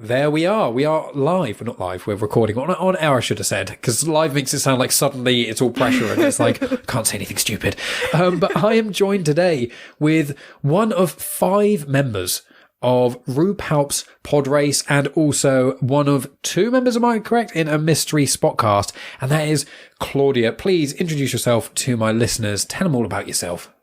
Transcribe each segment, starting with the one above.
There we are. We are live. We're not live. We're recording on air, I should have said, because live makes it sound like suddenly it's all pressure and it's like, can't say anything stupid. But I am joined today with one of 5 members of RuPalp's Podrace and also one of 2 members, am I correct, in a Mystery Spotcast. And that is Klaudia. Please introduce yourself to my listeners. Tell them all about yourself.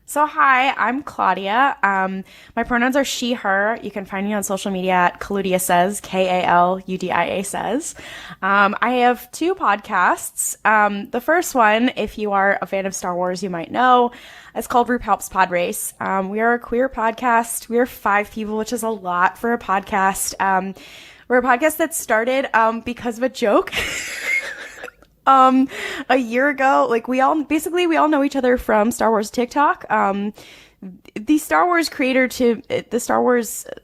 So hi, I'm Klaudia. My pronouns are she, her. You can find me on social media at Klaudia Says, K-A-L-U-D-I-A Says. I have 2 podcasts. The first one, if you are a fan of Star Wars, you might know, it's called RuPalp's Podrace. We are a queer podcast. We are 5 people, which is a lot for a podcast. We're a podcast that started because of a joke. A year ago, like we all know each other from Star Wars TikTok. The Star Wars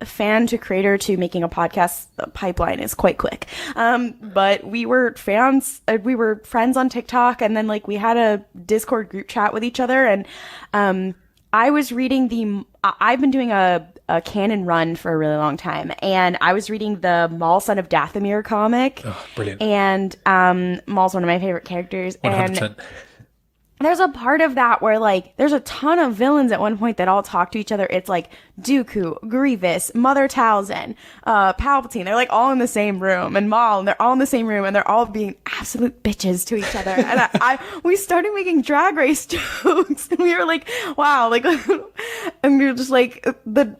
fan to creator to making a podcast pipeline is quite quick. But we were friends on TikTok, and then like we had a Discord group chat with each other, and I've been doing a Canon run for a really long time, and I was reading the Maul Son of Dathomir comic. Oh, brilliant. And Maul's one of my favorite characters. 100%. And there's a part of that where like there's a ton of villains at one point that all talk to each other. It's like Dooku, Grievous, Mother Talzin, Palpatine. They're like all in the same room, and Maul, and they're all in the same room, and they're all being absolute bitches to each other. And we started making Drag Race jokes, and we were like, wow, like, and we were just like the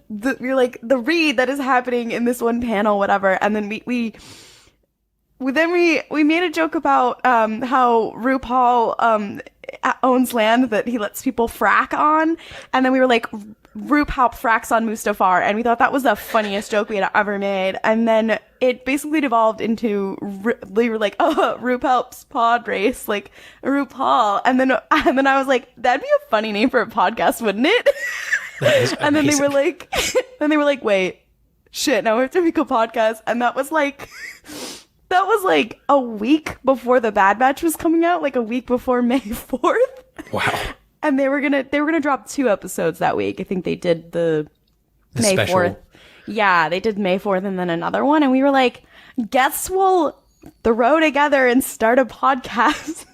read that is happening in this one panel, whatever. And then we made a joke about how RuPaul owns land that he lets people frack on, and then we were like, RuPalp fracks on Mustafar, and we thought that was the funniest joke we had ever made. And then it basically devolved into we were like, oh, RuPalp's Podrace, like RuPaul, and then I was like, that'd be a funny name for a podcast, wouldn't it? And then they were like, wait, shit, now we have to make a podcast. And that was like a week before the Bad Batch was coming out, like a week before May 4th. Wow. And they were gonna drop 2 episodes that week. I think they did the May special. 4th. Yeah, they did May 4th and then another one. And we were like, guess we'll throw together and start a podcast.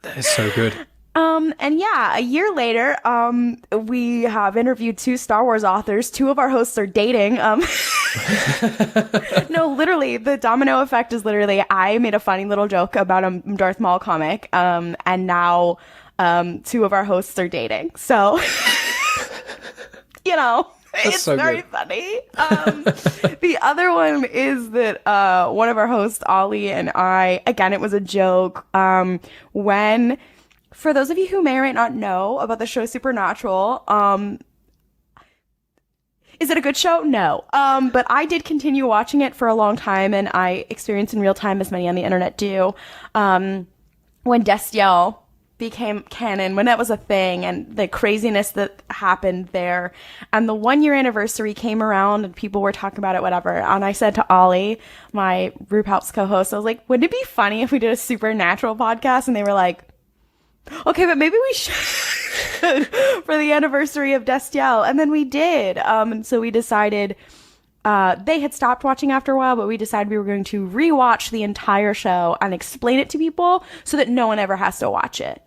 That is so good. And yeah, a year later, we have interviewed 2 Star Wars authors. 2 of our hosts are dating. No, literally, the domino effect is literally, I made a funny little joke about a Darth Maul comic, and now, 2 of our hosts are dating. So, you know, that's it's so very good. Funny. The other one is that, one of our hosts, Ollie, and I, again, it was a joke, for those of you who may or may not know about the show Supernatural, is it a good show? No. But I did continue watching it for a long time, and I experienced in real time, as many on the internet do, when Destiel became canon, when that was a thing, and the craziness that happened there. And the 1-year anniversary came around, and people were talking about it, whatever. And I said to Ollie, my RuPalp's co-host, I was like, wouldn't it be funny if we did a Supernatural podcast? And they were like, okay, but maybe we should for the anniversary of Destiel. And then we did. And so we decided, they had stopped watching after a while, but we decided we were going to rewatch the entire show and explain it to people so that no one ever has to watch it.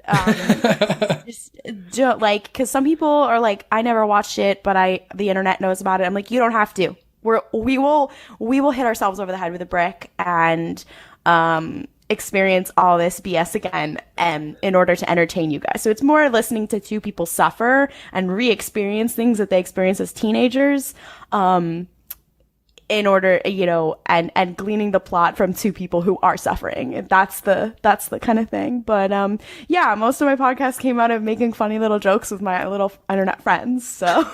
Cause some people are like, I never watched it, but the internet knows about it. I'm like, you don't have to. We will hit ourselves over the head with a brick and, experience all this BS again in order to entertain you guys. So it's more listening to 2 people suffer and re-experience things that they experienced as teenagers in order, you know, and gleaning the plot from 2 people who are suffering. That's the kind of thing. But yeah, most of my podcast came out of making funny little jokes with my little internet friends. So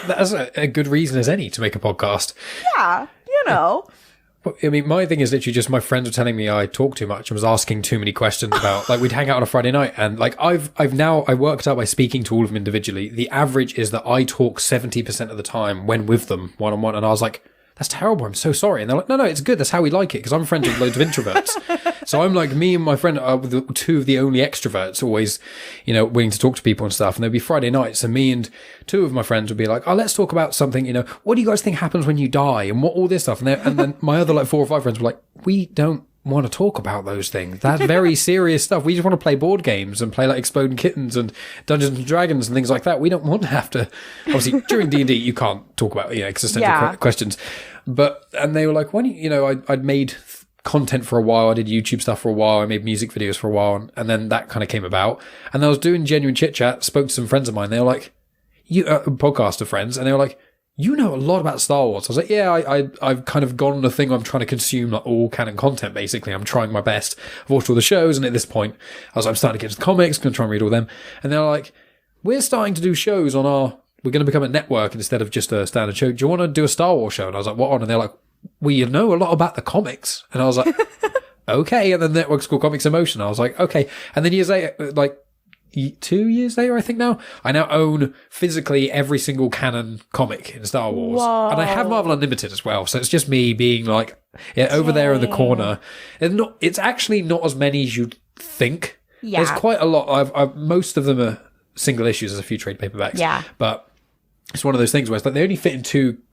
that's a good reason as any to make a podcast. Yeah, you know. I mean, my thing is literally just my friends were telling me I talk too much and was asking too many questions about, like, we'd hang out on a Friday night, and like I worked out by speaking to all of them individually, the average is that I talk 70% of the time when with them one-on-one, and I was like, that's terrible. I'm so sorry. And they're like, no, it's good. That's how we like it. Because I'm friends with loads of introverts. So I'm like, me and my friend are two of the only extroverts always, willing to talk to people and stuff. And there'd be Friday nights and me and two of my friends would be like, oh, let's talk about something, what do you guys think happens when you die and what all this stuff. And then my other like 4 or 5 friends were like, we don't want to talk about those things. That's very serious stuff. We just want to play board games and play like Exploding Kittens and Dungeons and Dragons and things like that. We don't want to have to, obviously during D&D you can't talk about existential questions, and they were like, when I'd made content for a while, I did YouTube stuff for a while, I made music videos for a while, and then that kind of came about, and I was doing genuine chit-chat, spoke to some friends of mine, they were like, a podcast of friends, and they were like, you know a lot about Star Wars. I was like, yeah, I've kind of gone on a thing where I'm trying to consume like all canon content, basically. I'm trying my best. I've watched all the shows, and at this point, I'm starting to get into the comics, going to try and read all them. And they're like, we're starting to do shows on we're going to become a network instead of just a standard show. Do you want to do a Star Wars show? And I was like, what on? And they're like, well, you know a lot about the comics. And I was like, okay. And then the network's called Comics in Motion. I was like, okay. And then years later, like, 2 years later, I think now, I now own physically every single canon comic in Star Wars. Whoa. And I have Marvel Unlimited as well. So it's just me being like, over there in the corner. It's actually not as many as you'd think. Yeah. There's quite a lot. I've most of them are single issues. There's a few trade paperbacks. Yeah. But it's one of those things where it's like they only fit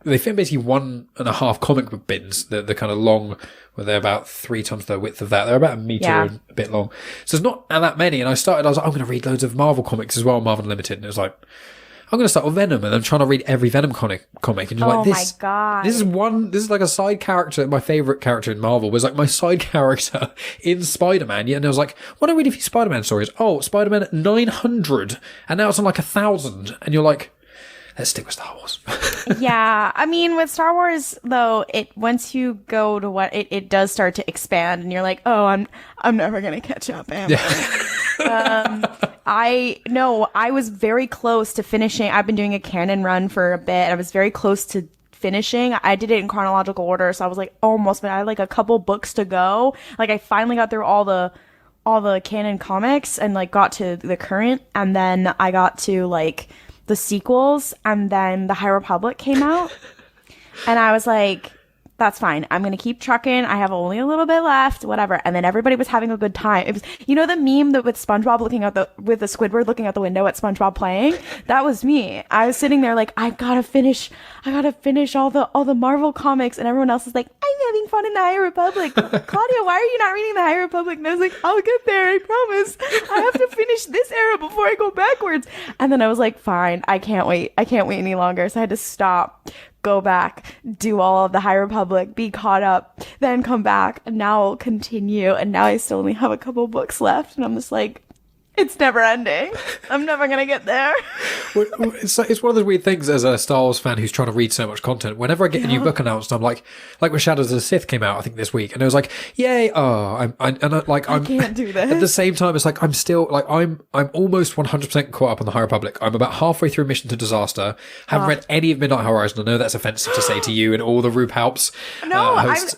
they fit in basically 1.5 comic book bins. They're kind of long, where they're about 3 times the width of that. They're about a meter and a bit long. So there's not that many. And I was like, I'm going to read loads of Marvel comics as well, Marvel Unlimited. And it was like, I'm going to start with Venom, and I'm trying to read every Venom comic. And you're like, my God. This is like a side character. My favorite character in Marvel was like my side character in Spider-Man. Yeah. And I was like, what do I read a few Spider-Man stories? Oh, Spider-Man 900. And now it's on like 1,000. And you're like, let's stick with Star Wars. Yeah. I mean, with Star Wars, though, once you go to it does start to expand, and you're like, oh, I'm never going to catch up, am I? I was very close to finishing. I've been doing a canon run for a bit. I was very close to finishing. I did it in chronological order, so I was like almost, but I had like a couple books to go. Like I finally got through all the canon comics and like got to the current, and then I got to like the sequels, and then the High Republic came out. And I was like, that's fine. I'm going to keep trucking. I have only a little bit left, whatever. And then everybody was having a good time. It was, the meme that with SpongeBob with the Squidward looking out the window at SpongeBob playing? That was me. I was sitting there like, I gotta finish all the Marvel comics. And everyone else is like, I'm having fun in the High Republic. Claudia, why are you not reading the High Republic? And I was like, I'll get there. I promise. I have to finish this era before I go backwards. And then I was like, fine. I can't wait any longer. So I had to stop, go back, do all of the High Republic, be caught up, then come back, and now I'll continue. And now I still only have a couple books left, and I'm just like, it's never ending. I'm never gonna get there. It's one of those weird things as a Star Wars fan who's trying to read so much content. Whenever I get a new book announced, I'm like when Shadows of the Sith came out, I think this week, and it was like, yay! Oh, I can't do this. At the same time, it's like I'm still like I'm almost 100% caught up on the High Republic. I'm about halfway through Mission to Disaster. Haven't read any of Midnight Horizon. I know that's offensive to say to you and all the RuPalp's. No,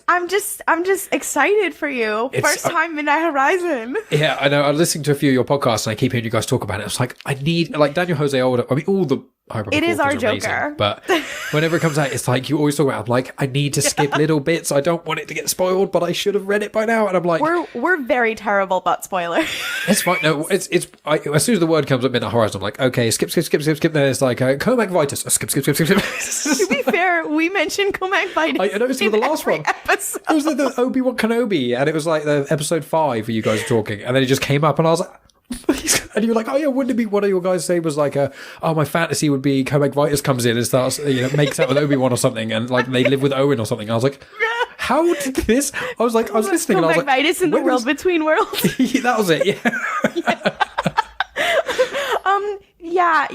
I'm just excited for you. First time Midnight Horizon. Yeah, I know. I'm listening to a few of your podcasts, and I keep hearing you guys talk about it. It's like I need like Daniel Jose Older. I mean, all the High Republic it is our amazing, Joker, but whenever it comes out, it's like you always talk about. I'm like, I need to skip little bits. I don't want it to get spoiled, but I should have read it by now. And I'm like, we're very terrible about spoilers. It's fine. No, as soon as the word comes up, Midnight Horizon, I'm like, okay, skip. Then it's like Comac Vitus. Skip. To be fair, we mentioned Comac Vitus. I noticed it was the last one. Episode. It was like the Obi-Wan Kenobi, and it was like the episode 5 where you guys were talking, and then it just came up, and I was like. And you were like, oh yeah, wouldn't it be one of your guys say was like my fantasy would be Comac Vitus comes in and starts makes out with Obi-Wan or something, and like they live with Owen or something. I was like, how did this? I was listening and I was like, Vitus in the world between worlds. That was it. Yeah.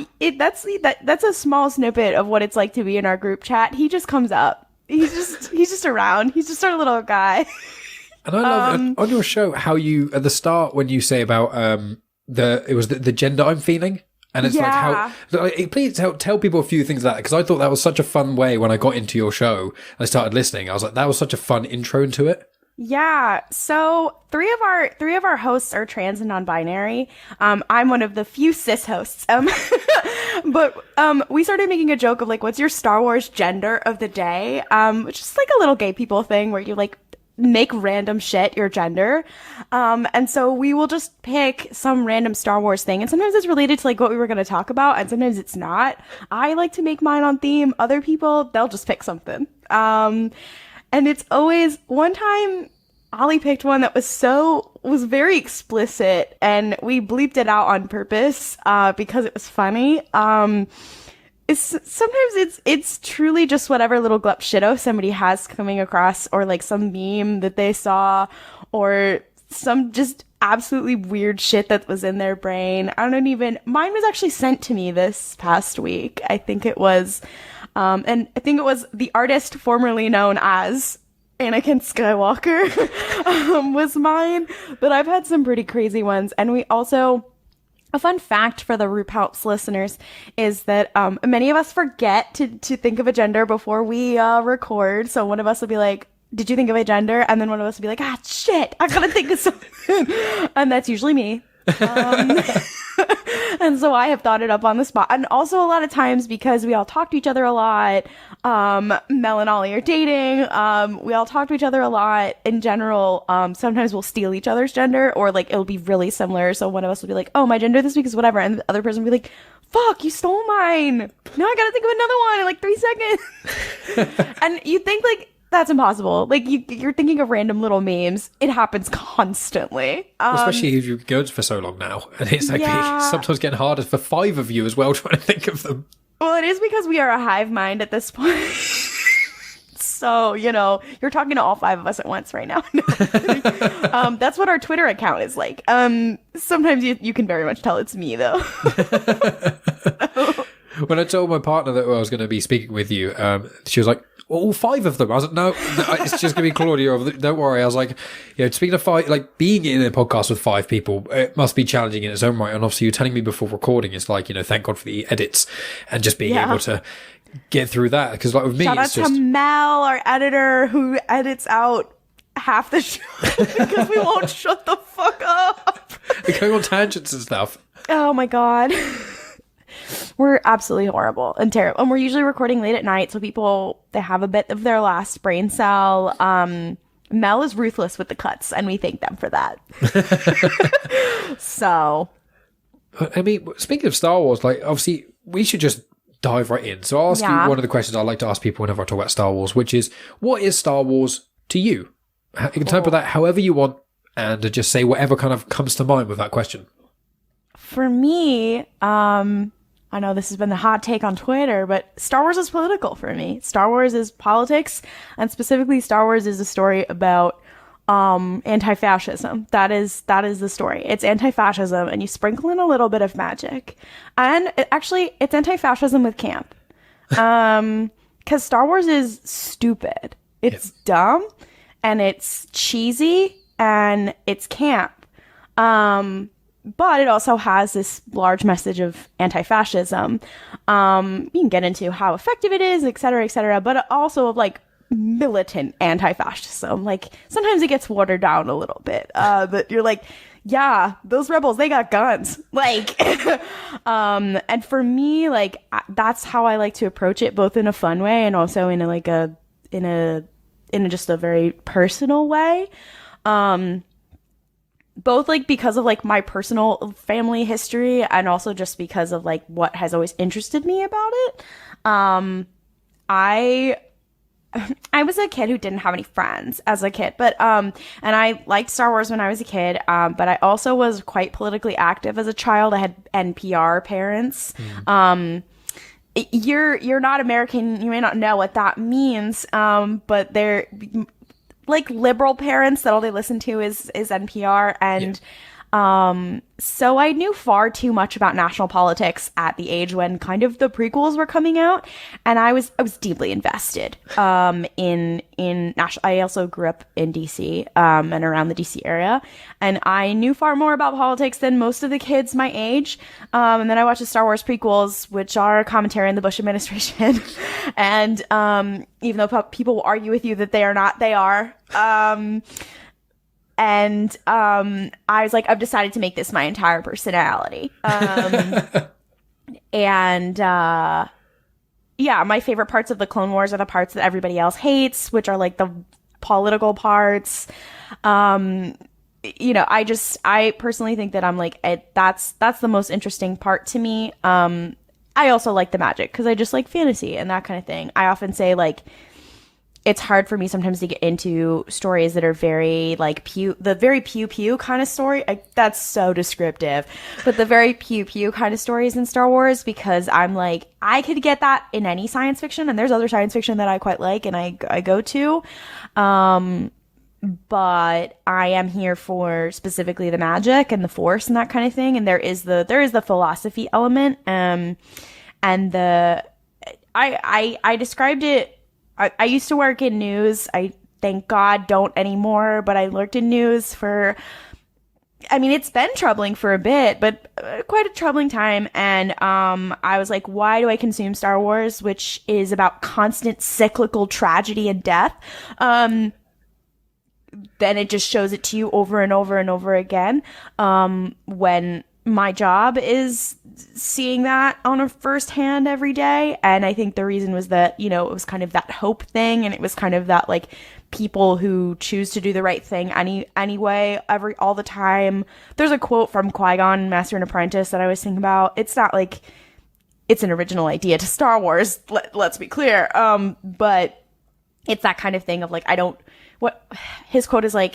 That's a small snippet of what it's like to be in our group chat. He just comes up. He's just around. He's just our little guy. And I love on your show how you at the start when you say about the gender I'm feeling, and it's like how please tell people a few things like that, because I thought that was such a fun way when I got into your show and I started listening. I was like, that was such a fun intro into it. Yeah. So three of our hosts are trans and non-binary. I'm one of the few cis hosts. But we started making a joke of like, what's your Star Wars gender of the day? Which is like a little gay people thing where you like make random shit your gender. And so we will just pick some random Star Wars thing. And sometimes it's related to like what we were going to talk about. And sometimes it's not. I like to make mine on theme. Other people, they'll just pick something. And it's always one time Ollie picked one that was very explicit, and we bleeped it out on purpose, because it was funny. Sometimes it's truly just whatever little glup shitto somebody has coming across, or like some meme that they saw, or some just absolutely weird shit that was in their brain. Mine was actually sent to me this past week. I think it was, and I think it was the artist formerly known as Anakin Skywalker, was mine, but I've had some pretty crazy ones. And we also, a fun fact for the RuPalp's listeners is that many of us forget to think of a gender before we record. So one of us will be like, did you think of a gender? And then one of us will be like, shit, I gotta think of something. And that's usually me. And so I have thought it up on the spot. And also a lot of times, because we all talk to each other a lot, Mel and Ollie are dating, we all talk to each other a lot in general. Sometimes we'll steal each other's gender, or like it'll be really similar. So one of us will be like, oh, my gender this week is whatever. And the other person will be like, fuck, you stole mine. Now I gotta think of another one in like 3 seconds. And you think like, that's impossible. Like, you're thinking of random little memes. It happens constantly. Especially if you've been going for so long now. And it's like sometimes getting harder for 5 of you as well trying to think of them. Well, it is because we are a hive mind at this point. So, you're talking to all 5 of us at once right now. No. That's what our Twitter account is like. Sometimes you can very much tell it's me, though. When I told my partner that I was going to be speaking with you, she was like, all 5 of them. I was like, no, it's just going to be Klaudia. Don't worry. I was like, speaking of 5, like being in a podcast with 5 people, it must be challenging in its own right. And obviously you're telling me before recording, it's like, thank God for the edits and just being able to get through that. Because like with me, Shout out to Mel, our editor, who edits out half the show because we won't shut the fuck up. We're going on tangents and stuff. Oh my God. We're absolutely horrible and terrible. And we're usually recording late at night, so people, they have a bit of their last brain cell. Mel is ruthless with the cuts, and we thank them for that. So. I mean, speaking of Star Wars, like, obviously, we should just dive right in. So I'll ask you one of the questions I like to ask people whenever I talk about Star Wars, which is, what is Star Wars to you? You can type that however you want, and just say whatever kind of comes to mind with that question. For me, I know this has been the hot take on Twitter, but Star Wars is political for me. Star Wars is politics, and specifically Star Wars is a story about anti-fascism. That is the story. It's anti-fascism, and you sprinkle in a little bit of magic. And it's anti-fascism with camp. Because Star Wars is stupid. It's dumb, and it's cheesy, and it's camp. But it also has this large message of anti-fascism. You can get into how effective it is, et cetera, but also of like militant anti-fascism. Like sometimes it gets watered down a little bit. But you're like, yeah, those rebels, they got guns. Like, and for me, like that's how I like to approach it, both in a fun way and also in just a very personal way. Both like because of like my personal family history and also just because of like what has always interested me about it. I was a kid who didn't have any friends as a kid, but and I liked Star Wars when I was a kid, but I also was quite politically active as a child. I had NPR parents. You're not American, you may not know what that means, but they're like liberal parents that all they listen to is NPR. And so I knew far too much about national politics at the age when kind of the prequels were coming out, and I was deeply invested in national. I also grew up in DC and around the DC area, and I knew far more about politics than most of the kids my age. And then I watched the Star Wars prequels, which are a commentary on the Bush administration, and even though people will argue with you that they are not, they are. And I was like, I've decided to make this my entire personality. And yeah, my favorite parts of the Clone Wars are the parts that everybody else hates, which are like the political parts. You know, I personally think that I'm like, that's the most interesting part to me. I also like the magic because I just like fantasy and that kind of thing. I often say like, it's hard for me sometimes to get into stories that are very like the very pew kind of story. That's so descriptive, but the very pew kind of stories in Star Wars, because I'm like, I could get that in any science fiction, and there's other science fiction that I quite like and I go to. But I am here for specifically the magic and the Force and that kind of thing. And there is the philosophy element. And I described it. I used to work in news. I thank God don't anymore, but I worked in news it's been troubling for a bit, but quite a troubling time. And I was like, why do I consume Star Wars, which is about constant cyclical tragedy and death? Then it just shows it to you over and over and over again. When my job is seeing that on a firsthand every day. And I think the reason was that, you know, it was kind of that hope thing. And it was kind of that like people who choose to do the right thing anyway, all the time. There's a quote from Qui-Gon, Master and Apprentice, that I was thinking about. It's not like it's an original idea to Star Wars. Let's be clear. But it's that kind of thing of like, his quote is like,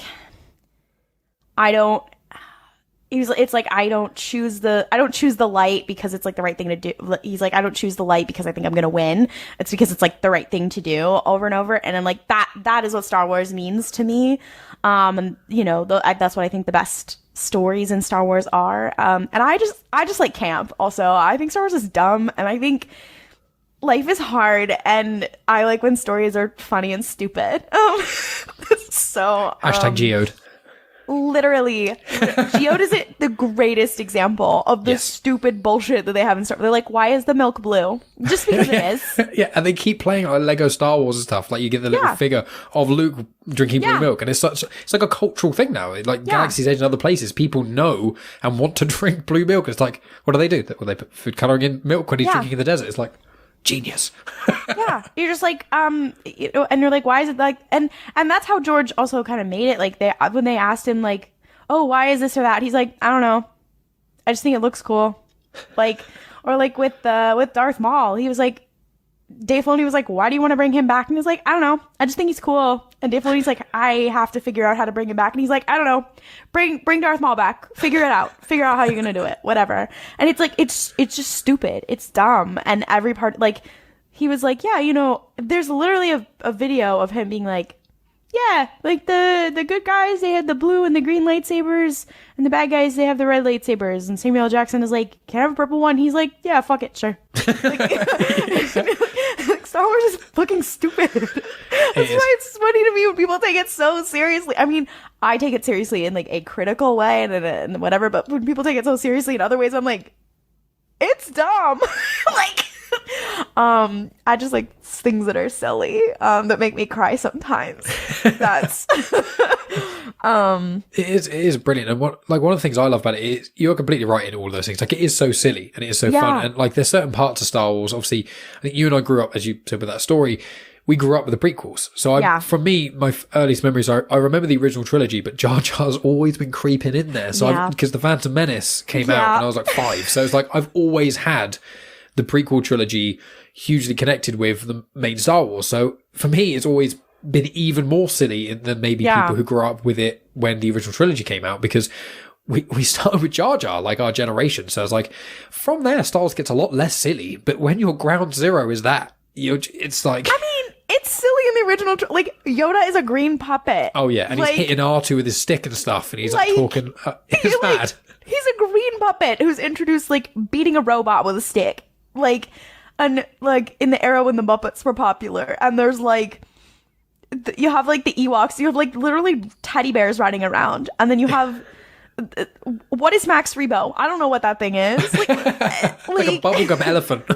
it's like, I don't choose the light because it's like the right thing to do. He's like, I don't choose the light because I think I'm going to win. It's because it's like the right thing to do over and over. And I'm like, that is what Star Wars means to me. And you know, that's what I think the best stories in Star Wars are. And I just like camp. Also, I think Star Wars is dumb, and I think life is hard, and I like when stories are funny and stupid. So hashtag Geode. Literally, Geode is the greatest example of the stupid bullshit that they have in Star Wars. They're like, why is the milk blue? Just because it is. Yeah, and they keep playing like Lego Star Wars and stuff. Like you get the little figure of Luke drinking blue milk, and it's like a cultural thing now. Like Galaxy's Edge and other places, people know and want to drink blue milk. It's like, what do? Well, they put food coloring in milk when he's drinking in the desert. It's like, genius. Yeah, you're just like, you know, and you're like, why is it like, and that's how George also kind of made it. Like when they asked him like, oh, why is this or that, he's like, I don't know, I just think it looks cool. Like, or like with Darth Maul, he was like, Dave Filoni was like, why do you want to bring him back? And he's like, I don't know, I just think he's cool. And Dave Filoni's like, I have to figure out how to bring him back. And he's like, I don't know, bring Darth Maul back, figure out how you're gonna do it, whatever. And it's like, it's just stupid, it's dumb. And every part, like, he was like, yeah, you know, there's literally a video of him being like, yeah, like the good guys, they had the blue and the green lightsabers, and the bad guys, they have the red lightsabers. And Samuel L. Jackson is like, can I have a purple one? He's like, yeah, fuck it, sure. Like, Star Wars is fucking stupid. That's why it's funny to me when people take it so seriously. I mean, I take it seriously in like a critical way and whatever, but when people take it so seriously in other ways, I'm like, it's dumb. Like, I just like things that are silly, that make me cry sometimes. That's it is brilliant. And one of the things I love about it is you're completely right in all of those things. Like, it is so silly and it is so fun. And like, there's certain parts of Star Wars, obviously, I think you and I grew up, as you said with that story, we grew up with the prequels. So for me, my earliest memories are, I remember the original trilogy, but Jar Jar's always been creeping in there. So because the Phantom Menace came out and I was like 5. So it's like, I've always had the prequel trilogy hugely connected with the main Star Wars. So for me, it's always been even more silly than maybe people who grew up with it when the original trilogy came out, because we started with Jar Jar, like our generation. So it's like, from there, Star Wars gets a lot less silly. But when your ground zero is that, it's like, I mean, it's silly in the original. Like, Yoda is a green puppet. Oh yeah, and like, he's hitting R2 with his stick and stuff, and he's like talking. It's mad. He's a green puppet who's introduced like beating a robot with a stick. Like, and like in the era when the Muppets were popular, and there's like, you have like the Ewoks, you have like literally teddy bears running around, and then you have what is Max Rebo? I don't know what that thing is. Like a bubblegum elephant.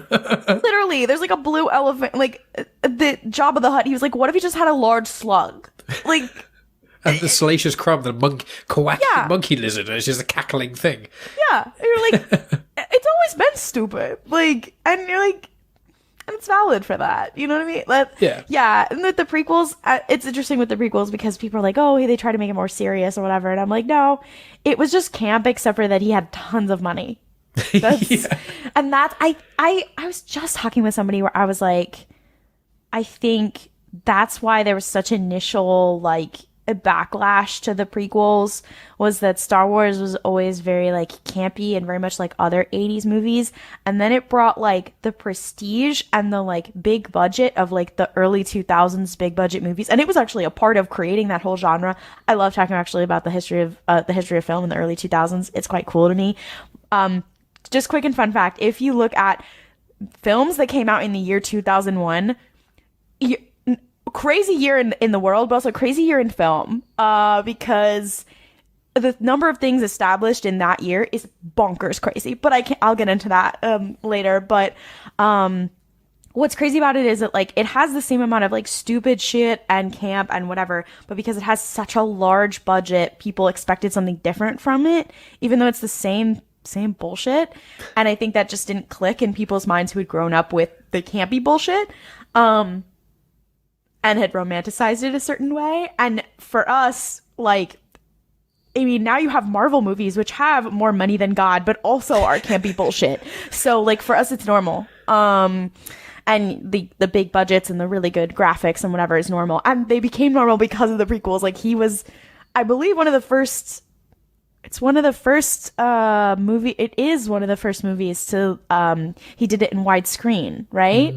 Literally, there's like a blue elephant. Like the Jabba the Hutt, he was like, what if he just had a large slug? Like. And the Salacious Crumb, the monkey lizard, it's just a cackling thing. Yeah, you're like, it's always been stupid. Like, and you're like, and it's valid for that. You know what I mean? Yeah. And with the prequels, it's interesting with the prequels because people are like, oh, they try to make it more serious or whatever. And I'm like, no, it was just camp, except for that he had tons of money. And that's, I was just talking with somebody where I was like, I think that's why there was such initial, like, a backlash to the prequels, was that Star Wars was always very like campy and very much like other 80s movies, and then it brought like the prestige and the like big budget of like the early 2000s big budget movies, and it was actually a part of creating that whole genre. I love talking actually about the history of film in the early 2000s. It's quite cool to me. Just quick and fun fact, if you look at films that came out in the year 2001, crazy year in the world, but also crazy year in film, because the number of things established in that year is bonkers crazy. But I'll get into that later. But what's crazy about it is that like it has the same amount of like stupid shit and camp and whatever, but because it has such a large budget, people expected something different from it, even though it's the same bullshit. And I think that just didn't click in people's minds who had grown up with the campy bullshit. And had romanticized it a certain way. And for us, like, I mean, now you have Marvel movies, which have more money than God, but also are campy bullshit. So, like, for us, it's normal. And the big budgets and the really good graphics and whatever is normal. And they became normal because of the prequels. Like, he was, I believe, it is one of the first movies to, he did it in widescreen, right?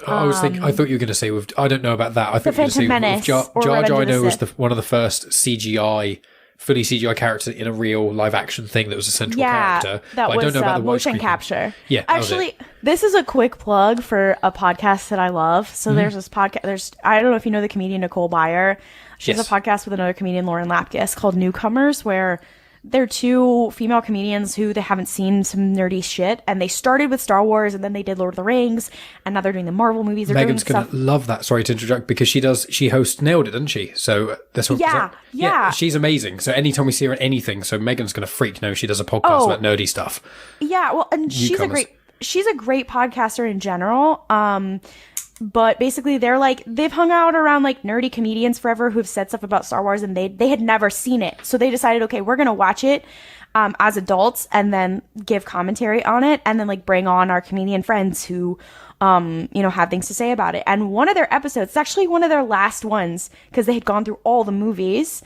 I thought you were going to say with, I don't know about that. I thought you were going to say with Jar Jar, I know was one of the first fully CGI characters in a real live action thing that was a central character. That was I don't know about the motion capture. Yeah. Actually, this is a quick plug for a podcast that I love. So there's this podcast, I don't know if you know the comedian Nicole Byer. She has a podcast with another comedian, Lauren Lapkus, called Newcomers, where they're two female comedians who they haven't seen some nerdy shit, and they started with Star Wars, and then they did Lord of the Rings, and now they're doing the Marvel movies. Megan's gonna love that. Sorry to interject, because she hosts Nailed It, doesn't she? So that's what. Yeah, she's amazing. So anytime we see her in anything, so Megan's gonna freak now she does a podcast about nerdy stuff. Yeah, well, and she's a great podcaster in general. But basically they've hung out around like nerdy comedians forever who've said stuff about Star Wars, and they had never seen it. So they decided, okay, we're going to watch it as adults and then give commentary on it, and then like bring on our comedian friends who, have things to say about it. And one of their episodes, it's actually one of their last ones because they had gone through all the movies.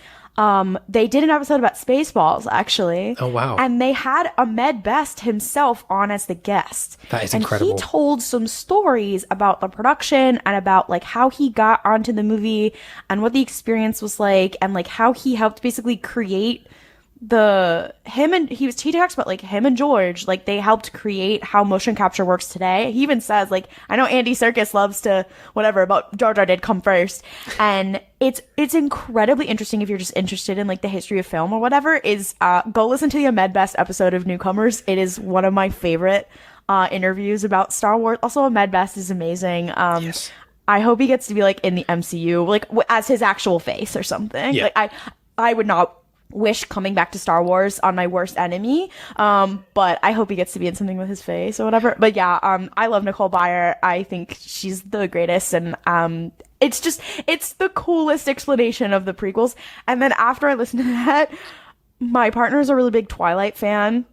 They did an episode about Spaceballs, actually. Oh, wow. And they had Ahmed Best himself on as the guest. That is incredible. And he told some stories about the production and about like how he got onto the movie and what the experience was like, and like how he helped basically create he talks about like him and George, like they helped create how motion capture works today. He even says like, I know Andy Serkis loves to whatever, but Jar Jar did come first. And it's incredibly interesting if you're just interested in like the history of film or whatever, is go listen to the Ahmed Best episode of Newcomers. It is one of my favorite interviews about Star Wars. Also, Ahmed Best is amazing. Yes. I hope he gets to be like in the MCU, like as his actual face or something. Yeah. Like I would not wish coming back to Star Wars on my worst enemy, but I hope he gets to be in something with his face or whatever. But yeah, I love Nicole Byer. I think she's the greatest, and it's the coolest explanation of the prequels. And then after I listened to that, my partner is a really big Twilight fan.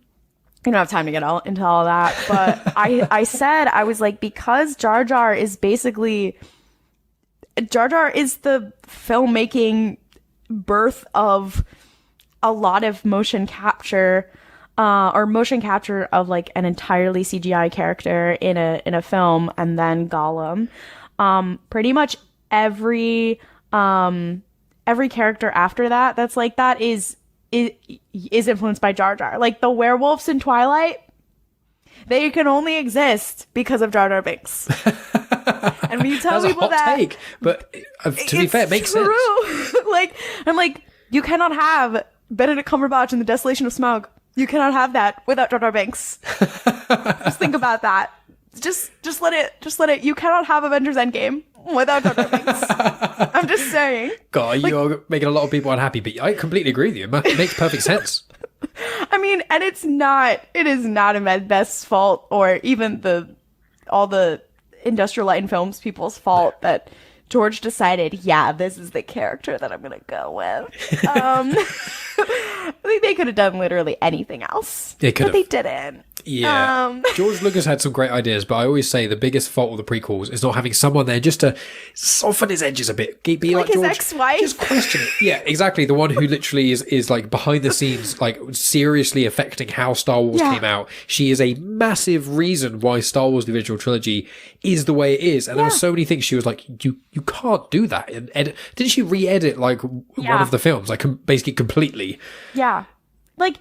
I don't have time to get into all that, but I was like, because Jar Jar is the filmmaking birth of a lot of motion capture, or motion capture of like an entirely CGI character in a film, and then Gollum. Pretty much every character after that that's like that is influenced by Jar Jar. Like the werewolves in Twilight, they can only exist because of Jar Jar Binks. And when you tell people that, take, but to be fair, it makes true. sense. Like I'm like, you cannot have Benedict Cumberbatch in The Desolation of Smaug. You cannot have that without Jar Jar Binks. Just think about that. Just let it. You cannot have Avengers Endgame without Jar Jar Binks. I'm just saying. God, you're making a lot of people unhappy, but I completely agree with you. It makes perfect sense. I mean, and it is not Ahmed Best's fault or even all the Industrial Light and Films people's fault that George decided, yeah, this is the character that I'm gonna go with. I think they could have done literally anything else. They could have. But they didn't. Yeah. George Lucas had some great ideas, but I always say the biggest fault of the prequels is not having someone there just to soften his edges a bit. Be like his George, ex-wife? just question it. Yeah, exactly. The one who literally is like behind the scenes, like seriously affecting how Star Wars came out. She is a massive reason why Star Wars the original trilogy is the way it is. And there were so many things she was like, you can't do that. And didn't she re-edit like one of the films, like basically completely? Yeah. Like,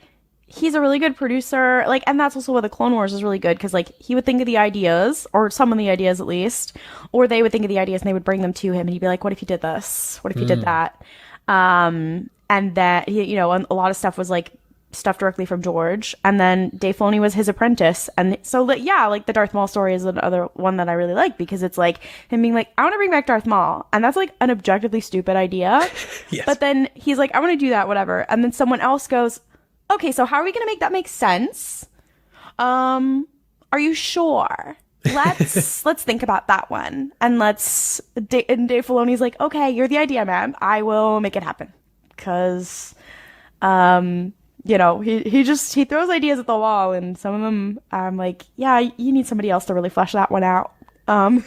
he's a really good producer, like, and that's also why the Clone Wars is really good, because like he would think of the ideas, or some of the ideas at least, or they would think of the ideas and they would bring them to him, and he'd be like, "What if you did this? What if you did that?" And that a lot of stuff was like stuff directly from George, and then Dave Filoni was his apprentice, and so like the Darth Maul story is another one that I really like, because it's like him being like, "I want to bring back Darth Maul," and that's like an objectively stupid idea, Yes. But then he's like, "I want to do that, whatever," and then someone else goes, "Okay, so how are we going to make that make sense? Are you sure? Let's think about that one." And and Dave Filoni's like, "Okay, you're the idea man. I will make it happen." Cause, he throws ideas at the wall, and some of them I'm like, yeah, you need somebody else to really flesh that one out. Yeah,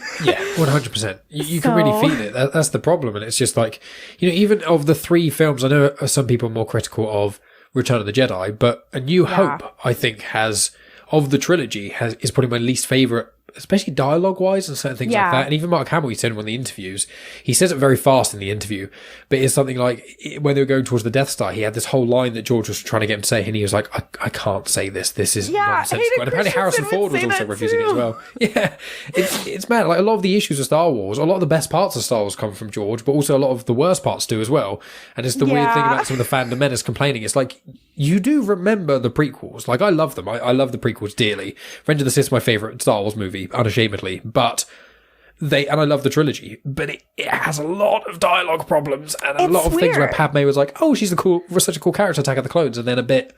100%. You can really feel it. That's the problem. And it's just like, even of the three films, I know some people are more critical of Return of the Jedi, but A New Hope, I think, of the trilogy, is probably my least favourite, especially dialogue-wise and certain things like that. And even Mark Hamill, he said in one of the interviews, he says it very fast in the interview, but it's something like, when they were going towards the Death Star, he had this whole line that George was trying to get him to say, and he was like, I can't say this. This is nonsensical. And apparently Harrison Ford was also refusing it as well. Yeah, it's mad. Like, a lot of the issues of Star Wars, a lot of the best parts of Star Wars come from George, but also a lot of the worst parts do as well. And it's the weird thing about some of the fandom menace complaining. It's like, you do remember the prequels. Like, I love them. I love the prequels dearly. Revenge of the Sith is my favourite Star Wars movie, unashamedly. But and I love the trilogy, but it has a lot of dialogue problems and a lot of things where Padmé was like, "Oh, she's such a cool character, Attack of the Clones," and then a bit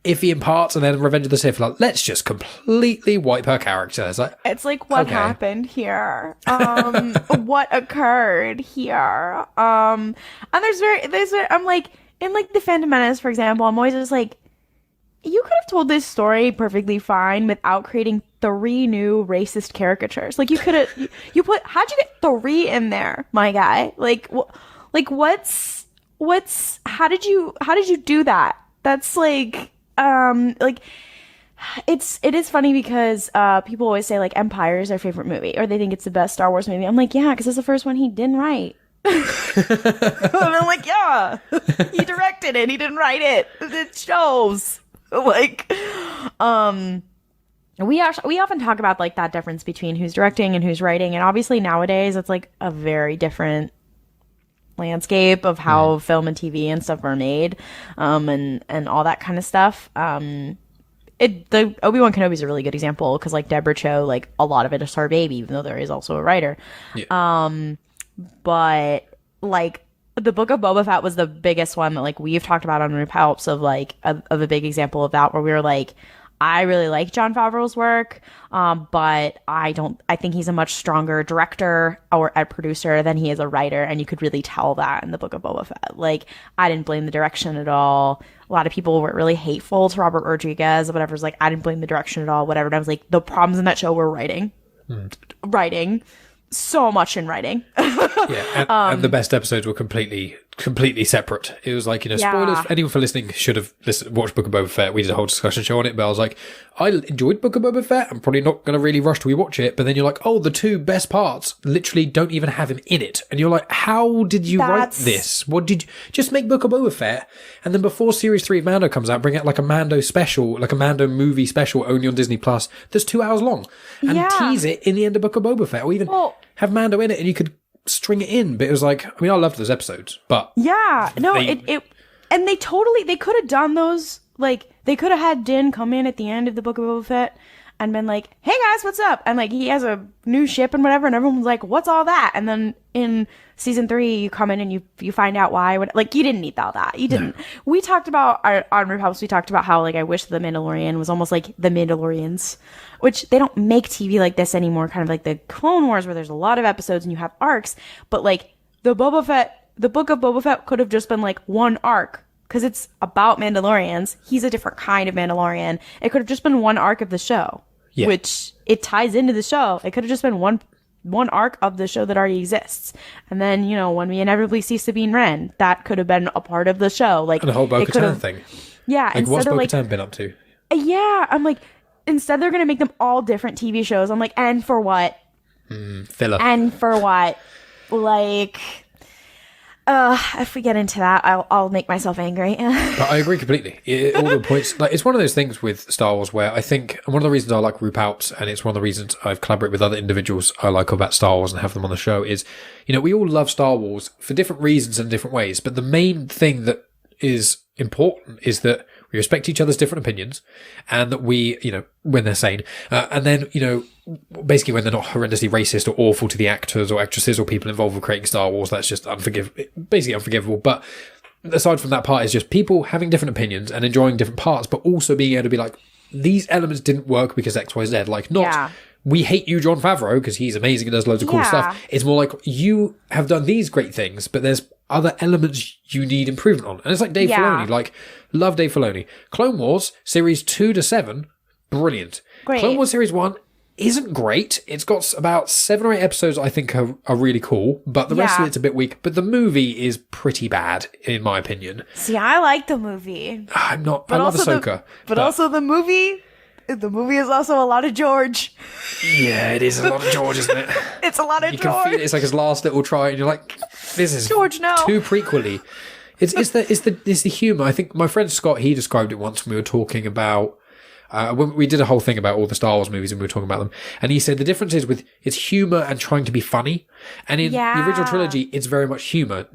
iffy in parts, and then Revenge of the Sith, like, let's just completely wipe her character. It's like what happened here? What occurred here? And I'm like, in like the Phantom Menace, for example, I'm always just like, you could have told this story perfectly fine without creating 3 new racist caricatures. Like, you could have, how'd you get 3 in there, my guy? Like how did you do that? That's like, it is funny because, people always say like Empire is their favorite movie, or they think it's the best Star Wars movie. I'm like, yeah, because it's the first one he didn't write. And I'm like, yeah, he directed it, he didn't write it. It shows. Like, we often talk about like that difference between who's directing and who's writing, and obviously nowadays it's like a very different landscape of how film and TV and stuff are made, and all that kind of stuff. The Obi-Wan Kenobi is a really good example, because like Deborah Cho, like a lot of it is her baby, even though there is also a writer. But like, the Book of Boba Fett was the biggest one that like we've talked about on RuPalp's, of like of a big example of that, where we were like, I really like Jon Favreau's work, but I think he's a much stronger director or a producer than he is a writer, and you could really tell that in the Book of Boba Fett. Like, I didn't blame the direction at all. A lot of people were really hateful to Robert Rodriguez, whatever. It's like, I didn't blame the direction at all, whatever. And I was like, the problems in that show were writing. So much in writing. And the best episodes were completely separate. It was like, spoilers. Anyone for listening should have watched Book of Boba Fett. We did a whole discussion show on it, but I was like, I enjoyed Book of Boba Fett. I'm probably not going to really rush to rewatch it. But then you're like, oh, the 2 best parts literally don't even have him in it. And you're like, how did you write this? What did you just make Book of Boba Fett? And then before Series 3 of Mando comes out, bring out like a Mando special, like a Mando movie special only on Disney Plus that's 2 hours long, and tease it in the end of Book of Boba Fett, or even have Mando in it, and you could string it in. But it was like, I mean, I loved those episodes, but and they could have done those, like, they could have had Din come in at the end of the Book of Boba Fett and been like, hey guys, what's up? And like, he has a new ship and whatever, and everyone's like, what's all that? And then in season 3, you come in and you find out why. Like, you didn't need all that. You didn't. No. We talked about, on RuPalp's, we talked about how, like, I wish The Mandalorian was almost like The Mandalorians, which they don't make TV like this anymore, kind of like the Clone Wars, where there's a lot of episodes and you have arcs. But, like, the Book of Boba Fett could have just been, like, one arc, because it's about Mandalorians. He's a different kind of Mandalorian. It could have just been one arc of the show, which it ties into the show. It could have just been one arc of the show that already exists. And then, you know, when we inevitably see Sabine Wren, that could have been a part of the show. Like, and the whole Bo-Katan thing. Yeah. Like, what's Bo-Katan been up to? Yeah. I'm like, instead they're going to make them all different TV shows. I'm like, and for what? Filler. And for what? Like... if we get into that, I'll make myself angry. But I agree completely. All the points, like, it's one of those things with Star Wars where I think, and one of the reasons I like RuPalp's, and it's one of the reasons I've collaborated with other individuals I like about Star Wars and have them on the show, is, you know, we all love Star Wars for different reasons and different ways, but the main thing that is important is that we respect each other's different opinions, and that we, you know, when they're sane, and then, you know, basically when they're not horrendously racist or awful to the actors or actresses or people involved with creating Star Wars, that's just basically unforgivable. But aside from that part, is just people having different opinions and enjoying different parts, but also being able to be like, these elements didn't work because X, Y, Z. Like, not, we hate you, Jon Favreau, because he's amazing and does loads of cool stuff. It's more like, you have done these great things, but there's other elements you need improvement on. And it's like Dave Filoni. Like, love Dave Filoni. Clone Wars, series 2 to 7, brilliant. Great. Clone Wars series 1 isn't great. It's got about 7 or 8 episodes I think are really cool, but the rest of it's a bit weak. But the movie is pretty bad, in my opinion. See, I like the movie. I'm not. I love Ahsoka. But also the movie is also a lot of George. Yeah, it is a lot of George, isn't it? It's a lot of you George. You can feel it. It's like his last little try, and you're like, this is George, no. too prequely. It's the humor. I think my friend Scott, he described it once when we were talking about. When we did a whole thing about all the Star Wars movies and we were talking about them, and he said the difference is with it's humor and trying to be funny, and in the original trilogy it's very much humor.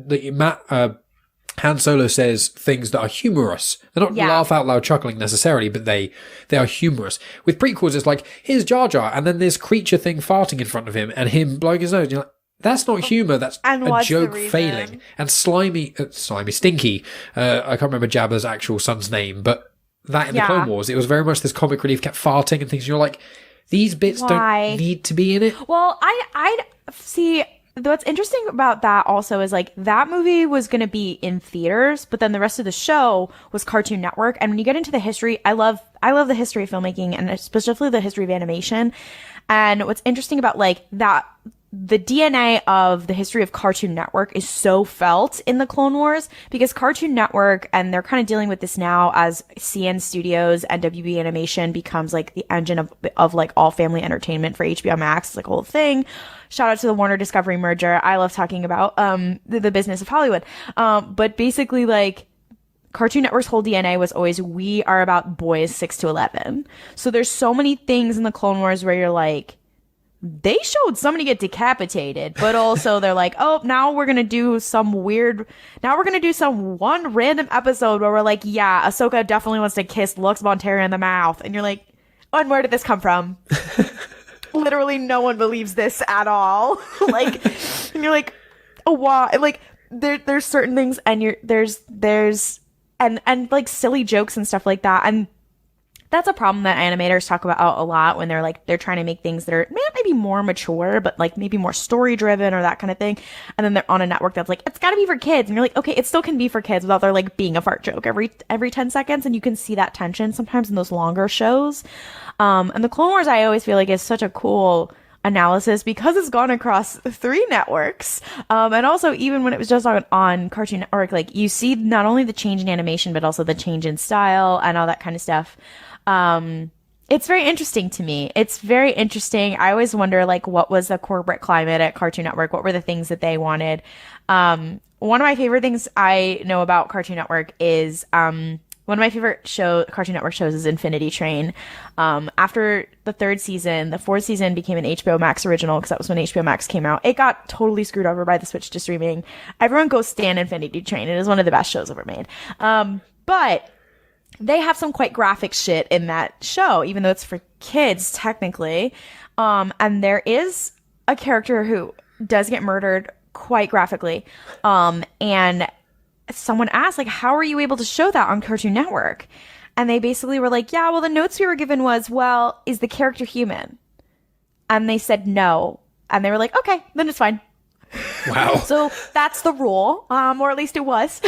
Han Solo says things that are humorous. They're not laugh out loud chuckling necessarily, but they are humorous. With prequels, it's like, here's Jar Jar, and then this creature thing farting in front of him and him blowing his nose. And you're like, that's not humor, that's a joke failing. And slimy, stinky. I can't remember Jabba's actual son's name, but that in the Clone Wars, it was very much this comic relief, kept farting and things. And you're like, these bits don't need to be in it. Well, I see. What's interesting about that also is, like, that movie was going to be in theaters, but then the rest of the show was Cartoon Network. And when you get into the history, I love the history of filmmaking, and especially the history of animation. And what's interesting about, like, that, the DNA of the history of Cartoon Network is so felt in the Clone Wars, because Cartoon Network, and they're kind of dealing with this now as CN Studios and WB Animation becomes, like, the engine of like all family entertainment for HBO Max. It's like a whole thing. Shout out to the Warner Discovery merger. I love talking about the business of Hollywood. But basically, like, Cartoon Network's whole DNA was always, we are about boys 6 to 11. So there's so many things in the Clone Wars where you're like, they showed somebody get decapitated, but also they're like, oh, now we're going to do some one random episode where we're like, yeah, Ahsoka definitely wants to kiss Lux Montera in the mouth. And you're like, oh, and where did this come from? Literally no one believes this at all. Like, and you're like, oh, why? Like, there's certain things, and there's like silly jokes and stuff like that. And that's a problem that animators talk about a lot when they're trying to make things that are maybe more mature, but like maybe more story driven or that kind of thing. And then they're on a network that's like, it's gotta be for kids. And you're like, okay, it still can be for kids without there like being a fart joke every 10 seconds. And you can see that tension sometimes in those longer shows. And the Clone Wars, I always feel like, is such a cool analysis because it's gone across 3 networks. And also, even when it was just on Cartoon Network, like, you see not only the change in animation, but also the change in style and all that kind of stuff. It's very interesting to me. It's very interesting. I always wonder, like, what was the corporate climate at Cartoon Network? What were the things that they wanted? One of my favorite things I know about Cartoon Network is, one of my favorite Cartoon Network shows is Infinity Train. After the 3rd season, the 4th season became an HBO Max original because that was when HBO Max came out. It got totally screwed over by the switch to streaming. Everyone go stan Infinity Train. It is one of the best shows ever made. But they have some quite graphic shit in that show, even though it's for kids technically. And there is a character who does get murdered quite graphically. And someone asked, like, how are you able to show that on Cartoon Network? And they basically were like, yeah, well, the notes we were given was, well, is the character human? And they said no. And they were like, okay, then it's fine. Wow. So that's the rule, or at least it was.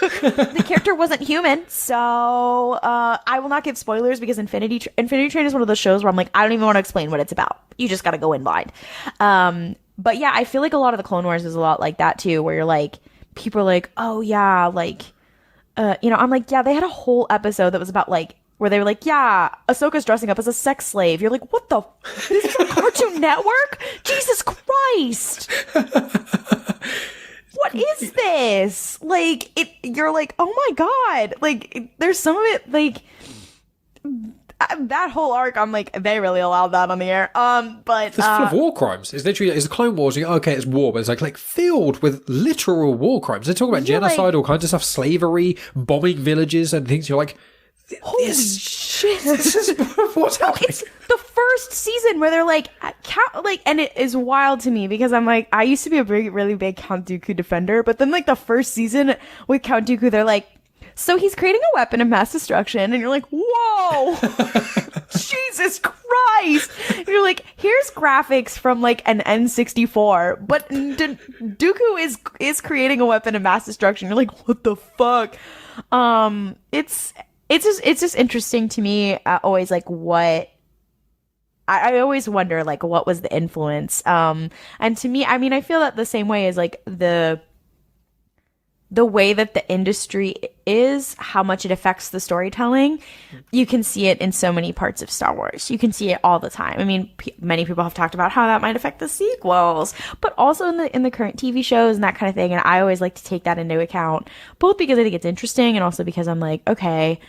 The character wasn't human, so I will not give spoilers because Infinity Train is one of those shows where I'm like, I don't even want to explain what it's about. You just got to go in blind. But yeah, I feel like a lot of the Clone Wars is a lot like that too, where you're like, people are like, oh yeah, like, I'm like, yeah, they had a whole episode that was about like, where they were like, yeah, Ahsoka's dressing up as a sex slave. You're like, what the? This is a Cartoon Network? Jesus Christ. What is this? Like, you're like, oh my God. Like, there's some of it, like, that whole arc, I'm like, they really allowed that on the air. But it's full of war crimes. It's literally, it's the Clone Wars. You go, okay, it's war, but it's like filled with literal war crimes. They talk about genocide, all kinds of stuff, slavery, bombing villages and things. You're like, holy shit. This is what's happening. It's the first season where they're like, and it is wild to me because I'm like, I used to be a really big Count Dooku defender, but then like the first season with Count Dooku, they're like, so he's creating a weapon of mass destruction, and you're like, whoa, Jesus Christ. And you're like, here's graphics from like an N64, but Dooku is creating a weapon of mass destruction. You're like, what the fuck? It's just interesting to me, always, like, what I always wonder, like, what was the influence? And to me, I mean, I feel that the same way as like the way that the industry is, how much it affects the storytelling. You can see it in so many parts of Star Wars. You can see it all the time. I mean, many people have talked about how that might affect the sequels, but also in the current TV shows and that kind of thing. And I always like to take that into account, both because I think it's interesting and also because I'm like, okay,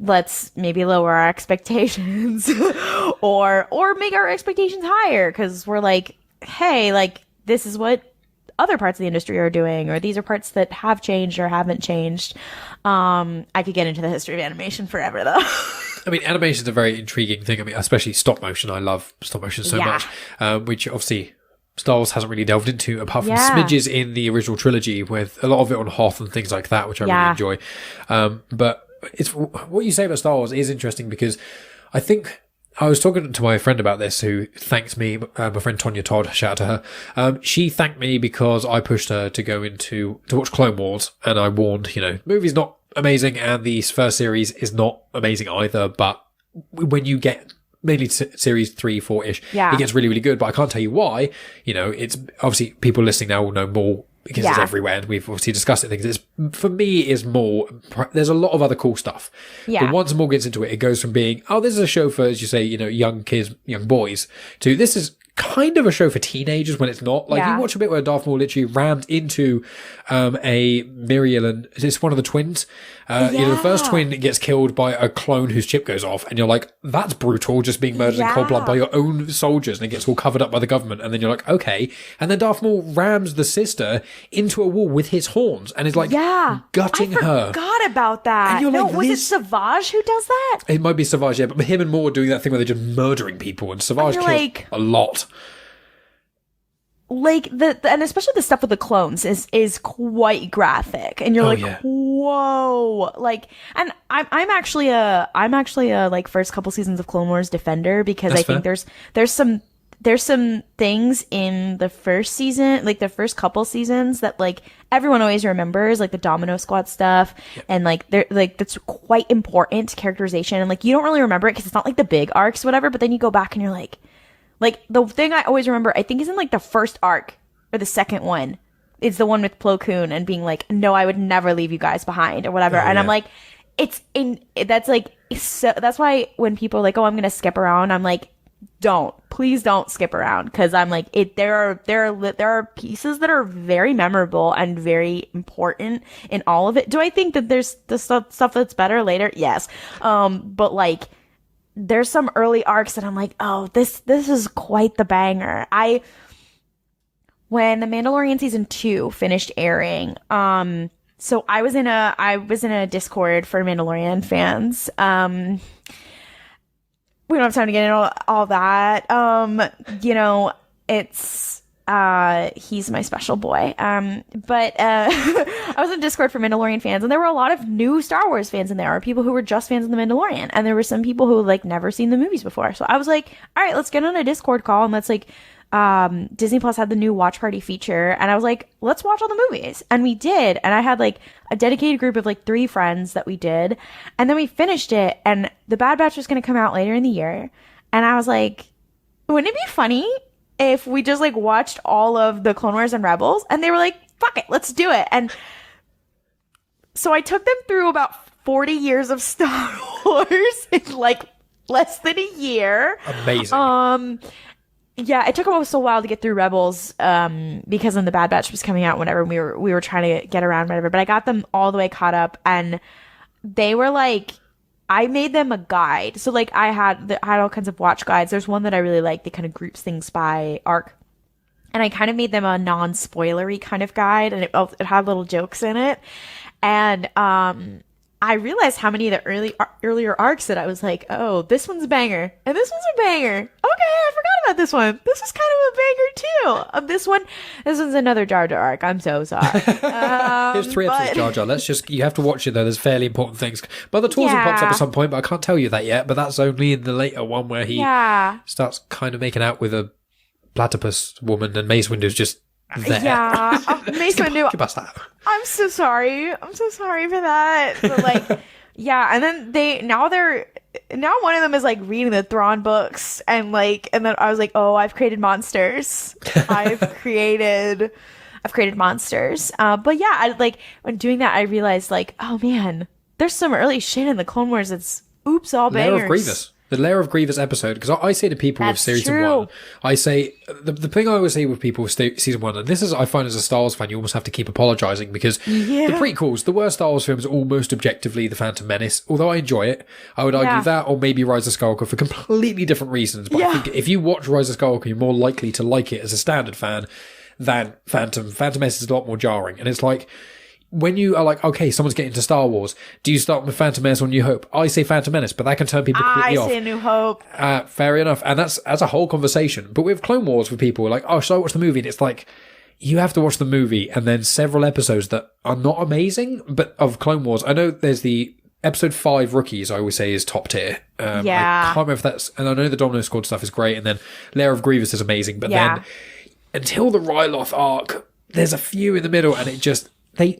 let's maybe lower our expectations or make our expectations higher, because we're like, hey, like, this is what other parts of the industry are doing, or these are parts that have changed or haven't changed. I could get into the history of animation forever, though. I mean, animation is a very intriguing thing. I mean, especially stop motion. I love stop motion so much, which obviously Star Wars hasn't really delved into, apart from smidges in the original trilogy, with a lot of it on Hoth and things like that, which I really enjoy. But it's what you say about Star Wars is interesting, because I think I was talking to my friend about this, who thanked me, my friend Tonya Todd, shout out to her. She thanked me because I pushed her to go to watch Clone Wars, and I warned, movie's not amazing, and the first series is not amazing either, but when you get mainly series 3, 4-ish, it gets really, really good, but I can't tell you why. It's obviously, people listening now will know more because it's everywhere, and we've obviously discussed it. Things for me is more. There's a lot of other cool stuff. But once Maul gets into it, it goes from being, oh, this is a show for, as you say, young kids, young boys, to this is kind of a show for teenagers when it's not. Like, you watch a bit where Darth Maul literally rammed into a Miriel, and it's one of the twins. The first twin gets killed by a clone whose chip goes off, and you're like, that's brutal, just being murdered in cold blood by your own soldiers, and it gets all covered up by the government, and then you're like, okay. And then Darth Maul rams the sister into a wall with his horns, and is like gutting her. I forgot about that. No, like, was it Savage who does that? It might be Savage, yeah, but him and Maul are doing that thing where they're just murdering people, and Savage kills a lot. Like, and especially the stuff with the clones is quite graphic, and you're whoa, like, and I'm actually a like first couple seasons of Clone Wars defender, because I think there's some things in the first season, like the first couple seasons, that like everyone always remembers, like the Domino Squad stuff, and like they're like, that's quite important characterization, and like you don't really remember it because it's not like the big arcs, whatever, but then you go back and you're like the thing I always remember, I think, is in like the first arc or the second one. It's the one with Plo Koon and being like, no, I would never leave you guys behind, or whatever. I'm like, that's like, so that's why when people are like, oh, I'm going to skip around, I'm like, please don't skip around. Cause I'm like, there are pieces that are very memorable and very important in all of it. Do I think that there's the stuff that's better later? Yes. But like, there's some early arcs that I'm like, oh, this is quite the banger. When The Mandalorian season 2 finished airing, So I was in a Discord for Mandalorian fans. We don't have time to get into all that. It's he's my special boy. But I was in Discord for Mandalorian fans, and there were a lot of new Star Wars fans in there, or people who were just fans of The Mandalorian, and there were some people who like never seen the movies before. So I was like, all right, let's get on a Discord call and let's like Disney Plus had the new watch party feature, and I was like, let's watch all the movies. And we did, and I had like a dedicated group of like 3 friends that we did, and then we finished it, and The Bad Batch was going to come out later in the year, and I was like, wouldn't it be funny if we just like watched all of the Clone Wars and Rebels? And they were like, fuck it, let's do it. And so I took them through about 40 years of Star Wars in like less than a year. Amazing. Yeah, it took us a while to get through Rebels, because then The Bad Batch was coming out whenever we were trying to get around whatever. But I got them all the way caught up, and they were like, I made them a guide. So like I had all kinds of watch guides. There's one that I really like that kind of groups things by arc, and I kind of made them a non-spoilery kind of guide, and it had little jokes in it, and I realized how many of the earlier arcs that I was like, oh, this one's a banger, and this one's a banger. Okay, I forgot about this one. This is kind of a banger too. This one's another Jar Jar arc. I'm so sorry. Here's 3 episodes of Jar Jar. You have to watch it though. There's fairly important things. But the Torsion pops up at some point, but I can't tell you that yet. But that's only in the later one where he starts kind of making out with a platypus woman, and Mace Windu's just there. Yeah, Mace Windu. I'm so sorry. I'm so sorry for that. So like, yeah, and then now one of them is like reading the Thrawn books, and then I was like, oh, I've created monsters. I've created monsters. But yeah, when doing that, I realized like, oh man, there's some early shit in the Clone Wars that's oops all bangers. Lair of Grievous. The Lair of Grievous episode, because I say to people with season 1, I say, the thing I always say with people with season 1, and this is, I find as a Star Wars fan, you almost have to keep apologising, because the prequels, the worst Star Wars films are almost objectively The Phantom Menace, although I enjoy it. I would argue that, or maybe Rise of Skywalker, for completely different reasons, but I think if you watch Rise of Skywalker, you're more likely to like it as a standard fan than Phantom. Phantom Menace is a lot more jarring, and it's like, when you are like, okay, someone's getting into Star Wars, do you start with Phantom Menace or New Hope? I say Phantom Menace, but that can turn people completely off. I say New Hope. Fair enough. And that's a whole conversation. But with Clone Wars, with people like, oh, should I watch the movie? And it's like, you have to watch the movie and then several episodes that are not amazing, but of Clone Wars. I know there's the episode 5 Rookies, I always say, is top tier. I can't remember if that's, and I know the Domino Squad stuff is great, and then Lair of Grievous is amazing, but then until the Ryloth arc, there's a few in the middle, and it just, the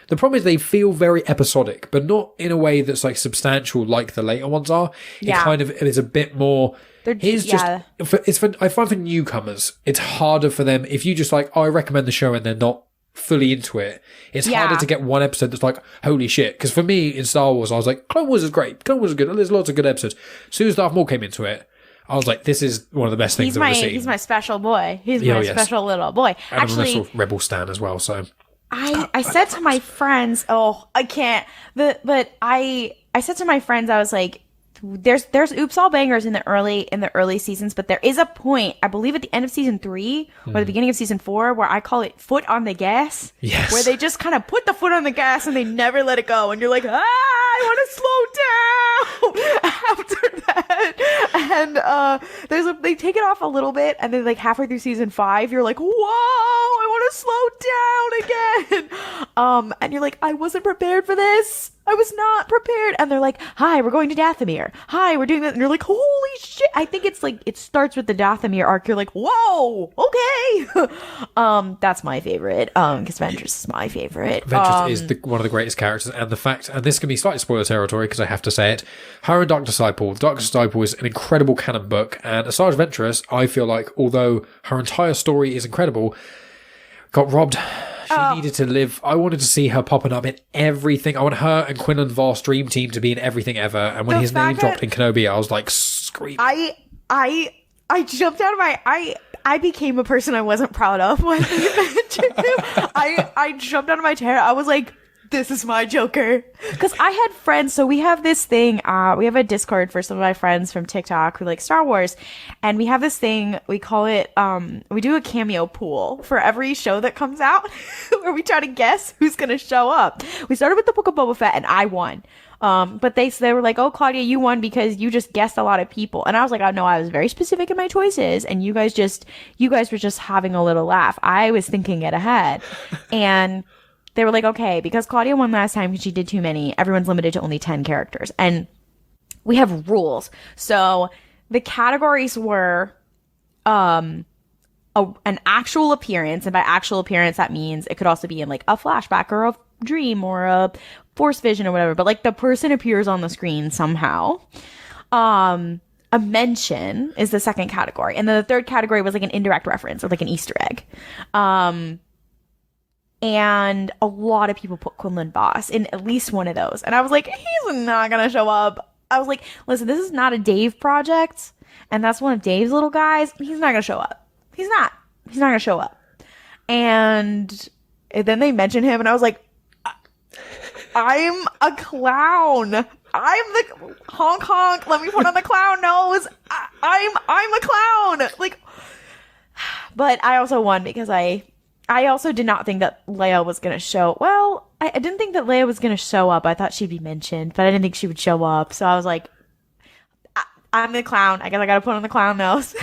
problem is they feel very episodic, but not in a way that's like substantial like the later ones are. It kind of is a bit more. I find for newcomers, it's harder for them if you just like, oh, I recommend the show and they're not fully into it. It's harder to get one episode that's like, holy shit. Because for me in Star Wars, I was like, Clone Wars is great. Clone Wars is good. There's lots of good episodes. As soon as Darth Maul came into it, I was like, this is one of the best things I've ever seen. He's my special boy. He's my special little boy. And actually, I'm a Rebel stan as well, so. I said to my friends, I said to my friends, I was like, there's oops all bangers in the early seasons, but there is a point, I believe at the end of season 3 or the beginning of season 4, where I call it foot on the gas. Yes. Where they just kind of put the foot on the gas and they never let it go, and you're like, I want to slow down after that. And they take it off a little bit, and then like halfway through season 5, you're like, whoa, I want to slow down again. And you're like, I wasn't prepared for this. I was not prepared. And they're like, hi, we're going to Dathomir. Hi, we're doing this. And you're like, holy shit. I think it's like, it starts with the Dathomir arc. You're like, whoa, okay. That's my favorite. Because Ventress is my favorite. Ventress is one of the greatest characters. And the fact, and this can be slightly spoiler territory because I have to say it, her and Dark Disciple. Dark Disciple is an incredible canon book. And as far as Ventress, I feel like, although her entire story is incredible, got robbed. She needed to live. I wanted to see her popping up in everything. I want her and Quinlan Voss dream team to be in everything ever. And when his name dropped in Kenobi, I was like, screaming. I jumped out of my... I became a person I wasn't proud of when I mentioned him. I jumped out of my chair. I was like, this is my Joker. Because I had friends, so we have this thing, we have a Discord for some of my friends from TikTok who like Star Wars, and we have this thing, we call it, we do a cameo pool for every show that comes out, where we try to guess who's gonna show up. We started with the Book of Boba Fett, and I won. But they were like, oh, Klaudia, you won because you just guessed a lot of people. And I was like, oh, no, I was very specific in my choices. And you guys were just having a little laugh. I was thinking it ahead. And they were like, okay, because Klaudia won last time because she did too many, everyone's limited to only 10 characters. And we have rules. So the categories were, an actual appearance. And by actual appearance, that means it could also be in like a flashback or a dream or a force vision or whatever, but like the person appears on the screen somehow. A mention is the second category, and then the third category was like an indirect reference or like an Easter egg. And a lot of people put Quinlan Boss in at least one of those, and I was like, he's not gonna show up. I was like, listen, this is not a Dave project, and that's one of Dave's little guys. He's not gonna show up. He's not gonna show up. And then they mentioned him, and I was like, I'm a clown. I'm the honk honk. Let me put on the clown nose. I'm a clown. Like, but I also won because I also did not think that Leia was gonna show. Well, I didn't think that Leia was gonna show up. I thought she'd be mentioned, but I didn't think she would show up. So I was like, I'm the clown. I guess I gotta put on the clown nose.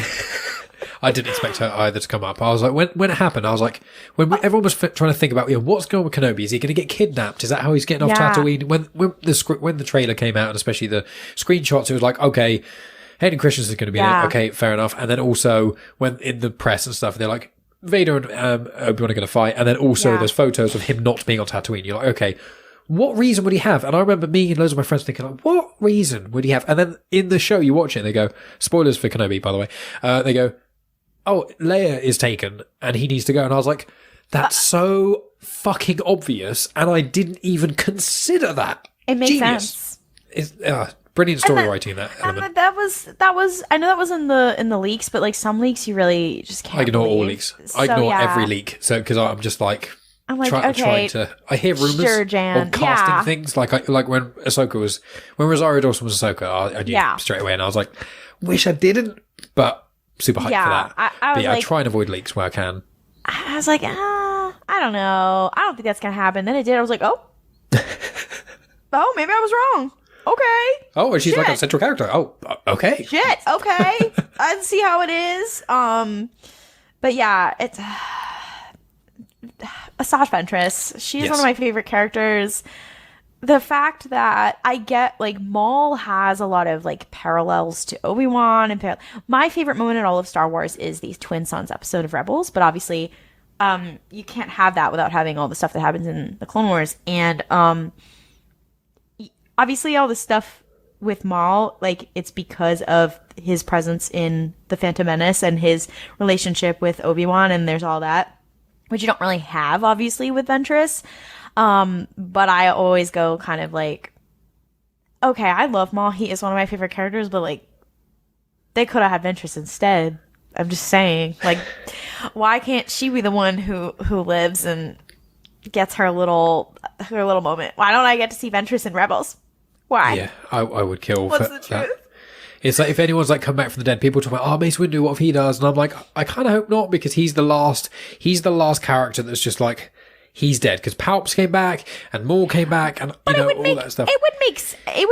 I didn't expect her either to come up. I was like, when it happened, I was like, everyone was trying to think about, what's going on with Kenobi? Is he going to get kidnapped? Is that how he's getting off Tatooine? When the trailer came out, and especially the screenshots, it was like, okay, Hayden Christensen's going to be in it. Okay, fair enough. And then also when in the press and stuff, they're like, Vader and Obi-Wan are going to fight. And then also there's photos of him not being on Tatooine. You're like, okay, what reason would he have? And I remember me and loads of my friends thinking, like, what reason would he have? And then in the show, you watch it and they go, spoilers for Kenobi, by the way. They go, oh, Leia is taken and he needs to go. And I was like, that's so fucking obvious. And I didn't even consider that. It makes sense. It's brilliant story writing that element. And that was, I know that was in the leaks, but like some leaks you really just can't I ignore believe. all leaks. I ignore every leak. So, because I'm just like, trying to, I hear rumors on casting things. Like when Rosario Dawson was Ahsoka, I knew straight away. And I was like, wish I didn't, but super hyped for that. I try and avoid leaks where I can. I was like, I don't know. I don't think that's going to happen. Then it did. I was like, oh. Oh, maybe I was wrong. Okay. Oh, and she's like a central character. Oh, okay. Shit. Okay. I see how it is. But yeah, it's Asajj Ventress. She's one of my favorite characters. The fact that I get, like, Maul has a lot of, like, parallels to Obi-Wan. And my favorite moment in all of Star Wars is the Twin Sons episode of Rebels. But obviously, you can't have that without having all the stuff that happens in the Clone Wars. And obviously, all the stuff with Maul, like, it's because of his presence in The Phantom Menace and his relationship with Obi-Wan. And there's all that, which you don't really have, obviously, with Ventress. But I always go kind of like, okay, I love Maul. He is one of my favorite characters, but like, they could have had Ventress instead. I'm just saying, like, why can't she be the one who lives and gets her little moment? Why don't I get to see Ventress in Rebels? Why? Yeah, I would kill. What's the truth? That. It's like if anyone's like come back from the dead, people talk about, oh, Mace Windu, what if he does? And I'm like, I kind of hope not, because he's the last character that's just like, he's dead, because Palps came back and Maul came back and all that stuff. It would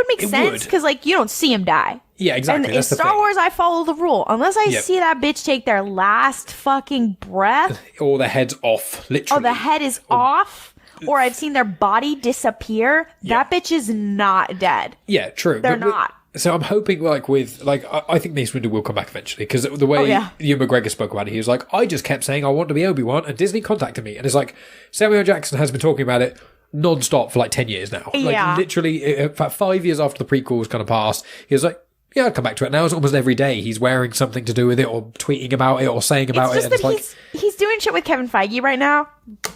make sense because like you don't see him die. Yeah, exactly. And in Star Wars, I follow the rule. Unless I see that bitch take their last fucking breath, or the head's off, literally. Oh, the head is off, or I've seen their body disappear. That bitch is not dead. Yeah, true. They're not. So I'm hoping, like, I think Mace Windu will come back eventually, because the way Ewan McGregor spoke about it, he was like, I just kept saying I want to be Obi-Wan, and Disney contacted me. And it's like, Samuel Jackson has been talking about it non-stop for like 10 years now. Like, literally, in fact, 5 years after the prequels kind of passed, he was like, yeah, I'd come back to it. Now it's almost every day he's wearing something to do with it, or tweeting about it, or saying about it. And it's like, he's doing shit with Kevin Feige right now,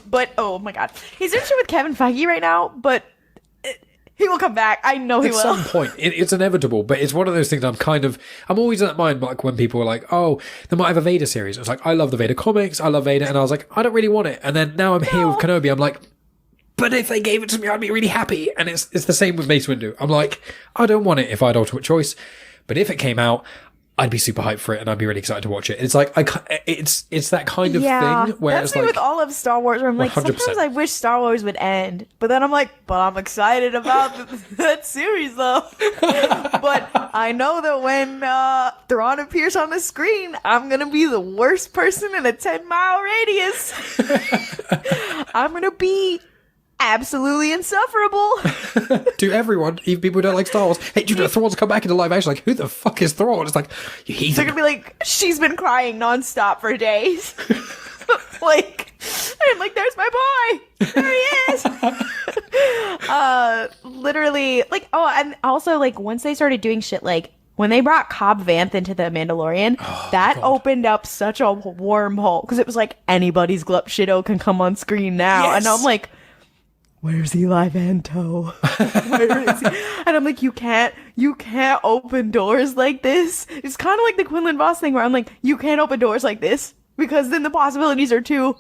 but, oh my God. He's doing shit with Kevin Feige right now, but he will come back. I know he will. At some point. It's inevitable, but it's one of those things I'm always in that mind, like when people are like, oh, they might have a Vader series. It's like, I love the Vader comics. I love Vader. And I was like, I don't really want it. And then now I'm here with Kenobi. I'm like, but if they gave it to me, I'd be really happy. And it's the same with Mace Windu. I'm like, I don't want it if I had ultimate choice, but if it came out, I'd be super hyped for it, and I'd be really excited to watch it. It's like it's that kind of thing where that's it's me like with all of Star Wars. Where I'm like, 100%. sometimes I wish Star Wars would end, but then I'm like, but I'm excited about that series though. But I know that when Thrawn appears on the screen, I'm gonna be the worst person in a 10-mile radius. I'm gonna be absolutely insufferable to everyone, even people who don't like Star Wars. Hey, do you know Thrawn's come back into live action? Like, who the fuck is Thrawn? It's like, you heathen. They're gonna be like, she's been crying nonstop for days. Like, I'm like, there's my boy, there he is. Literally, like, oh, and also like once they started doing shit like when they brought Cobb Vanth into the Mandalorian, that opened up such a wormhole because it was like anybody's Glup Shido can come on screen now, and I'm like, where's Eli Vanto? Where is he? And I'm like, you can't open doors like this. It's kind of like the Quinlan Voss thing where I'm like, you can't open doors like this because then the possibilities are too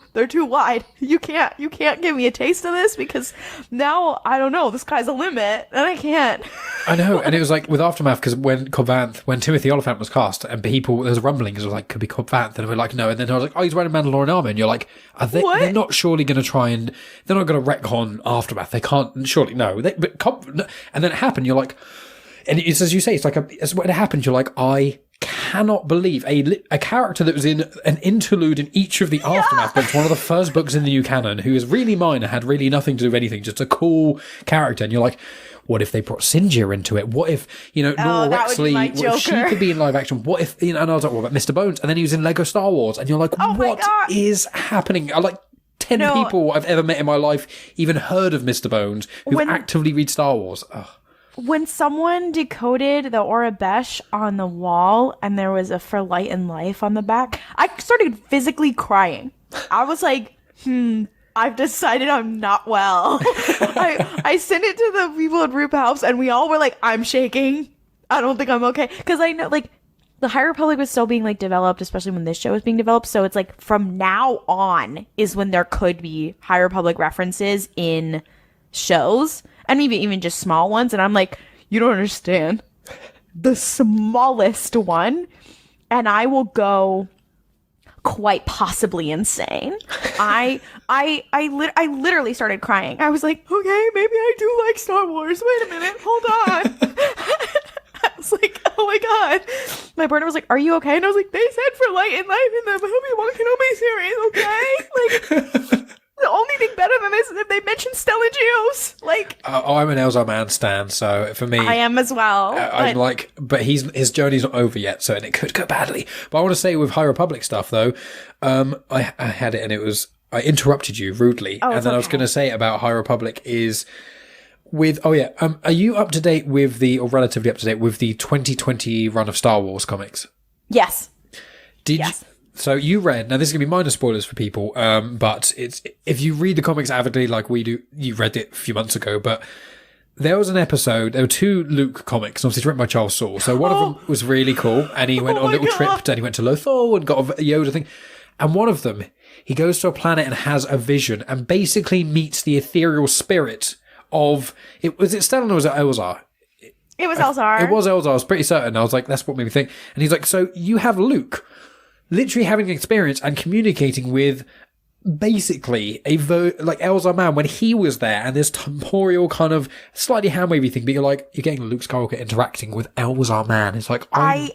wide. You can't give me a taste of this because now I don't know, the sky's a limit and I can't. I know, and it was like with Aftermath because when Timothy Oliphant was cast and people there was rumbling because it was like could be Cobb Vanth and we're like no, and then I was like, oh, he's wearing a Mandalorian armor, and you're like, are they? What? They're not surely going to try and they're not going to retcon Aftermath. They can't surely no. And then it happened. You're like, and it's as you say, it's like it's when it happened. You're like, I cannot believe a character that was in an interlude in each of the Aftermath books, one of the first books in the new canon, who is really minor, had really nothing to do with anything, just a cool character, and you're like, what if they brought Sinjir into it? What if, Nora Wexley, what if she could be in live action? What if, and I was like, what about Mr. Bones? And then he was in Lego Star Wars, and you're like, what is happening? I like 10 people I've ever met in my life even heard of Mr. Bones who actively read Star Wars. Ugh. When someone decoded the Orabesh on the wall and there was a For Light and Life on the back, I started physically crying. I was like, I've decided I'm not well. I sent it to the people at RuPalp's and we all were like, I'm shaking. I don't think I'm okay. Because I know, like, the High Republic was still being, like, developed, especially when this show was being developed. So it's like, from now on is when there could be High Republic references in shows. And maybe even just small ones. And I'm like, you don't understand. The smallest one. And I will go quite possibly insane. I literally started crying. I was like, okay, maybe I do like Star Wars. Wait a minute. Hold on. I was like, oh my God. My partner was like, are you okay? And I was like, they said For Light and Life in the Obi-Wan Kenobi series, okay? Like, the only thing better than this is if they mention Stella Geos. Like, I'm an Elzar Man stan, so for me, I am as well. I'm like, but his journey's not over yet, so and it could go badly. But I want to say with High Republic stuff though, I had it and it was I interrupted you rudely, and then I was going to say about High Republic is with are you up to date with or relatively up to date with the 2020 run of Star Wars comics? Yes. Yes. So you read, now this is going to be minor spoilers for people, but it's if you read the comics avidly like we do, you read it a few months ago, but there was an episode, there were 2 Luke comics, obviously it's written by Charles Soule, so one of them was really cool, and he went on a little trip, and he went to Lothal and got a Yoda thing, and one of them, he goes to a planet and has a vision, and basically meets the ethereal spirit of, was it Stellan or was it Elzar? It was Elzar. It was Elzar, I was pretty certain, I was like, that's what made me think, and he's like, so you have Luke literally having an experience and communicating with basically like Elzar Man when he was there, and this temporal kind of slightly hand-wavy thing, but you're getting Luke Skywalker interacting with Elzar Man. It's like when I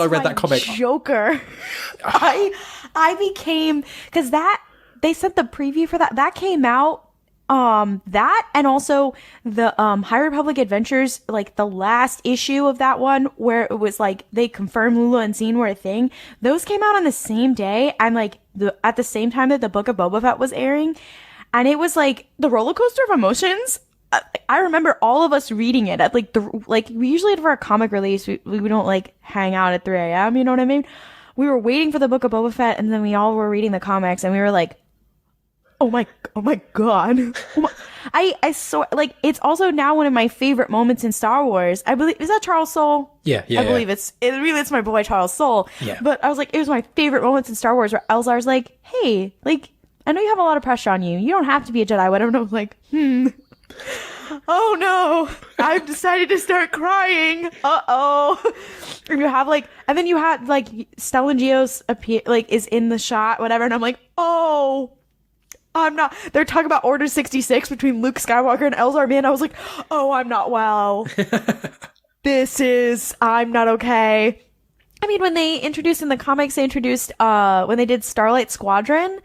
read that comic, Joker. I became, because that they sent the preview for that came out. That and also the High Republic Adventures, like the last issue of that one where it was like they confirmed Lula and Scene were a thing. Those came out on the same day and like at the same time that the Book of Boba Fett was airing, and it was like the roller coaster of emotions. I remember all of us reading it at we usually for a comic release we don't like hang out at 3 a.m. You know what I mean? We were waiting for the Book of Boba Fett, and then we all were reading the comics, and we were like, oh my God. I saw, like, it's also now one of my favorite moments in Star Wars. I believe, is that Charles Soule? Yeah. I believe it's my boy Charles Soule. Yeah. But I was like, it was my favorite moments in Star Wars where Elzar's like, hey, like, I know you have a lot of pressure on you. You don't have to be a Jedi, whatever. And I was like, oh no, I've decided to start crying. Uh-oh. And you have like, and then you had like Stellan Geos appear, like is in the shot, whatever. And I'm like, oh, I'm not, they're talking about Order 66 between Luke Skywalker and Elzar Mann. I was like, oh, I'm not well. I'm not okay. I mean, when they introduced in the comics, when they did Starlight Squadron,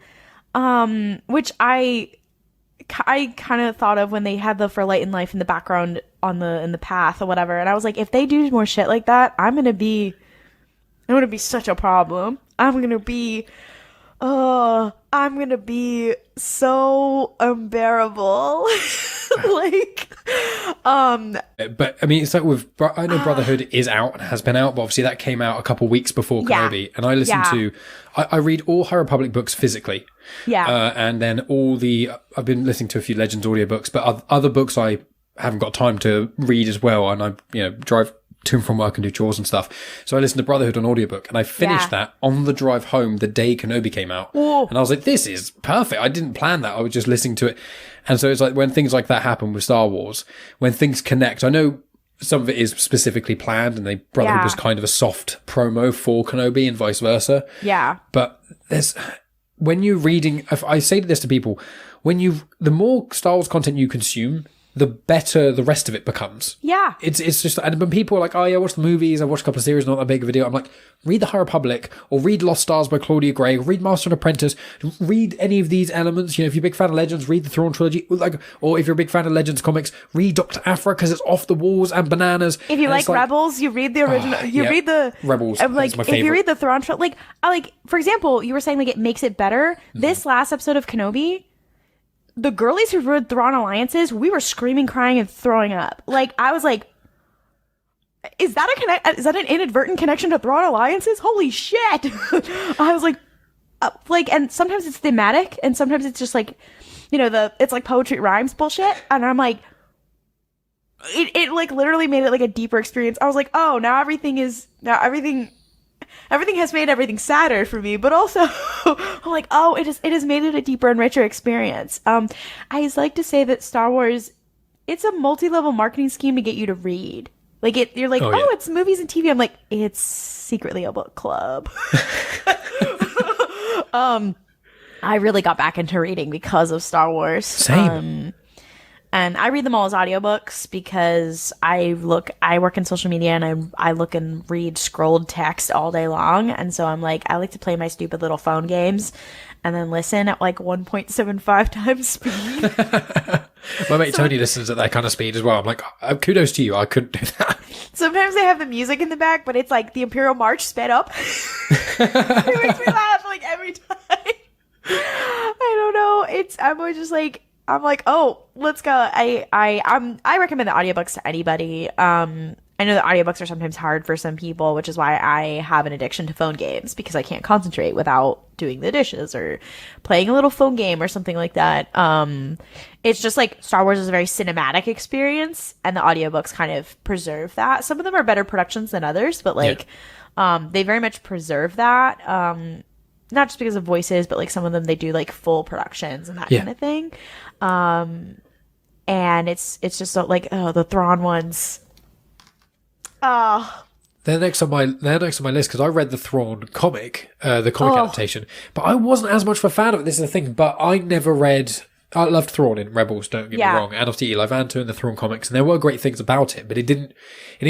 which I kind of thought of when they had the For Light and Life in the background in the path or whatever. And I was like, if they do more shit like that, I'm going to be such a problem. I'm going to be so unbearable. But I mean, it's like I know Brotherhood is out and has been out, but obviously that came out a couple weeks before Kenobi. And I listened I read all High Republic books physically. Yeah. And then I've been listening to a few Legends audiobooks, but other books I haven't got time to read as well. And I, drive to and from work and do chores and stuff. So I listened to Brotherhood on audiobook, and I finished that on the drive home the day Kenobi came out. Ooh. And I was like, this is perfect. I didn't plan that. I was just listening to it. And so it's like when things like that happen with Star Wars, when things connect, I know some of it is specifically planned, and Brotherhood was kind of a soft promo for Kenobi and vice versa. Yeah. But when you're reading, if I say this to people, the more Star Wars content you consume, the better the rest of it becomes. Yeah. It's just, and when people are like, oh yeah, I watched the movies, I watched a couple of series, not that big of a deal. I'm like, read The High Republic, or read Lost Stars by Claudia Gray, or read Master and Apprentice, read any of these elements. If you're a big fan of Legends, read the Thrawn trilogy, or if you're a big fan of Legends comics, read Dr. Aphra, because it's off the walls and bananas. If you like Rebels, you read the original, read the Rebels. Like, my favorite. If you read the Thrawn trilogy, for example, you were saying it makes it better. Mm-hmm. This last episode of Kenobi, the girlies who read Thrawn Alliances, we were screaming, crying, and throwing up. I was like, is that an inadvertent connection to Thrawn Alliances? Holy shit. I was like, and sometimes it's thematic, and sometimes it's just like, it's like poetry rhymes bullshit. And I'm like, it like literally made it like a deeper experience. I was like, oh, now everything has made everything sadder for me, but also I'm like, oh, it has made it a deeper and richer experience. I always like to say that Star Wars, it's a multi-level marketing scheme to get you to read. You're like, it's movies and TV. I'm like, it's secretly a book club. I really got back into reading because of Star Wars. Same. And I read them all as audiobooks because I work in social media, and I look and read scrolled text all day long. And so I'm like, I like to play my stupid little phone games and then listen at 1.75 times speed. My mate Tony listens at that kind of speed as well. I'm like, kudos to you. I couldn't do that. Sometimes they have the music in the back, but it's like the Imperial March sped up. It makes me laugh every time. I don't know. I'm always just like, oh, let's go. I recommend the audiobooks to anybody. I know that audiobooks are sometimes hard for some people, which is why I have an addiction to phone games, because I can't concentrate without doing the dishes or playing a little phone game or something like that. It's just like Star Wars is a very cinematic experience, and the audiobooks kind of preserve that. Some of them are better productions than others, but they very much preserve that. Not just because of voices, but some of them, they do full productions and that kind of thing. And it's just the Thrawn ones. They're next on my list because I read the Thrawn comic, the comic adaptation, but I wasn't as much of a fan of it. This is the thing, but I loved Thrawn in Rebels, don't get me wrong, and obviously Eli Vanto in the Thrawn comics, and there were great things about it, but it didn't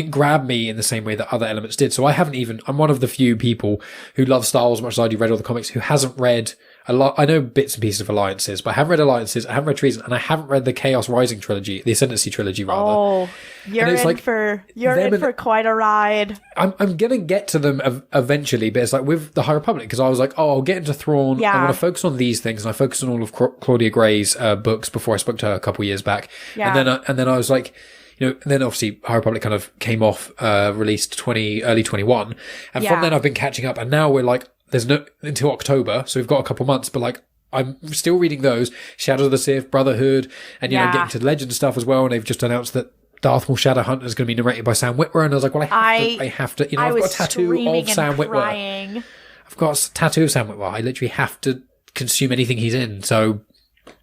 grab me in the same way that other elements did. So I'm one of the few people who love Star Wars as much as I do, read all the comics, who hasn't read a lot. I know bits and pieces of Alliances, but I haven't read Alliances, I haven't read Treason, and I haven't read the Chaos Rising trilogy, the Ascendancy trilogy rather. Oh, you're in for quite a ride. I'm gonna get to them eventually, but it's with the High Republic, because I was like, I'll get into Thrawn. Yeah. I want to focus on these things, and I focused on all of Claudia Gray's books before I spoke to her a couple years back. Yeah. And then I was like, and then obviously High Republic kind of came off, released early 21, and from then I've been catching up, and now we're there's no until October, so we've got a couple months, but I'm still reading those, Shadows of the Sith, Brotherhood, and getting to Legend stuff as well, and they've just announced that Darth Maul Shadowhunter is going to be narrated by Sam Witwer, and I was like, well, I have to, I've got a tattoo of Sam Witwer. I've got a tattoo of Sam Witwer. I literally have to consume anything he's in. So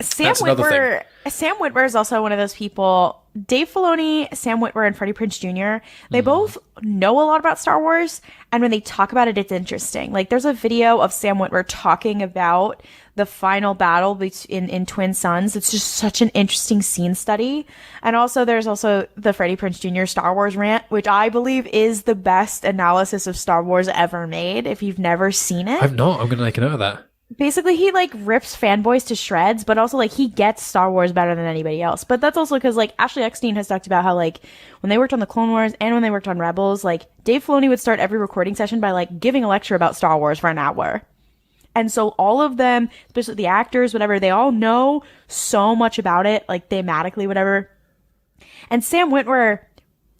Sam Witwer is also one of those people. Dave Filoni, Sam Witwer, and Freddie Prinze Jr., they both know a lot about Star Wars, and when they talk about it, it's interesting. Like, there's a video of Sam Witwer talking about the final battle in Twin Suns. It's just such an interesting scene study. And also, there's also the Freddie Prinze Jr. Star Wars rant, which I believe is the best analysis of Star Wars ever made, if you've never seen it. I've not. I'm going to make a note of that. Basically, he, like, rips fanboys to shreds, but also, like, he gets Star Wars better than anybody else. But that's also because, like, Ashley Eckstein has talked about how, like, when they worked on the Clone Wars and when they worked on Rebels, like, Dave Filoni would start every recording session by, like, giving a lecture about Star Wars for an hour. And so all of them, especially the actors, whatever, they all know so much about it, like, thematically, whatever. And Sam Witwer,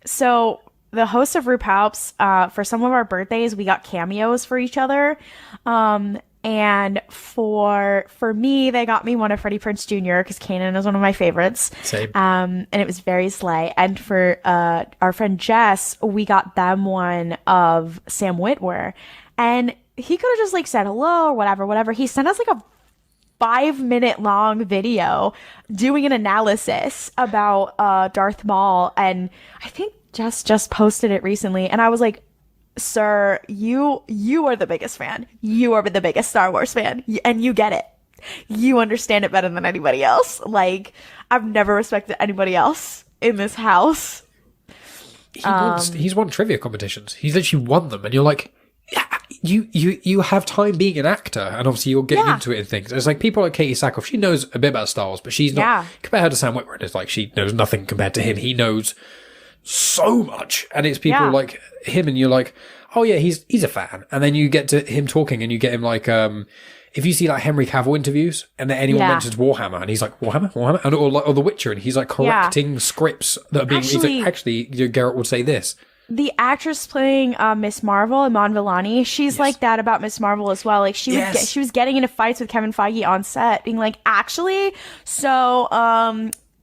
so the host of RuPalp's, for some of our birthdays, we got cameos for each other. And for me, they got me one of Freddie Prinze Jr. because Canon is one of my favorites. Same. And it was very slay. And for our friend Jess, we got them one of Sam Witwer. And he could have just, like, said hello or whatever. He sent us, like, a 5-minute long video doing an analysis about Darth Maul. And I think Jess just posted it recently. And I was like, sir, you are the biggest fan. You are the biggest Star Wars fan, and you get it. You understand it better than anybody else. Like, I've never respected anybody else in this house. He's won trivia competitions. He's literally won them, and you're like, yeah, you have time being an actor, and obviously you're getting into it and things. It's like people like Katie Sackhoff. She knows a bit about Star Wars, but she's not. Yeah. Compare her to Sam Witwer, and it's like she knows nothing compared to him. He knows so much, and it's people like him, and you're like, oh yeah, he's a fan. And then you get to him talking, and you get him like, if you see like Henry Cavill interviews, and then anyone mentions Warhammer, and he's like, Warhammer, and or The Witcher, and he's like correcting scripts that are being. Actually, Garrett would say this. The actress playing Miss Marvel, Iman Vellani, she's like that about Miss Marvel as well. Like, she was getting into fights with Kevin Feige on set, being like, actually, so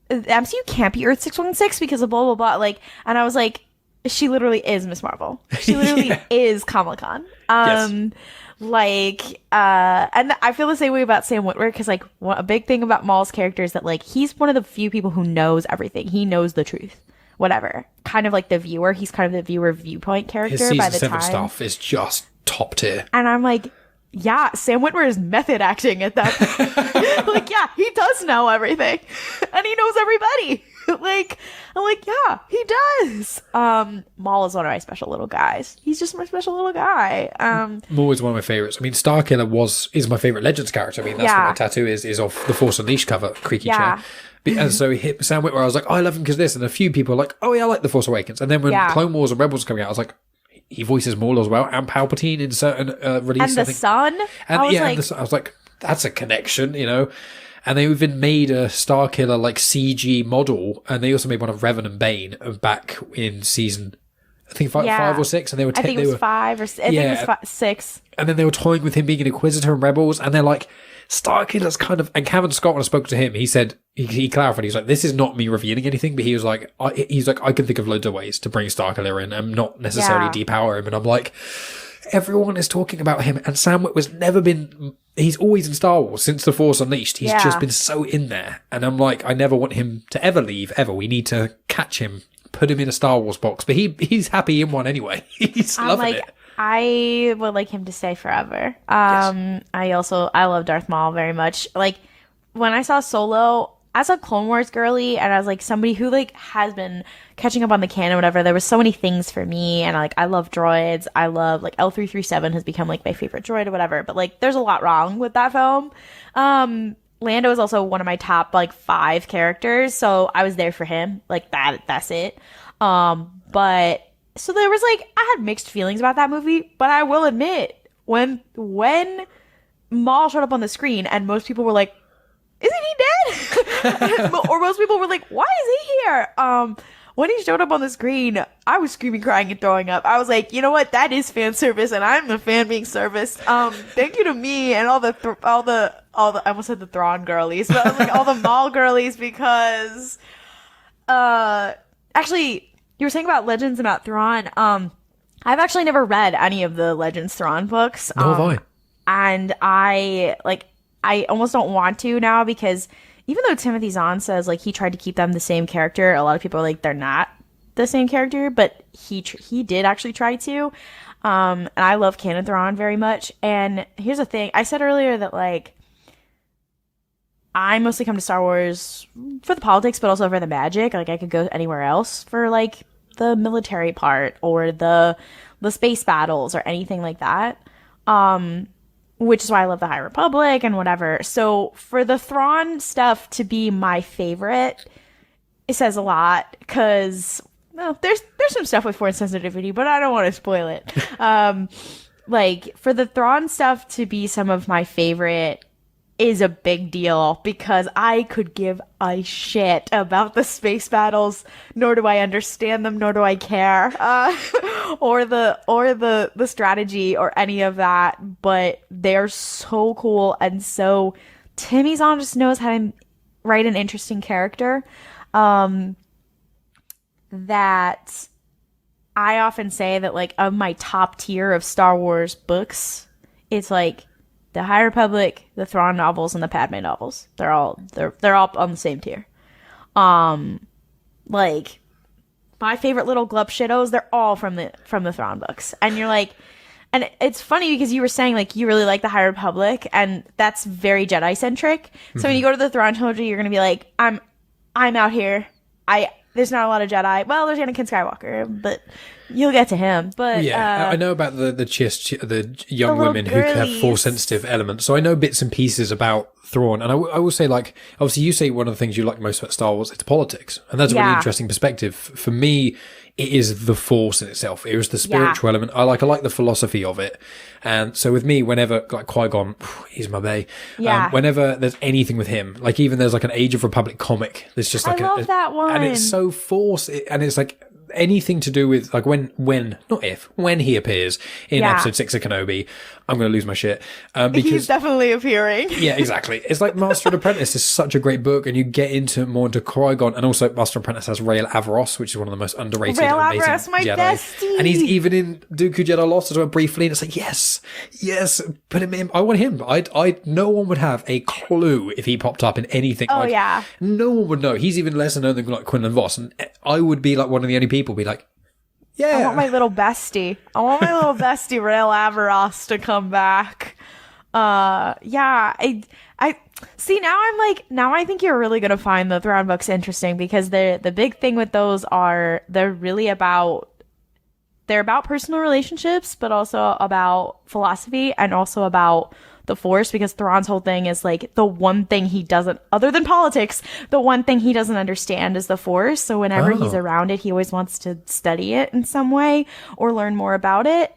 the MCU can't be Earth 616 because of blah blah blah. Like, and I was like, she literally is Miss Marvel. She literally is Kamala Khan. Like, and I feel the same way about Sam Witwer, because, like, a big thing about Maul's character is that, like, he's one of the few people who knows everything. He knows the truth. Whatever. Kind of like the viewer. He's kind of the viewer viewpoint character. His by the season 7 time stuff is just top tier. And I'm like, yeah, Sam Witwer is method acting at that point. Like, yeah, he does know everything. And he knows everybody. Like, I'm like, yeah, he does. Maul is one of my special little guys. He's just my special little guy. Maul is one of my favorites. I mean, Starkiller is my favorite Legends character. I mean, that's what my tattoo is off the Force Unleashed cover, creaky chair. And so he hit Sam Witwer. I was like, oh, I love him because this. And a few people are like, oh yeah, I like The Force Awakens. And then when Clone Wars and Rebels were coming out, I was like, he voices Maul as well, and Palpatine in certain releases. And the son. And I was like, that's a connection, you know. And they even made a Starkiller like CG model, and they also made one of Revan and Bane back in season, I think 5 or 6. And they were, I think it was 5 or 6. I think it was 6. And then they were toying with him being an Inquisitor in Rebels, and they're like, Starkiller's kind of, and Cavan Scott, when I spoke to him, he said, he clarified, he's like, this is not me revealing anything, but he was like, I can think of loads of ways to bring Starkiller in and not necessarily depower him. And I'm like, everyone is talking about him, and Sam Witwer's never been, he's always in Star Wars since The Force Unleashed. He's just been so in there. And I'm like, I never want him to ever leave, ever. We need to catch him, put him in a Star Wars box. But he's happy in one anyway. He's loving it. I would like him to stay forever. I love Darth Maul very much. Like, when I saw Solo, as a Clone Wars girly, and as like somebody who like has been catching up on the canon, whatever, there was so many things for me. And like, I love droids. I love like L337 has become like my favorite droid or whatever. But like, there's a lot wrong with that film. Lando is also one of my top like 5 characters, so I was there for him. Like that's it. But so there was like, I had mixed feelings about that movie, but I will admit, when Maul showed up on the screen and most people were like, isn't he dead? Or most people were like, why is he here? When he showed up on the screen, I was screaming, crying, and throwing up. I was like, you know what? That is fan service, and I'm the fan being serviced. Thank you to me and all the I almost said the Thrawn girlies, but I was like all the Maul girlies, because actually, you were saying about Legends about Thrawn. I've actually never read any of the Legends Thrawn books. Nor have I. And I I almost don't want to now, because even though Timothy Zahn says like he tried to keep them the same character, a lot of people are like they're not the same character, but he did actually try to. And I love Canon Thrawn very much. And here's the thing. I said earlier that, like, I mostly come to Star Wars for the politics, but also for the magic. Like, I could go anywhere else for, like, the military part or the space battles or anything like that. Which is why I love the High Republic and whatever. So for the Thrawn stuff to be my favorite, it says a lot, because... well, there's some stuff with force sensitivity, but I don't want to spoil it. Like, for the Thrawn stuff to be some of my favorite is a big deal, because I could give a shit about the space battles, nor do I understand them, nor do I care, or the strategy or any of that. But they're so cool, and so Timmy Zahn just knows how to write an interesting character. That I often say that, like, of my top tier of Star Wars books, it's like the High Republic, the Thrawn novels, and the Padmé novels. They're all on the same tier. Like, my favorite little glub shittos, they're all from the Thrawn books. And you're like, and it's funny because you were saying, like, you really like the High Republic, and that's very Jedi centric. Mm-hmm. So when you go to the Thrawn trilogy, you're gonna be like, I'm out here. There's not a lot of Jedi. Well, there's Anakin Skywalker, but you'll get to him. But yeah, I know about the young women who have force sensitive elements. So I know bits and pieces about Thrawn, and I will say, like, obviously you say one of the things you like most about Star Wars, it's politics, and that's a really interesting perspective. For me, it is the force in itself. It was the spiritual element. I like the philosophy of it. And so with me, whenever, like, Qui-Gon, he's my bae. Whenever there's anything with him, like, even there's like an Age of Republic comic, there's just like I love that one. And it's so force, and it's like anything to do with, like, when he appears in episode 6 of Kenobi, I'm going to lose my shit. Because he's definitely appearing. Yeah, exactly. It's like Master and Apprentice is such a great book, and you get more into Qui-Gon, and also Master and Apprentice has Rael Averross, which is one of the most underrated Rael amazing Averross, my Jedi. bestie. And he's even in Dooku Jedi Lost as well briefly, and it's like, yes, put him in. I want him. No one would have a clue if he popped up in anything. Oh, yeah. No one would know. He's even lesser known than, like, Quinlan Voss, and I would be like one of the only people be like, yeah. I want my little bestie. Rael Averross to come back. I see, now I think you're really gonna find the Thrawn books interesting, because the big thing with those are they're about personal relationships, but also about philosophy, and also about the Force, because Thrawn's whole thing is, like, the one thing he doesn't, other than politics, the one thing he doesn't understand is the Force. So whenever he's around it, he always wants to study it in some way or learn more about it.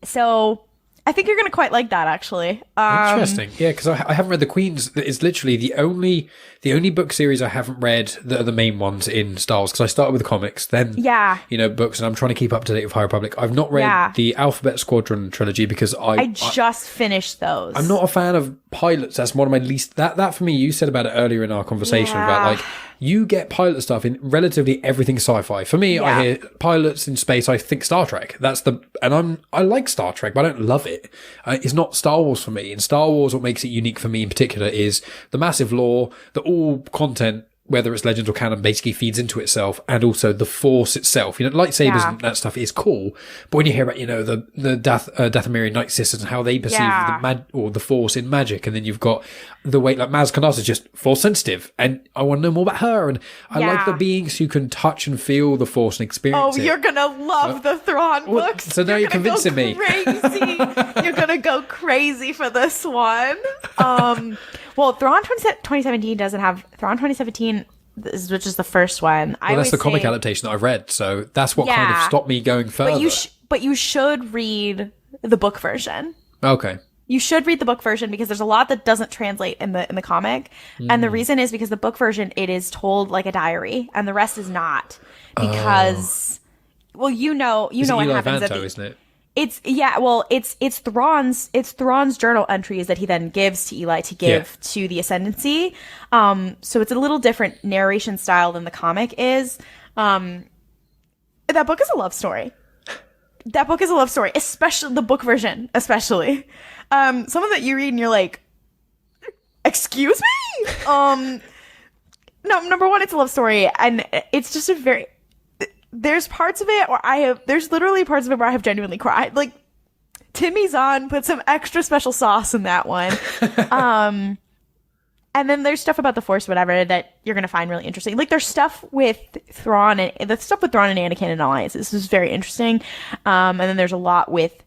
So I think you're going to quite like that, actually. Interesting. Yeah, because I haven't read The Queens. It's literally the only book series I haven't read that are the main ones in Star Wars, because I started with the comics, then books, and I'm trying to keep up to date with High Republic. I've not read the Alphabet Squadron trilogy because I just finished those. I'm not a fan of pilots. That's one of my least... That for me, you said about it earlier in our conversation about, like, you get pilot stuff in relatively everything sci-fi. For me, I hear pilots in space, I think Star Trek. I like Star Trek, but I don't love it. It's not Star Wars for me. In Star Wars, what makes it unique for me in particular is the massive lore, the all content, whether it's Legends or Canon, basically feeds into itself, and also the Force itself. You know, lightsabers and that stuff is cool, but when you hear about, you know, the Dathomirian Night Sisters and how they perceive the Force in magic, and then you've got the way, like, Maz Kanata is just Force sensitive, and I want to know more about her, and I like the beings who can touch and feel the Force and experience it. You're gonna love the Thrawn books. So now you're convincing me. Crazy. You're gonna go crazy for this one. Well, Thrawn 2017 doesn't have... Thrawn 2017, which is the first one. Well, that's the comic adaptation that I've read, so that's what kind of stopped me going further. But you should read the book version. Okay. You should read the book version, because there's a lot that doesn't translate in the comic. And the reason is because the book version, it is told like a diary, and the rest is not. Because, well, you know what happens at the... isn't it? It's Thrawn's journal entries that he then gives to Eli to give to the Ascendancy. So it's a little different narration style than the comic is. That book is a love story. Especially the book version, especially. Some of that you read and you're like, excuse me? No, number one, it's a love story, and it's just a very, there's parts of it where there's literally parts of it where I have genuinely cried. Like, Timmy Zahn put some extra special sauce in that one. And then there's stuff about the Force, whatever, that you're going to find really interesting. Like, there's stuff with Thrawn, and the stuff with Thrawn and Anakin and Alliances is very interesting. And then there's a lot with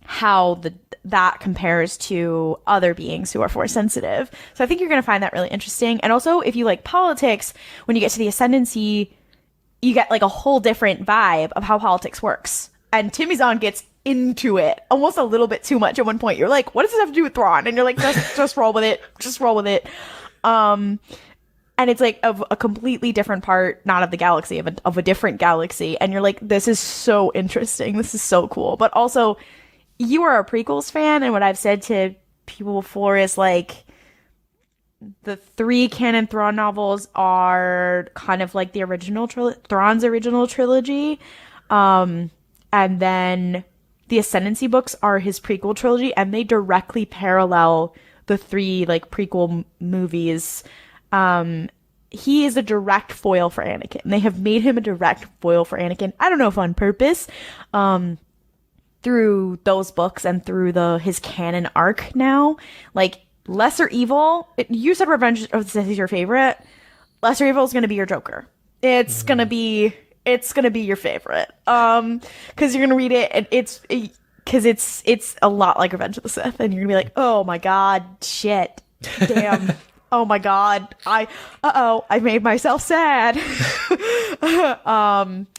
how that compares to other beings who are Force sensitive. So I think you're going to find that really interesting. And also, if you like politics, when you get to the Ascendancy, you get like a whole different vibe of how politics works. And Timmy Zahn gets into it almost a little bit too much at one point. You're like, what does this have to do with Thrawn? And you're like, just roll with it. Just roll with it. And it's like of a completely different part, not of the galaxy, of a different galaxy. And you're like, this is so interesting. This is so cool. But also, you are a prequels fan, and what I've said to people before is like, the 3 canon Thrawn novels are kind of like the original Thrawn's original trilogy. And then the Ascendancy books are his prequel trilogy, and they directly parallel the 3 like prequel movies. He is a direct foil for Anakin. They have made him a direct foil for Anakin. I don't know if on purpose, through those books and through his canon arc now. Like, Lesser Evil, you said Revenge of the Sith is your favorite. Lesser Evil is going to be your Joker. It's going to be your favorite. Cause you're going to read it and it's a lot like Revenge of the Sith, and you're going to be like, oh my God, shit, damn. Oh my God, I made myself sad.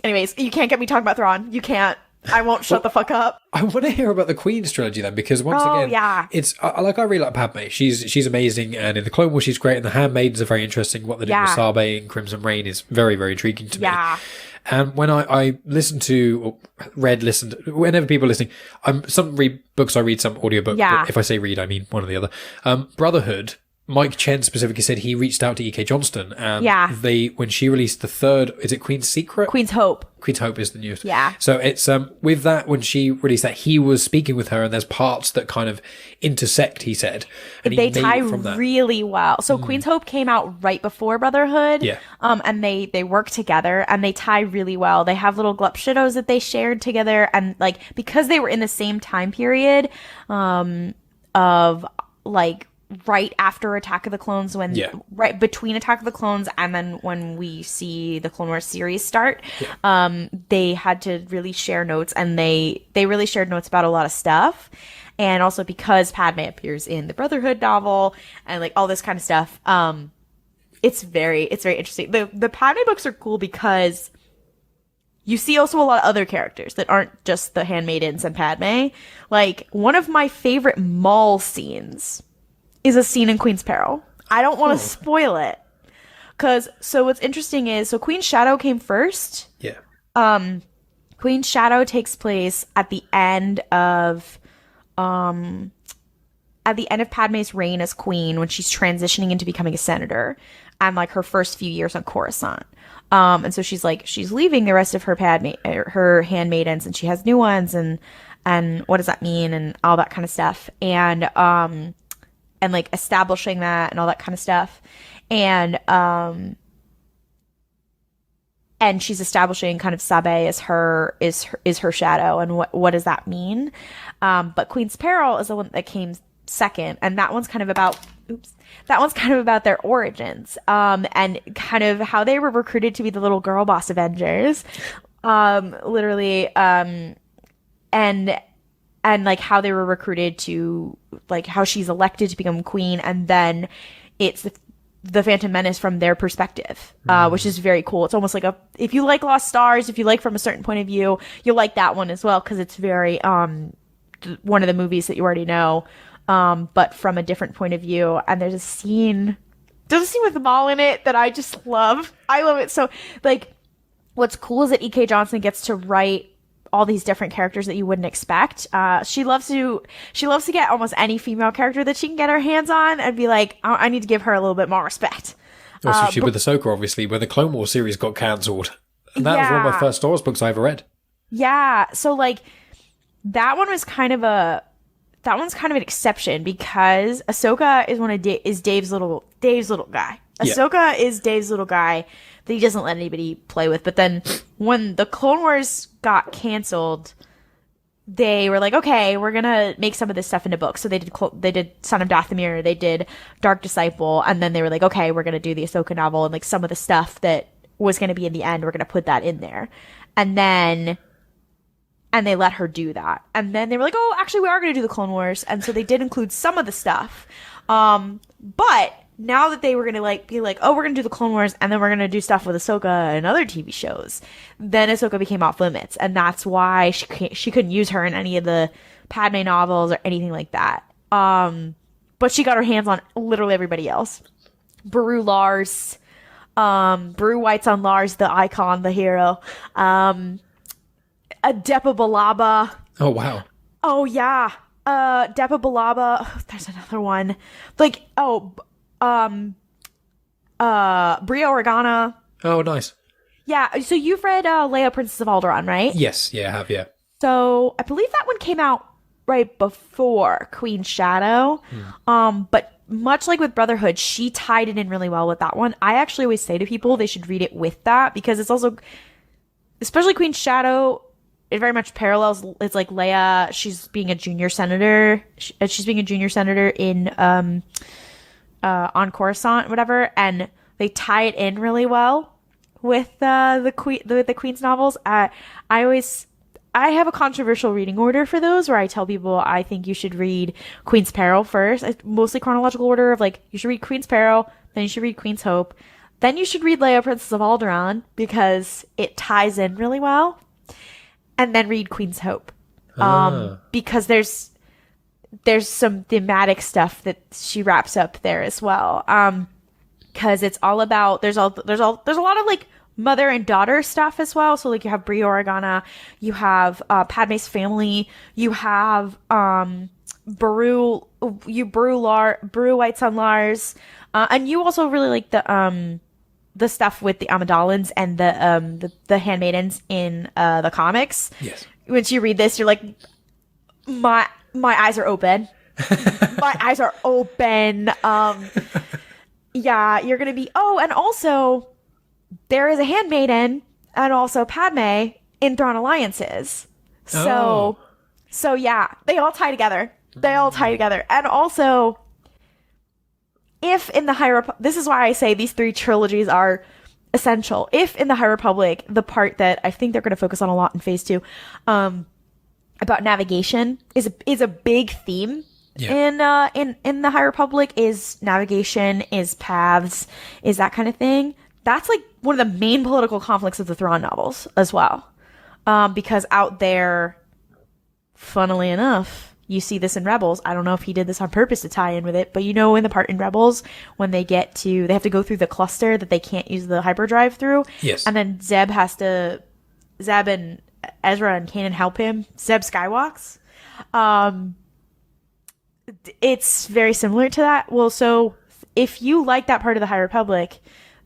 Anyways, you can't get me talking about Thrawn. You can't. I won't shut the fuck up. I want to hear about the Queen's trilogy then, because once again, it's I really like Padmé. She's amazing, and in the Clone Wars she's great, and the handmaidens are very interesting. What they do with Sabe and Crimson Reign is very, very intriguing to me. And when I listen to or listened, whenever people are listening, some read books, I read some audiobook. But if I say read, I mean one or the other. Brotherhood. Mike Chen specifically said he reached out to E.K. Johnston, and when she released the 3rd, is it Queen's Secret? Queen's Hope. Queen's Hope is the newest. Yeah. So it's, with that, when she released that, he was speaking with her, and there's parts that kind of intersect, he said. And they tie really well. So Queen's Hope came out right before Brotherhood. Yeah. And they work together, and they tie really well. They have little glup shadows that they shared together, and like, because they were in the same time period, of like, right after Attack of the Clones, right between Attack of the Clones and then when we see the Clone Wars series start, they had to really share notes, and they really shared notes about a lot of stuff. And also because Padmé appears in the Brotherhood novel and like all this kind of stuff, it's very interesting. The Padmé books are cool because you see also a lot of other characters that aren't just the handmaidens and Padmé. Like, one of my favorite Maul scenes is a scene in Queen's Peril. I don't want to spoil it. So what's interesting is, Queen's Shadow came first. Yeah. Queen's Shadow takes place at the end of Padmé's reign as queen, when she's transitioning into becoming a senator, and like her first few years on Coruscant. And so she's leaving the rest of her her handmaidens, and she has new ones, and what does that mean, and all that kind of stuff. And like establishing that and all that kind of stuff. And she's establishing kind of Sabe as her shadow, and what does that mean? But Queen's Peril is the one that came second, and that one's kind of about their origins, and kind of how they were recruited to be the little girl boss Avengers, literally, and like how they were recruited to, like, how she's elected to become queen, and then it's the Phantom Menace from their perspective, which is very cool. It's almost like if you like Lost Stars, if you like from a certain point of view, you'll like that one as well, because it's very one of the movies that you already know, but from a different point of view. And there's a scene with Maul in it that I just love. I love it. So, like, what's cool is that E.K. Johnston gets to write all these different characters that you wouldn't expect. She loves to get almost any female character that she can get her hands on and be like, I need to give her a little bit more respect. Especially with Ahsoka, obviously, where the Clone Wars series got cancelled. And that was one of my first Star Wars books I ever read. Yeah. So, like, that one was kind of that one's kind of an exception because Ahsoka is Dave's little guy. Ahsoka is Dave's little guy that he doesn't let anybody play with. But then when the Clone Wars got canceled, they were like, okay, we're gonna make some of this stuff into books. So they did Son of Dathomir, they did Dark Disciple, and then they were like, okay, we're gonna do the Ahsoka novel, and like some of the stuff that was gonna be in the end, we're gonna put that in there. And they let her do that. And then they were like, oh, actually, we are going to do the Clone Wars. And so they did include some of the stuff. But now that they were going to like be like, oh, we're going to do the Clone Wars and then we're going to do stuff with Ahsoka and other TV shows, then Ahsoka became off limits. And that's why she couldn't use her in any of the Padmé novels or anything like that. But she got her hands on literally everybody else. Beru Lars, Beru White's on Lars, the icon, the hero. Depa Balaba. Oh, wow. Oh, yeah. Depa Balaba. Oh, there's another one. Like, Bria Organa. Oh, nice. Yeah. So you've read Leia, Princess of Alderaan, right? Yes. Yeah, I have, yeah. So I believe that one came out right before Queen's Shadow. But much like with Brotherhood, she tied it in really well with that one. I actually always say to people they should read it with that because it's also, especially Queen's Shadow, it very much parallels. It's like Leia, she's being a junior senator. She's being a junior senator in on Coruscant, whatever, and they tie it in really well with the Queen's novels. I have a controversial reading order for those where I tell people I think you should read Queen's Peril first. It's mostly chronological order of like you should read Queen's Peril, then you should read Queen's Hope, then you should read Leia, Princess of Alderaan because it ties in really well. And then read Queen's Hope, because there's some thematic stuff that she wraps up there as well. Because it's all about there's a lot of like mother and daughter stuff as well. So like you have Brie Organa, you have Padmé's family, you have Beru White's on Lars, and you also really like the stuff with the Amidalans and the handmaidens in the comics. Yes. Once you read this, you're like, my eyes are open. My eyes are open. Yeah, you're gonna be. Oh, and also there is a handmaiden and also Padmé in Thrawn alliances. So yeah, they all tie together. And also, if in the High Republic, this is why I say these three trilogies are essential. If in the High Republic, the part that I think they're going to focus on a lot in Phase 2, about navigation is a big theme. Yeah. In the High Republic is navigation, is paths, is that kind of thing. That's like one of the main political conflicts of the Thrawn novels as well, because out there, funnily enough, you see this in Rebels. I don't know if he did this on purpose to tie in with it, but you know, in the part in Rebels when they have to go through the cluster that they can't use the hyperdrive through. Yes. And then Zeb and Ezra and Kanan help him. Zeb skywalks. It's very similar to that. Well, so if you like that part of the High Republic,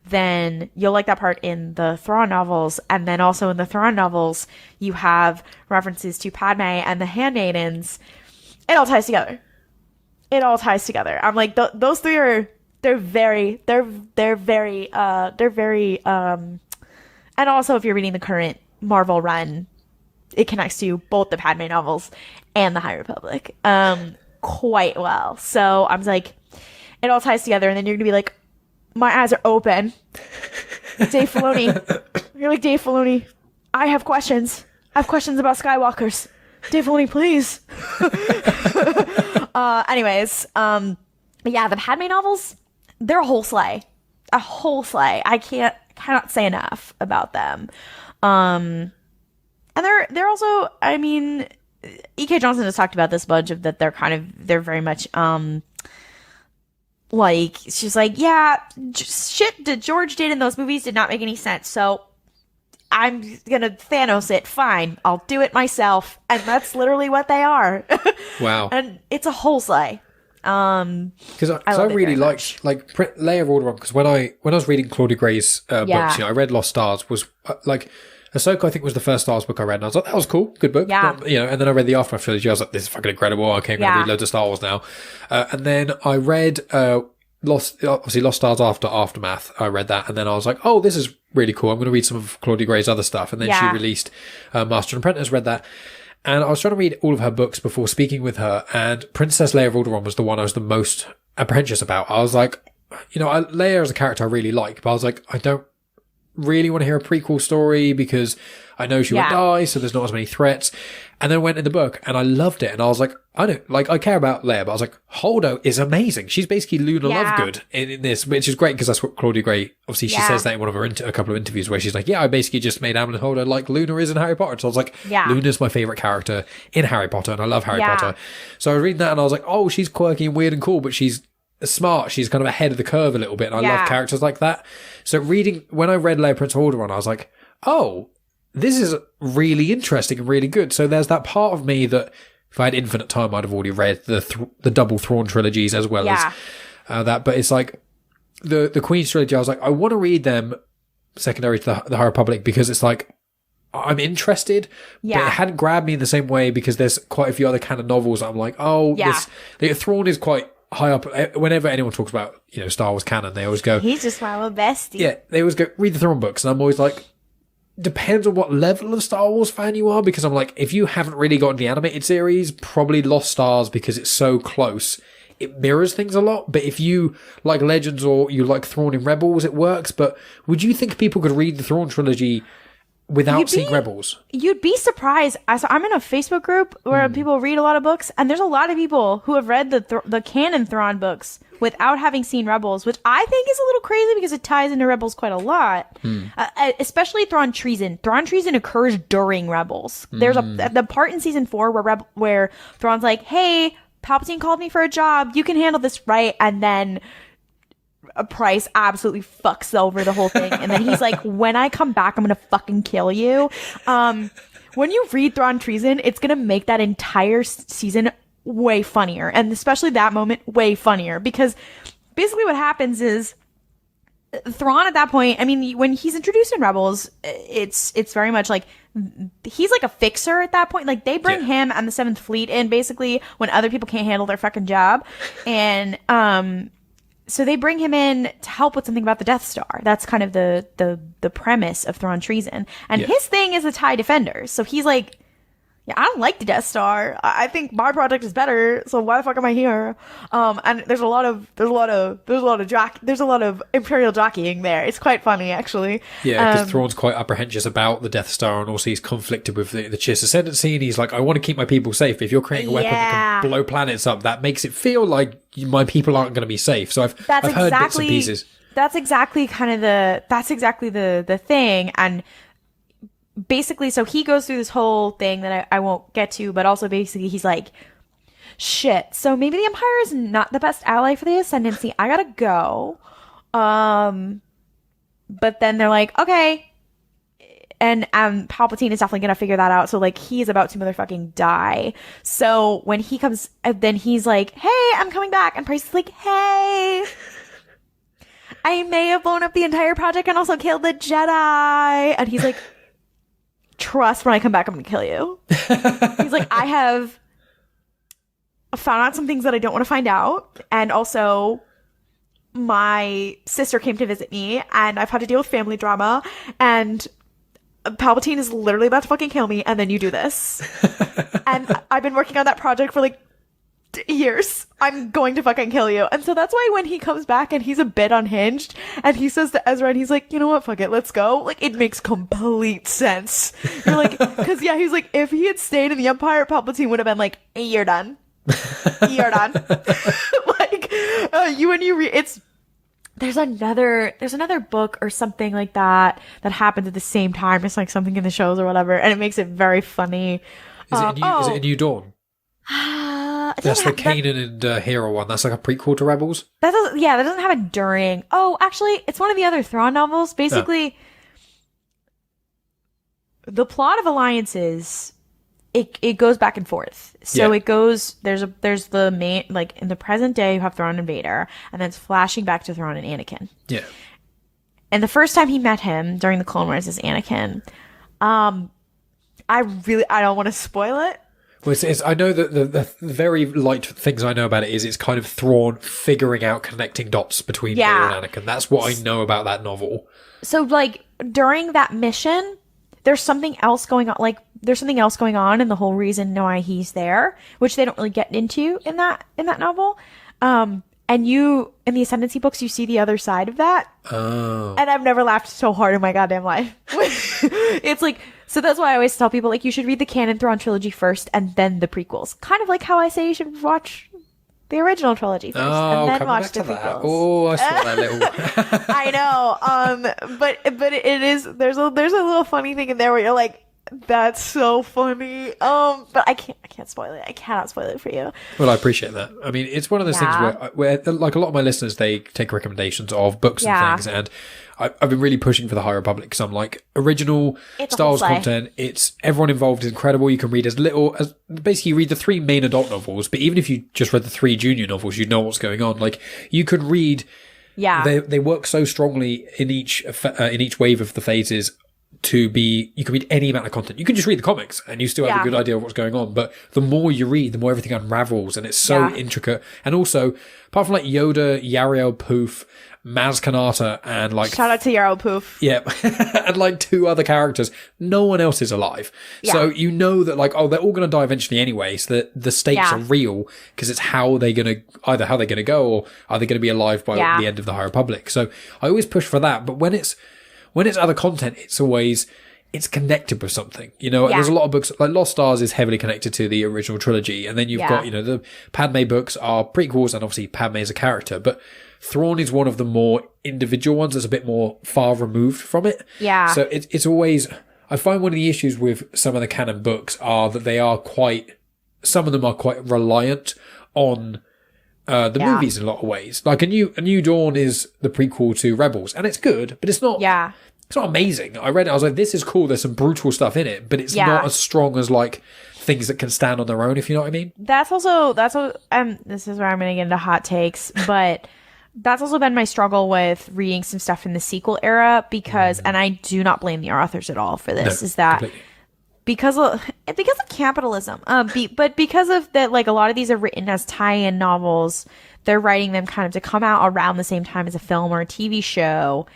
then you'll like that part in the Thrawn novels. And then also in the Thrawn novels, you have references to Padmé and the handmaidens. It all ties together. I'm like, those three are, they're very, and also if you're reading the current Marvel run, it connects to both the Padmé novels and the High Republic, quite well. So I'm like, it all ties together, and then you're gonna be like, my eyes are open. Dave Filoni. You're like, Dave Filoni, I have questions. I have questions about Skywalkers. Dave Filoni, please. Anyways, yeah, the Padmé novels, they're a whole sleigh. I cannot say enough about them. And they're also, I mean, E.K. Johnston has talked about this bunch of that they're very much, like, she's like, yeah, shit that George did in those movies did not make any sense, so I'm gonna Thanos it, fine, I'll do it myself, and that's literally what they are. Wow. And it's a whole sleigh. Because I really liked Leia of Alderaan, because when I was reading Claudia Gray's books, you know, I read Lost Stars, was like, Ahsoka, I think, was the first Star Wars book I read, and I was like, that was cool, good book. Yeah. And then I read the Aftermath trilogy. I was like, this is fucking incredible. Okay, I'm going to read loads of Star Wars now. And then I read Lost Stars after Aftermath. I read that, and then I was like, oh, this is really cool. I'm going to read some of Claudia Gray's other stuff. And then she released Master and Apprentice, read that. And I was trying to read all of her books before speaking with her, and Princess Leia of Alderaan was the one I was the most apprehensive about. I was like, Leia as a character I really like, but I was like, I don't really want to hear a prequel story because I know she would die, so there's not as many threats. And then I went in the book and I loved it, and I was like, I care about Leia, but I was like, Holdo is amazing. She's basically Luna Lovegood in this, which is great because that's what Claudia Gray, obviously she says that in one of her a couple of interviews where she's like, I basically just made Amon Holdo like Luna is in Harry Potter. So I was like, Luna's my favorite character in Harry Potter, and I love Harry Potter. So I was reading that and I was like, oh, she's quirky and weird and cool, but she's smart. She's kind of ahead of the curve a little bit, and I love characters like that. So when I read Leia Prince of Alderaan, I was like, oh, this is really interesting and really good. So there's that part of me that if I had infinite time, I'd have already read the double Thrawn trilogies as well as that. But it's like the Queen's trilogy, I was like, I want to read them secondary to the High Republic because it's like, I'm interested, but it hadn't grabbed me in the same way because there's quite a few other canon novels that I'm like, Thrawn is quite high up. Whenever anyone talks about, Star Wars canon, they always go, he's just my little bestie. Yeah, they always go, read the Thrawn books. And I'm always like, depends on what level of Star Wars fan you are, because I'm like, if you haven't really gotten the animated series, probably Lost Stars because it's so close. It mirrors things a lot, but if you like Legends or you like Thrawn in Rebels, it works. But would you think people could read the Thrawn trilogy without seeing Rebels? You'd be surprised. So I'm in a Facebook group where people read a lot of books, and there's a lot of people who have read the canon Thrawn books without having seen Rebels, which I think is a little crazy because it ties into Rebels quite a lot. Especially Thrawn treason. Thrawn treason occurs during Rebels. There's the part in season 4 where Thrawn's like, hey, Palpatine called me for a job. You can handle this, right? And then Price absolutely fucks over the whole thing, and then he's like, when I come back, I'm gonna fucking kill you. When you read Thrawn treason, it's gonna make that entire season way funnier, and especially that moment way funnier, because basically what happens is Thrawn at that point, I mean, when he's introduced in Rebels, it's very much like he's like a fixer at that point. Like they bring him and the 7th Fleet in basically when other people can't handle their fucking job, and so they bring him in to help with something about the Death Star. That's kind of the premise of Thrawn treason. And his thing is the TIE Defenders. So he's like, I don't like the Death Star. I think my project is better. So why the fuck am I here? And there's a lot of Imperial jockeying there. It's quite funny, actually. Yeah, because Thrawn's quite apprehensive about the Death Star, and also he's conflicted with the Chiss Ascendancy, and he's like, I want to keep my people safe. If you're creating a weapon that can blow planets up, that makes it feel like my people aren't going to be safe. So I've heard bits and pieces. That's exactly the thing. And basically, so he goes through this whole thing that I won't get to, but also basically he's like, shit, so maybe the Empire is not the best ally for the Ascendancy. I gotta go. But then they're like, okay. And Palpatine is definitely gonna figure that out. So like he's about to motherfucking die. So when he comes, then he's like, hey, I'm coming back. And Price is like, hey, I may have blown up the entire project and also killed the Jedi. And he's like, trust, when I come back, I'm gonna kill you. He's like, I have found out some things that I don't want to find out, and also my sister came to visit me, and I've had to deal with family drama, and Palpatine is literally about to fucking kill me, and then you do this. And I've been working on that project for like years. I'm going to fucking kill you. And so that's why when he comes back and he's a bit unhinged and he says to Ezra, and he's like, you know what, fuck it, let's go. Like, it makes complete sense. You're like, because he's like, if he had stayed in the Empire, Palpatine would have been like, hey, you're done. You're done. Like, when you read, there's another book or something like that happens at the same time. It's like something in the shows or whatever, and it makes it very funny. Is it a New Dawn? That's the Canon and Hero one. That's like a prequel to Rebels. That doesn't have a during. Oh, actually, it's one of the other Thrawn novels. Basically, the plot of Alliances, it goes back and forth. So it goes. There's the main, like in the present day, you have Thrawn and Vader, and then it's flashing back to Thrawn and Anakin. Yeah. And the first time he met him during the Clone Wars as Anakin, I don't want to spoil it. Well, I know that the very light things I know about it is it's kind of Thrawn figuring out connecting dots between Vader and Anakin. That's what I know about that novel. So, like, during that mission, there's something else going on. Like, there's something else going on, and the whole reason why he's there, which they don't really get into in that novel. And you, in the Ascendancy books, you see the other side of that. Oh. And I've never laughed so hard in my goddamn life. It's like, so that's why I always tell people, like, you should read the Canon Thrawn trilogy first and then the prequels. Kind of like how I say you should watch the original trilogy first and then watch the prequels. Oh, I saw that little. I know. But it is, there's a little funny thing in there where you're like, that's so funny. But I can't spoil it. I cannot spoil it for you. Well, I appreciate that. I mean, it's one of those things where like a lot of my listeners, they take recommendations of books and things, and I've been really pushing for the High Republic because I'm like, original Star Wars content. It's everyone involved is incredible. You can read as little as basically you read the 3 main adult novels, but even if you just read the 3 junior novels, you'd know what's going on. Like you could read. Yeah, they work so strongly in each wave of the phases. You can read any amount of content. You can just read the comics and you still have a good idea of what's going on. But the more you read, the more everything unravels, and it's so intricate. And also, apart from like Yoda, Yarael Poof, Maz Kanata, and like shout out to Yarael Poof. Yeah, and like 2 other characters, no one else is alive. Yeah. So you know that like, oh, they're all going to die eventually anyway. So that the stakes are real because it's how they're going to go, or are they going to be alive by the end of the High Republic? So I always push for that. But when it's other content, it's connected with something, you know. There's a lot of books like Lost Stars is heavily connected to the original trilogy, and then you've got, you know, the Padmé books are prequels, and obviously Padmé is a character, but Thrawn is one of the more individual ones that's a bit more far removed from it. Yeah. So it's always, I find one of the issues with some of the canon books are that some of them are quite reliant on the movies in a lot of ways. Like A New Dawn is the prequel to Rebels, and it's good, but it's not. Yeah. It's not amazing. I read it. I was like, this is cool. There's some brutal stuff in it, but it's not as strong as like things that can stand on their own, if you know what I mean. That's what, this is where I'm going to get into hot takes, but that's also been my struggle with reading some stuff in the sequel era because, and I do not blame the authors at all for this, is that completely. Because of capitalism, but because of that, like a lot of these are written as tie-in novels, they're writing them kind of to come out around the same time as a film or a TV show.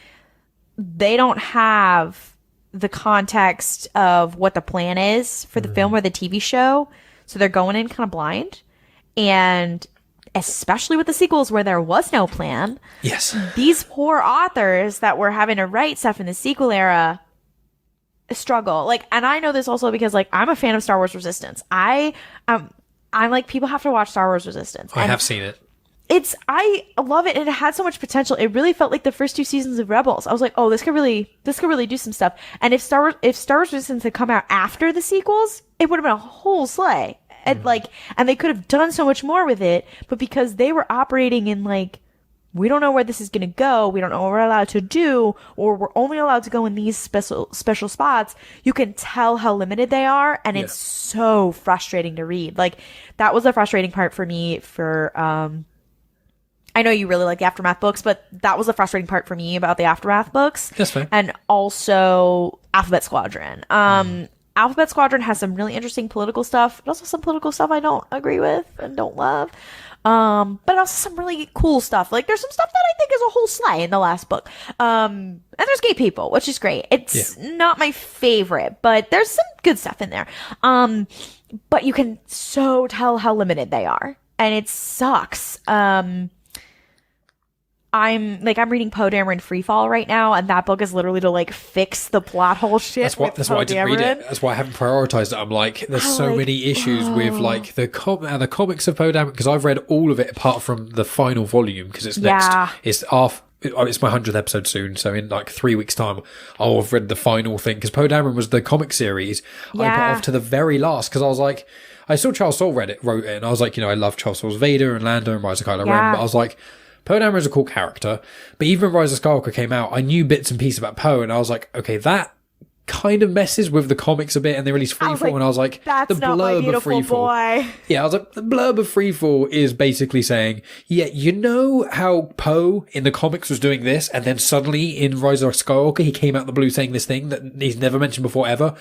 They don't have the context of what the plan is for the film or the TV show. So they're going in kind of blind. And especially with the sequels where there was no plan. Yes. These poor authors that were having to write stuff in the sequel era struggle. Like, and I know this also because like I'm a fan of Star Wars Resistance. I'm like, people have to watch Star Wars Resistance. I have seen it. I love it, and it had so much potential. It really felt like the first 2 seasons of Rebels. I was like, oh, this could really do some stuff. And if Star Wars Resistance had come out after the sequels, it would have been a whole sleigh. And and they could have done so much more with it, but because they were operating in like, we don't know where this is going to go, we don't know what we're allowed to do, or we're only allowed to go in these special spots, you can tell how limited they are, and it's so frustrating to read. Like, that was a frustrating part for me for I know you really like the Aftermath books, but that was the frustrating part for me about the Aftermath books. That's fine. And also Alphabet Squadron. Alphabet Squadron has some really interesting political stuff, but also some political stuff I don't agree with and don't love. But also some really cool stuff. Like, there's some stuff that I think is a whole sleigh in the last book. And there's gay people, which is great. It's not my favorite, but there's some good stuff in there. But you can so tell how limited they are. And it sucks. I'm reading Poe Dameron Freefall right now, and that book is literally to like fix the plot hole shit. That's why I didn't read it. That's why I haven't prioritized it. I'm like, there's so many issues with like the comics of Poe Dameron, because I've read all of it apart from the final volume, because it's next. It's my 100th episode soon, so in like 3 weeks' time, I'll have read the final thing. Because Poe Dameron was the comic series I put off to the very last, because I was like, I saw Charles Soule wrote it, and I was like, you know, I love Charles Soule's Vader and Lando and Rise of Kylo Ren, but I was like, Poe Dameron is a cool character, but even when Rise of Skywalker came out, I knew bits and pieces about Poe, and I was like, okay, that kind of messes with the comics a bit, and they release Freefall, and I was like, that's not my beautiful boy. Yeah, I was like, the blurb of Freefall is basically saying, yeah, you know how Poe in the comics was doing this, and then suddenly in Rise of Skywalker, he came out the blue saying this thing that he's never mentioned before ever.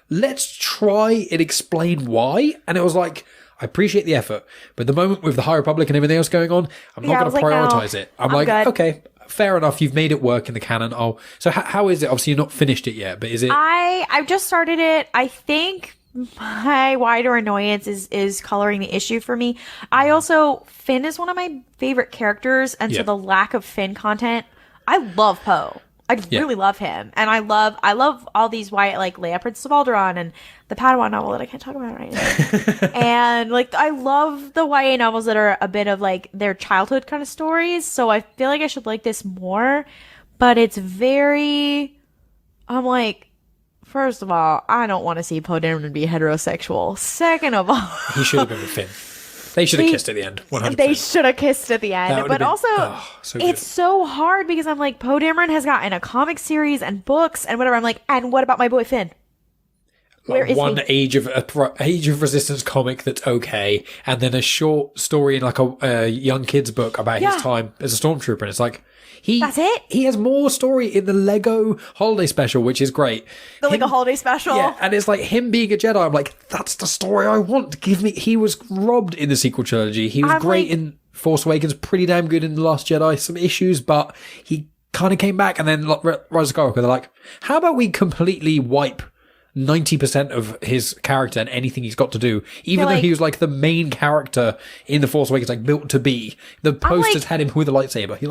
Let's try and explain why. And it was like, I appreciate the effort, but the moment with the High Republic and everything else going on, I'm not going to prioritize it. I'm like, good. Okay, fair enough. You've made it work in the canon. Oh, so how is it? Obviously, you're not finished it yet, but is it? I've just started it. I think my wider annoyance is coloring the issue for me. I also, Finn is one of my favorite characters, and so the lack of Finn content, I love Poe. I really love him, and I love all these YA, like Leia, Princess of Alderaan, and the Padawan novel that I can't talk about right now. And like, I love the YA novels that are a bit of like their childhood kind of stories. So I feel like I should like this more, but it's very. I'm like, first of all, I don't want to see Poe Dameron be heterosexual. Second of all, he should have been with Finn. They should have kissed at the end. 100%. They should have kissed at the end. But also, it's so hard because I'm like, Poe Dameron has gotten a comic series and books and whatever. I'm like, and what about my boy Finn? Where is one he? Age of Resistance comic that's okay, and then a short story in like a young kid's book about his time as a stormtrooper, and it's like that's it. He has more story in the Lego holiday special, which is great. The Lego holiday special, yeah, and it's like him being a Jedi. I'm like, that's the story I want. Give me. He was robbed in the sequel trilogy. He was great in Force Awakens, pretty damn good in The Last Jedi. Some issues, but he kind of came back, and then Rise of Skywalker. They're like, how about we completely wipe 90% of his character and anything he's got to do, even though he was like the main character in The Force Awakens, like built to be. The posters had him with a lightsaber. He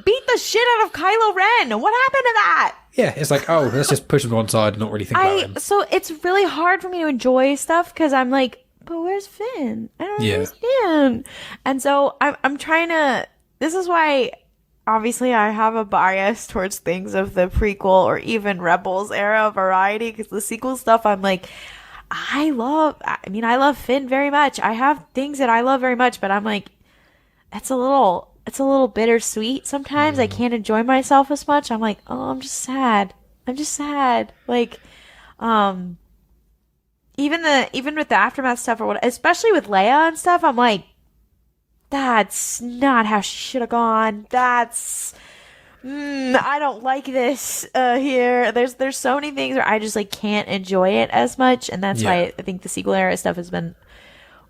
beat the shit out of Kylo Ren. What happened to that? Yeah, it's like, oh, let's just push him to one side and not really think about him. So it's really hard for me to enjoy stuff because I'm like, but where's Finn? I don't understand. And so I'm trying to. This is why. Obviously, I have a bias towards things of the prequel or even Rebels era variety because the sequel stuff, I'm like, I love Finn very much. I have things that I love very much, but I'm like, it's a little bittersweet sometimes. I can't enjoy myself as much. I'm like, oh, I'm just sad. Like, even with the Aftermath stuff or what, especially with Leia and stuff, I'm like, that's not how she should have gone. That's I don't like this here. There's so many things where I just like can't enjoy it as much, and that's why I think the sequel era stuff has been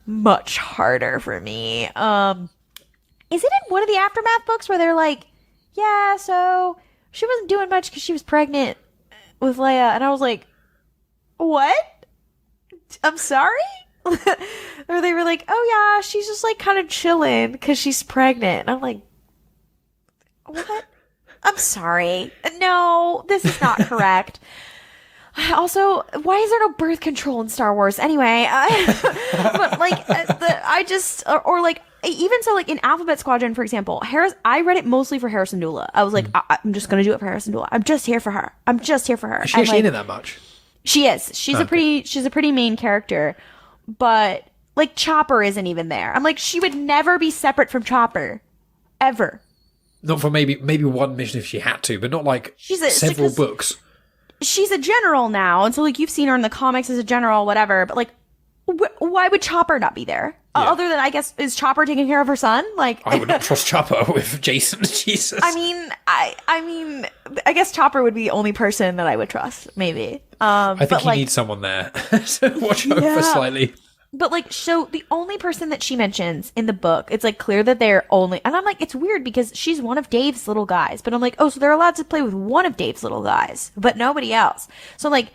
much harder for me. Is it in one of the Aftermath books where they're like, yeah, so she wasn't doing much because she was pregnant with Leia, and I was like, what? I'm sorry? Or they were like, oh yeah, she's just like kind of chilling because she's pregnant. And I'm like, what? I'm sorry. No, this is not correct. Also, why is there no birth control in Star Wars? Anyway, but like, or like, even so, like in Alphabet Squadron, for example, I read it mostly for Harrison Dula. I was like, I'm just gonna do it for Harrison Dula. I'm just here for her. Is she actually in it that much? She is. She's a pretty main character. But like Chopper isn't even there. I'm like, she would never be separate from Chopper, ever. Not for maybe one mission if she had to, but not like several books. She's a general now, and so like you've seen her in the comics as a general, whatever. But like, why would Chopper not be there? Yeah. Other than, I guess, is Chopper taking care of her son? Like, I would not trust Chopper with Jason. Jesus. I mean, I guess Chopper would be the only person that I would trust, maybe. I think he needs someone there to watch over slightly. But like, so the only person that she mentions in the book, it's like clear that they're only, and I'm like, it's weird because she's one of Dave's little guys, but I'm like, oh, so they're allowed to play with one of Dave's little guys, but nobody else. So like,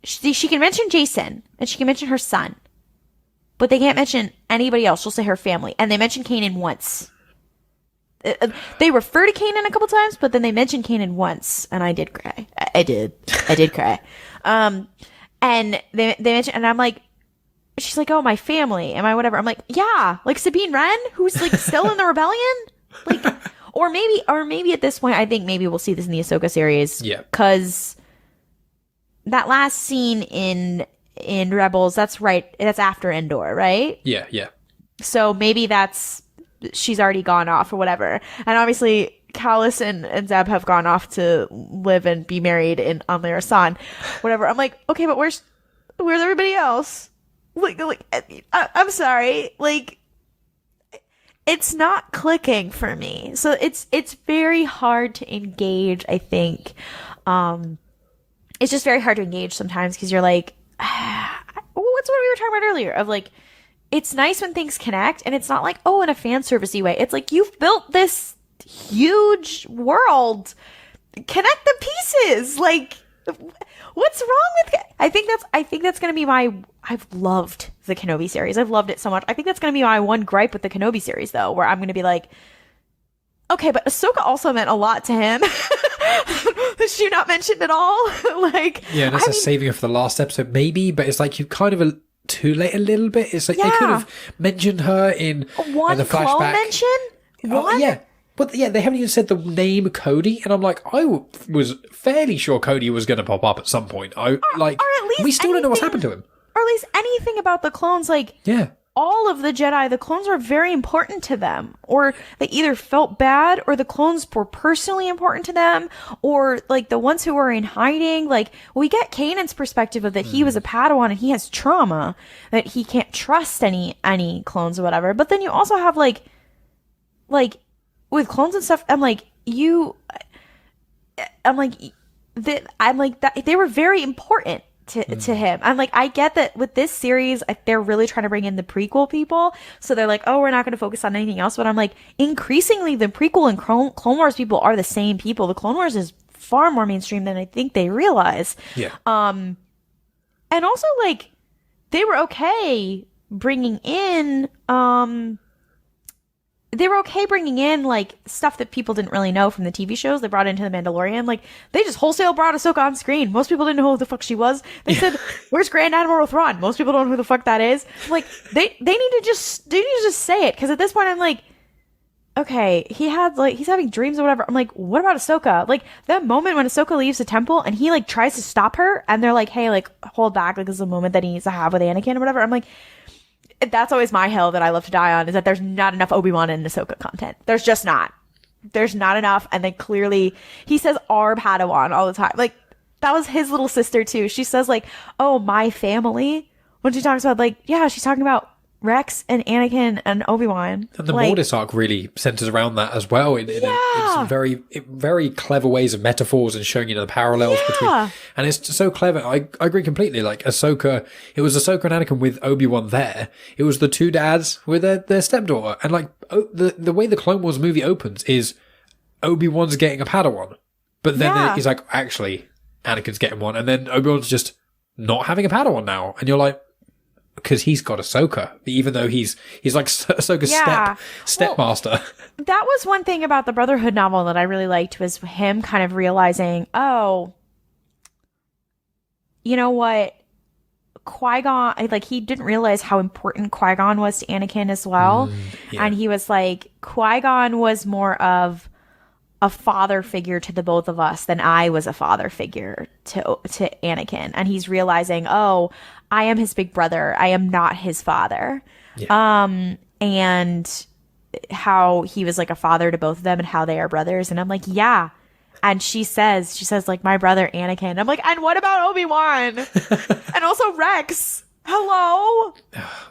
she can mention Jason and she can mention her son, but they can't mention anybody else. She'll say her family, and they mention Kanan once. They refer to Kanan a couple times, but then they mention Kanan once, and I did cry. I did cry. And they mention, and I'm like, she's like, oh, my family, am I whatever? I'm like, yeah, like Sabine Wren, who's like still in the rebellion, like, or maybe at this point, I think maybe we'll see this in the Ahsoka series, because that last scene in Rebels, that's after Endor, right? Yeah. So maybe she's already gone off or whatever. And obviously Callus and Zeb have gone off to live and be married on Larasan, whatever. I'm like, okay, but where's everybody else? Like, I'm sorry, like, it's not clicking for me. So it's very hard to engage, I think. It's just very hard to engage sometimes because you're like, what's what we were talking about earlier of like, it's nice when things connect and it's not like, oh, in a fan servicey way. It's like, you've built this huge world. Connect the pieces. Like, what's wrong with it? I think that's going to be I've loved the Kenobi series. I've loved it so much. I think that's going to be my one gripe with the Kenobi series, though, where I'm going to be like, okay, but Ahsoka also meant a lot to him. Was she not mentioned at all? Like, yeah, and it's saving her for the last episode, maybe, but it's like you kind of too late a little bit. It's like they could have mentioned her in the flashback. Clone mention? Oh, yeah. But yeah, they haven't even said the name Cody, and I'm like, I was fairly sure Cody was going to pop up at some point. Or at least we still don't know what's happened to him. Or at least anything about the clones, like, all of the Jedi, the clones were very important to them. Or they either felt bad, or the clones were personally important to them, or, like, the ones who were in hiding. Like, we get Kanan's perspective of that he was a Padawan and he has trauma, that he can't trust any clones or whatever. But then you also have, like, with clones and stuff, I'm like, that they were very important to him. I'm like, I get that with this series, they're really trying to bring in the prequel people. So they're like, oh, we're not going to focus on anything else. But I'm like, increasingly, the prequel and Clone Wars people are the same people. The Clone Wars is far more mainstream than I think they realize. Yeah. And also, like, they were okay bringing in, like, stuff that people didn't really know from the TV shows. They brought into The Mandalorian. Like, they just wholesale brought Ahsoka on screen. Most people didn't know who the fuck she was. They said, where's Grand Admiral Thrawn? Most people don't know who the fuck that is. Like, they need to just say it. Because at this point, I'm like, okay, he's having dreams or whatever. I'm like, what about Ahsoka? Like, that moment when Ahsoka leaves the temple and he, like, tries to stop her. And they're like, hey, like, hold back. Like, this is a moment that he needs to have with Anakin or whatever. I'm like, that's always my hill that I love to die on, is that there's not enough Obi-Wan and Ahsoka content. There's just not. There's not enough. And then clearly he says our Padawan all the time. Like, that was his little sister too. She says, like, oh, my family. When she talks about, like, yeah, she's talking about Rex and Anakin and Obi-Wan. And the Mortis arc really centers around that as well. It's very clever ways of metaphors and showing, the parallels between. And it's so clever. I agree completely. Like, Ahsoka, it was Ahsoka and Anakin with Obi-Wan there. It was the two dads with their stepdaughter. And, like, the way the Clone Wars movie opens is Obi-Wan's getting a Padawan. But then he's like, actually, Anakin's getting one. And then Obi-Wan's just not having a Padawan now. And you're like, because he's got Ahsoka, even though he's like Ahsoka's stepmaster. Well, that was one thing about the Brotherhood novel that I really liked, was him kind of realizing, oh, you know what, Qui-Gon, like, he didn't realize how important Qui-Gon was to Anakin as well. And he was like, Qui-Gon was more of a father figure to the both of us than I was a father figure to Anakin. And he's realizing, oh, I am his big brother. I am not his father. And how he was like a father to both of them and how they are brothers. And I'm like, yeah. And she says like, my brother Anakin. I'm like, and what about Obi-Wan? And also Rex. Hello?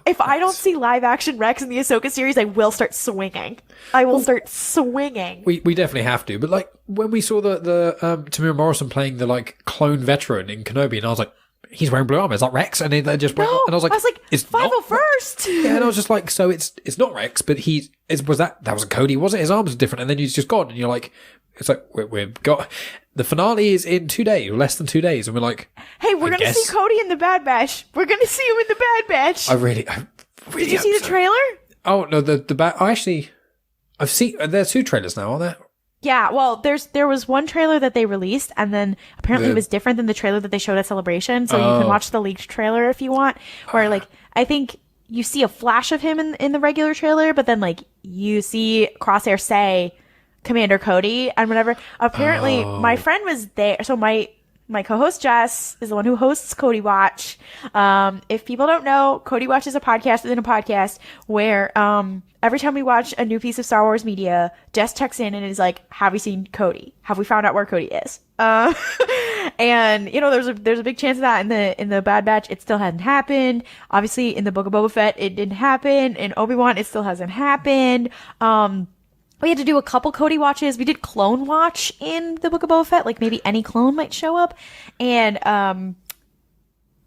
If I don't see live action Rex in the Ahsoka series, I will start swinging. We definitely have to. But, like, when we saw the Tamira Morrison playing the, like, clone veteran in Kenobi, and I was like, he's wearing blue armor. Is that Rex? And they just went, and I was like, it's 501st. Yeah, and I was just like, so it's not Rex, but that wasn't Cody, was it? His arms are different, and then he's just gone, and you're like, it's like we've got the finale is in 2 days, less than 2 days, and we're like, hey, we're gonna see Cody in the Bad Batch. We're gonna see him in the Bad Batch. I really Did you see the trailer? Oh no, I've seen. There's 2 trailers now, aren't there? Yeah, well, there was one trailer that they released, and then apparently it was different than the trailer that they showed at Celebration. So you can watch the leaked trailer if you want. Where, like, I think you see a flash of him in the regular trailer, but then, like, you see Crosshair say Commander Cody and whatever. Apparently, my friend was there. So my my co-host Jess is the one who hosts Cody Watch. If people don't know, Cody Watch is a podcast within a podcast where every time we watch a new piece of Star Wars media, Jess checks in and is like, have we seen Cody? Have we found out where Cody is? And there's a big chance of that in the Bad Batch. It still hadn't happened. Obviously, in the Book of Boba Fett, it didn't happen. In Obi-Wan, it still hasn't happened. We had to do a couple Cody watches. We did Clone Watch in the Book of Boba Fett, like maybe any clone might show up. And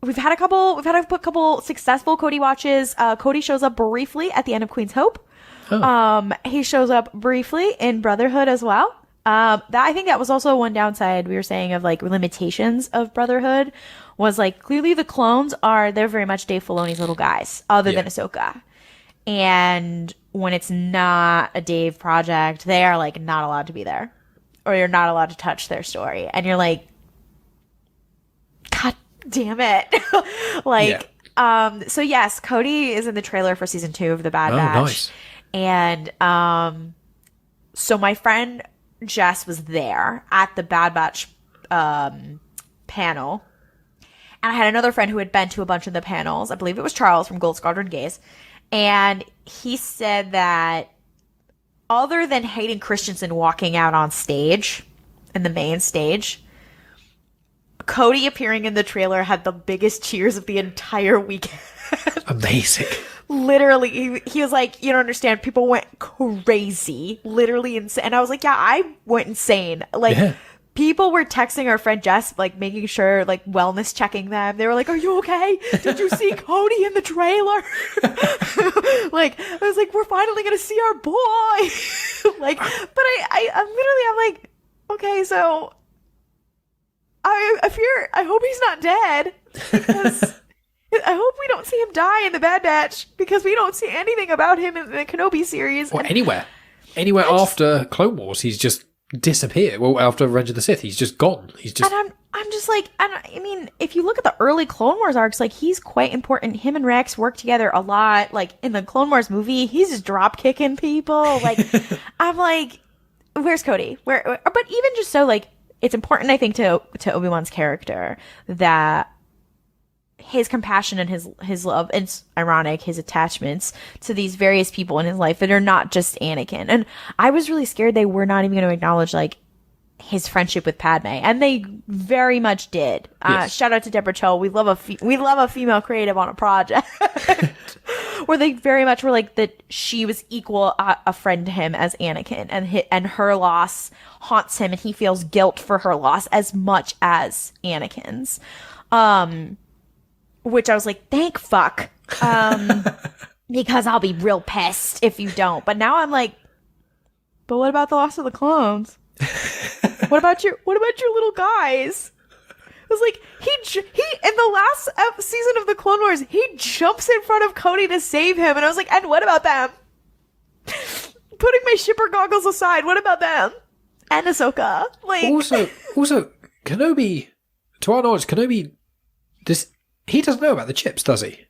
we've had a couple successful Cody watches. Cody shows up briefly at the end of Queen's Hope. Oh. He shows up briefly in Brotherhood as well. I think that was also one downside we were saying of like limitations of Brotherhood was like clearly the clones they're very much Dave Filoni's little guys, other than Ahsoka. And when it's not a Dave project, they are like not allowed to be there, or you're not allowed to touch their story. And you're like, God damn it. So yes, Cody is in the trailer for season 2 of The Bad Batch. Nice. And, so my friend Jess was there at the Bad Batch, panel. And I had another friend who had been to a bunch of the panels. I believe it was Charles from Gold Squadron Gaze. And he said that other than Hayden Christensen walking out on stage, in the main stage, Cody appearing in the trailer had the biggest cheers of the entire weekend. Amazing. Literally, he was like, you don't understand. People went crazy. Literally insane. And I was like, yeah, I went insane. Like, people were texting our friend Jess, like, making sure, like, wellness checking them. They were like, are you okay? Did you see Cody in the trailer? Like, I was like, we're finally going to see our boy. Like, but I'm like, okay, so I hope he's not dead, because I hope we don't see him die in the Bad Batch, because we don't see anything about him in the Kenobi series. Or anywhere after Clone Wars, he's just disappeared. Well, after Revenge of the Sith, he's just gone. And I'm just like, I mean, if you look at the early Clone Wars arcs, like, he's quite important. Him and Rex work together a lot. Like, in the Clone Wars movie, he's just drop kicking people. Like, I'm like, where's Cody? But even just so, like, it's important, I think, to Obi-Wan's character that his compassion and his love, and it's ironic, his attachments to these various people in his life that are not just Anakin. And I was really scared they were not even going to acknowledge, like, his friendship with Padme, and they very much did. Yes. Shout out to Deborah Cho. We love a female creative on a project where they very much were like that. She was equal a friend to him as Anakin, and her loss haunts him, and he feels guilt for her loss as much as Anakin's. Which I was like, thank fuck, because I'll be real pissed if you don't. But now I'm like, but what about the loss of the clones? What about your little guys? It was like, he in the last season of the Clone Wars, he jumps in front of Cody to save him, and I was like, and what about them? Putting my shipper goggles aside, what about them? And Ahsoka. Like, also, Kenobi, to our knowledge, Kenobi, he doesn't know about the chips, does he?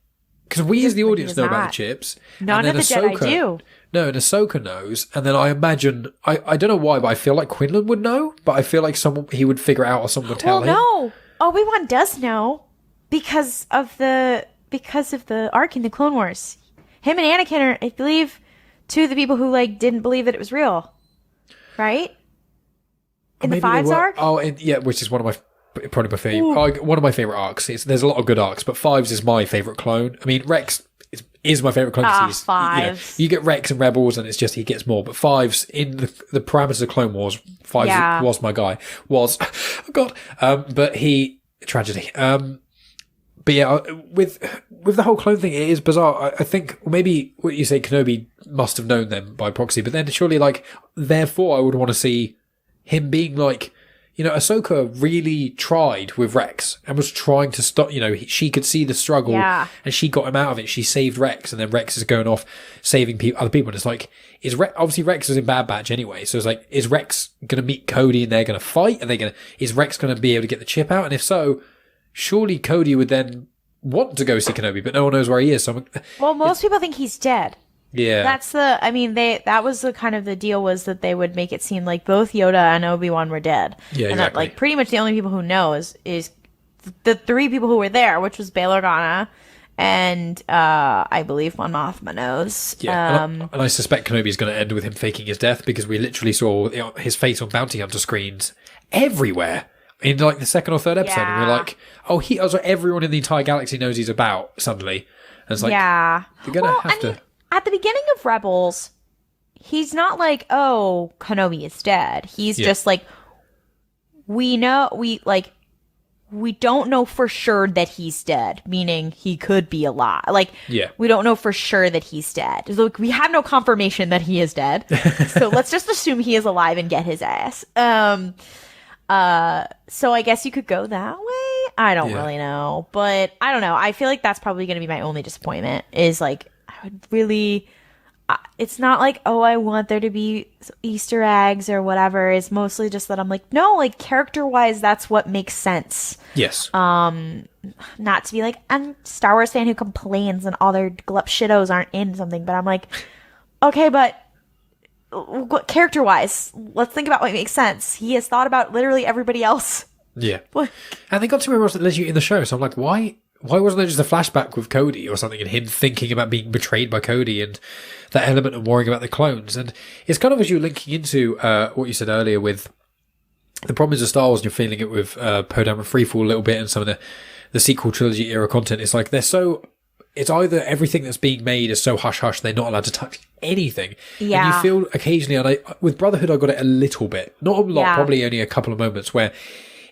Because we as the audience know about the chips. None of the Jedi do. No, and Ahsoka knows. And then I imagine, I don't know why, but I feel like Quinlan would know. But I feel like he would figure it out, or someone would tell him. Well, no. Obi-Wan does know because of the arc in the Clone Wars. Him and Anakin are, I believe, two of the people who, like, didn't believe that it was real. Right? In the Fives arc? Oh, yeah, which is one of my favorite arcs. there's a lot of good arcs, but Fives is my favorite clone. I mean, Rex is my favorite clone. Fives. You get Rex and Rebels, and it's just he gets more. But Fives, in the parameters of Clone Wars, Fives was my guy. Oh God. But tragedy. But yeah, with the whole clone thing, it is bizarre. I think maybe what you say, Kenobi must have known them by proxy, but then surely, like, therefore, I would want to see him being like, Ahsoka really tried with Rex and was trying to stop, she could see the struggle and she got him out of it. She saved Rex, and then Rex is going off saving other people. And it's like, obviously Rex was in Bad Batch anyway. So it's like, is Rex going to meet Cody and they're going to fight? Is Rex going to be able to get the chip out? And if so, surely Cody would then want to go see Kenobi, but no one knows where he is. So most people think he's dead. Yeah. That was the kind of the deal, was that they would make it seem like both Yoda and Obi-Wan were dead. Yeah, and that, exactly. like, pretty much the only people who know is the 3 people who were there, which was Bail Organa and I believe Mon Mothma knows. Yeah, and I suspect Kenobi is going to end with him faking his death, because we literally saw his face on bounty hunter screens everywhere in like the 2nd or 3rd episode, and we're like, everyone in the entire galaxy knows he's about suddenly. And it's like, yeah, you're going to have to. At the beginning of Rebels, he's not like, oh, Kenobi is dead. He's just like, we don't know for sure that he's dead, meaning he could be alive. Like, we don't know for sure that he's dead. Like, we have no confirmation that he is dead. So let's just assume he is alive and get his ass. So I guess you could go that way. I don't really know, but I don't know. I feel like that's probably going to be my only disappointment, is like, I would really, it's not like, oh, I want there to be Easter eggs or whatever. It's mostly just that I'm like, no, like, character wise, that's what makes sense. Yes. Not to be like, I'm a Star Wars fan who complains and all their glup shittos aren't in something, but I'm like, okay, but what character wise, let's think about what makes sense. He has thought about literally everybody else. Yeah. And they got to where else that led you in the show, so I'm like, why wasn't there just a flashback with Cody or something, and him thinking about being betrayed by Cody, and that element of worrying about the clones? And it's kind of, as you're linking into what you said earlier with the problems of Star Wars, and you're feeling it with Poe Dameron Freefall a little bit, and some of the sequel trilogy era content. It's like it's either everything that's being made is so hush-hush, they're not allowed to touch anything. Yeah. And you feel occasionally, and with Brotherhood I got it a little bit, not a lot, probably only a couple of moments, where